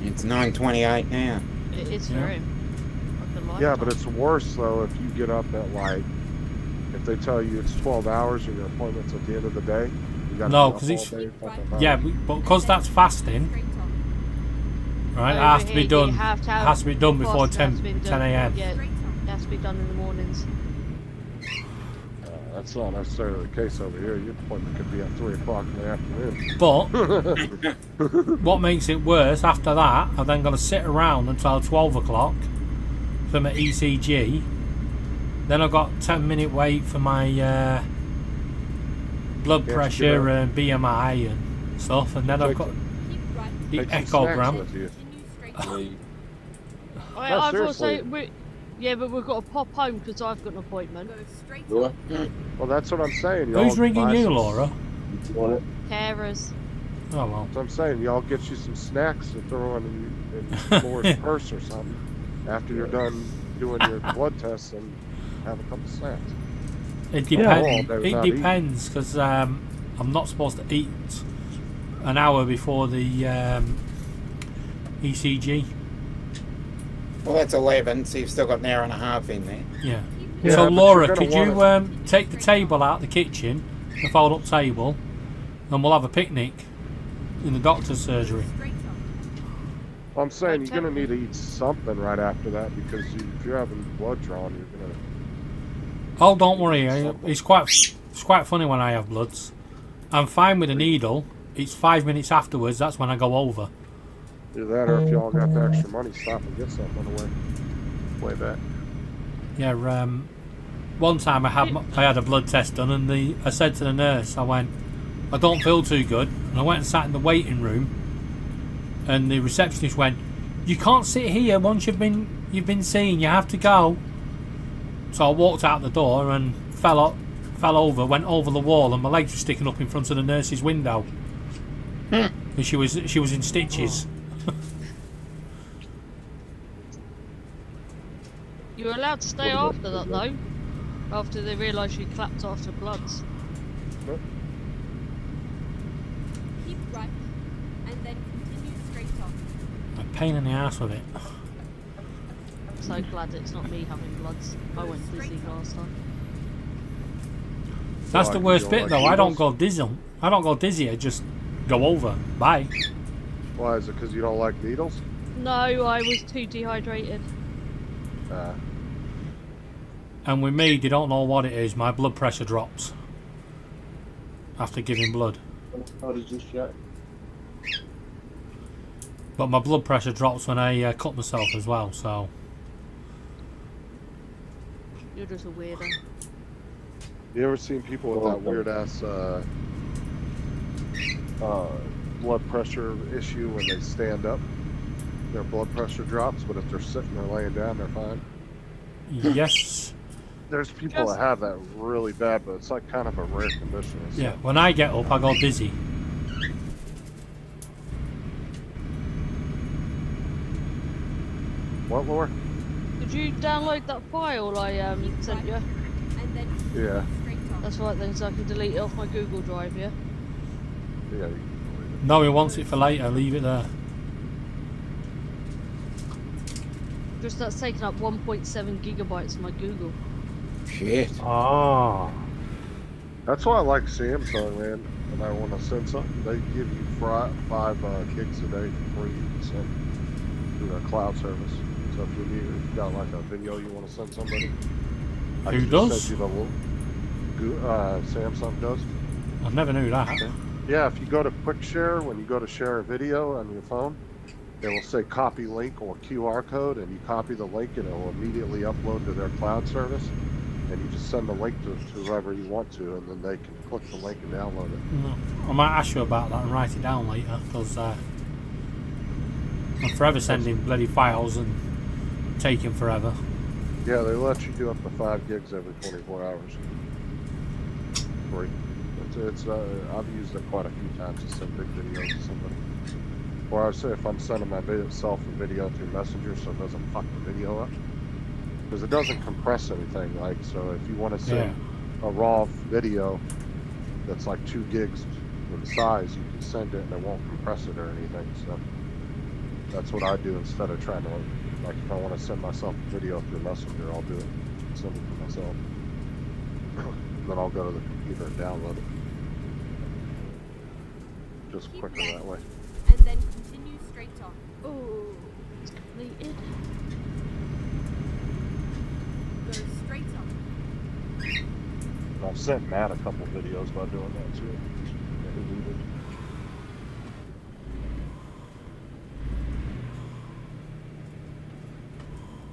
It's 9:28 now. It is Yeah. for him. Like a Yeah, but lifetime. it's worse though if you get up at like, if they tell you it's 12 hours and your appointment's at the end of the day. You gotta No, be up 'cause it's- all day, fucking Yeah, hours. but because that's fasting, Straight on. right? It Over has to be here, done. you have to It have has to be done before fasting has 10 been 10 done. a.m. Yeah, Straight on. it has to be done in the mornings. That's not necessarily the case over here. Your appointment could be at 3 o'clock in the afternoon. But what makes it worse, after that, I've then got to sit around until 12 o'clock for my ECG. Then I've got 10-minute wait for my blood Yeah, pressure sure. and BMI and stuff. And then I've got Keep right. the Take some snacks echogram. with you. Continue straight on. Maybe. I've also, seriously. yeah, but we've got to pop home because I've got an appointment. Go straight Laura, on. Well, that's what I'm saying. Y'all Who's ringing buy you, some- Laura? you want it? Carers. Oh, well. That's what I'm saying. Y'all get you some snacks to throw in Laura's purse or something after you're done doing your blood tests and have a couple snacks. It Yeah, depends. well, It not eating. depends because I'm not supposed to eat an hour before the ECG. Well, that's 11, so you've still got an hour and a half in there. Yeah. Yeah, So but Laura, you're gonna could you wanna- take the table out the kitchen, the fold-up table, and we'll have a picnic in the doctor's surgery. Straight on. I'm saying you're Okay. going to need to eat something right after that because if you're having blood drawn, you're going to. Oh, don't worry. It's quite funny when I have bloods. I'm fine with a needle. It's 5 minutes afterwards. That's when I go over. Either that or if y'all got the extra money, stop and get something on the way back. Yeah. One time I had a blood test done, and I said to the nurse, I went, I don't feel too good, and I went and sat in the waiting room, and the receptionist went, you can't sit here once you've been seen. You have to go. So I walked out the door and fell over, went over the wall, and my legs were sticking up in front of the nurse's window. And she was in stitches. You were allowed to stay after that though. After they realised you clapped after bloods. Keep right. And then continue straight on. A pain in the ass with it. I'm so glad it's not me having bloods. I went dizzy last time. That's the Like, worst you bit don't though. like I don't needles? go dizzy. I don't go dizzy. I just go over. Bye. Why is it? Because you don't like needles? No, I was too dehydrated. And with me, they don't know what it is. My blood pressure drops after giving blood. How did you shot? But my blood pressure drops when I cut myself as well. So You're just a weirdo. You ever seen people with that weird ass blood pressure issue when they stand up? Their blood pressure drops, but if they're sitting or laying down, they're fine. yes, There's people that have that really bad, but it's like kind of a rare condition. It's yeah. When I get up, I go dizzy. What, Laura? Did you download that file I sent you? And then Yeah. straight on. That's right then, so I can delete it off my Google Drive, yeah? Yeah. You can believe it. No, he wants it for later. Leave it there. Just that's taking up 1.7 gigabytes of my Google. Shit. Ah. That's why I like Samsung, man. When I want to send something, they give you 5 gigs a day for free to send through their cloud service. So if you got like a video you want to send somebody, I Who can just does? send you the link. Samsung does. I never knew that. Yeah, if you go to QuickShare, when you go to share a video on your phone, it will say copy link or QR code, and you copy the link and it will immediately upload to their cloud service. and you just send the link to whoever you want to, and then they can click the link and download it. No. I might ask you about that and write it down later, because I'm forever sending bloody files and taking forever. Yeah, they let you do up to 5 gigs every 24 hours. Free. I've used it quite a few times to send big videos to somebody. Or I say if I'm sending myself a video through Messenger, so it doesn't fuck the video up. Because it doesn't compress anything. Like, so if you want to send a raw video that's like 2 gigs in size, you can send it and it won't compress it or anything. So that's what I do instead of trying to, like, if I want to send myself a video through Messenger, I'll do it. Send it to myself. Then I'll go to the computer and download it. Just Keep quicker left. that way. And then continue straight on. Oh, completed. Go straight on. And I've sent Matt a couple videos by doing that too.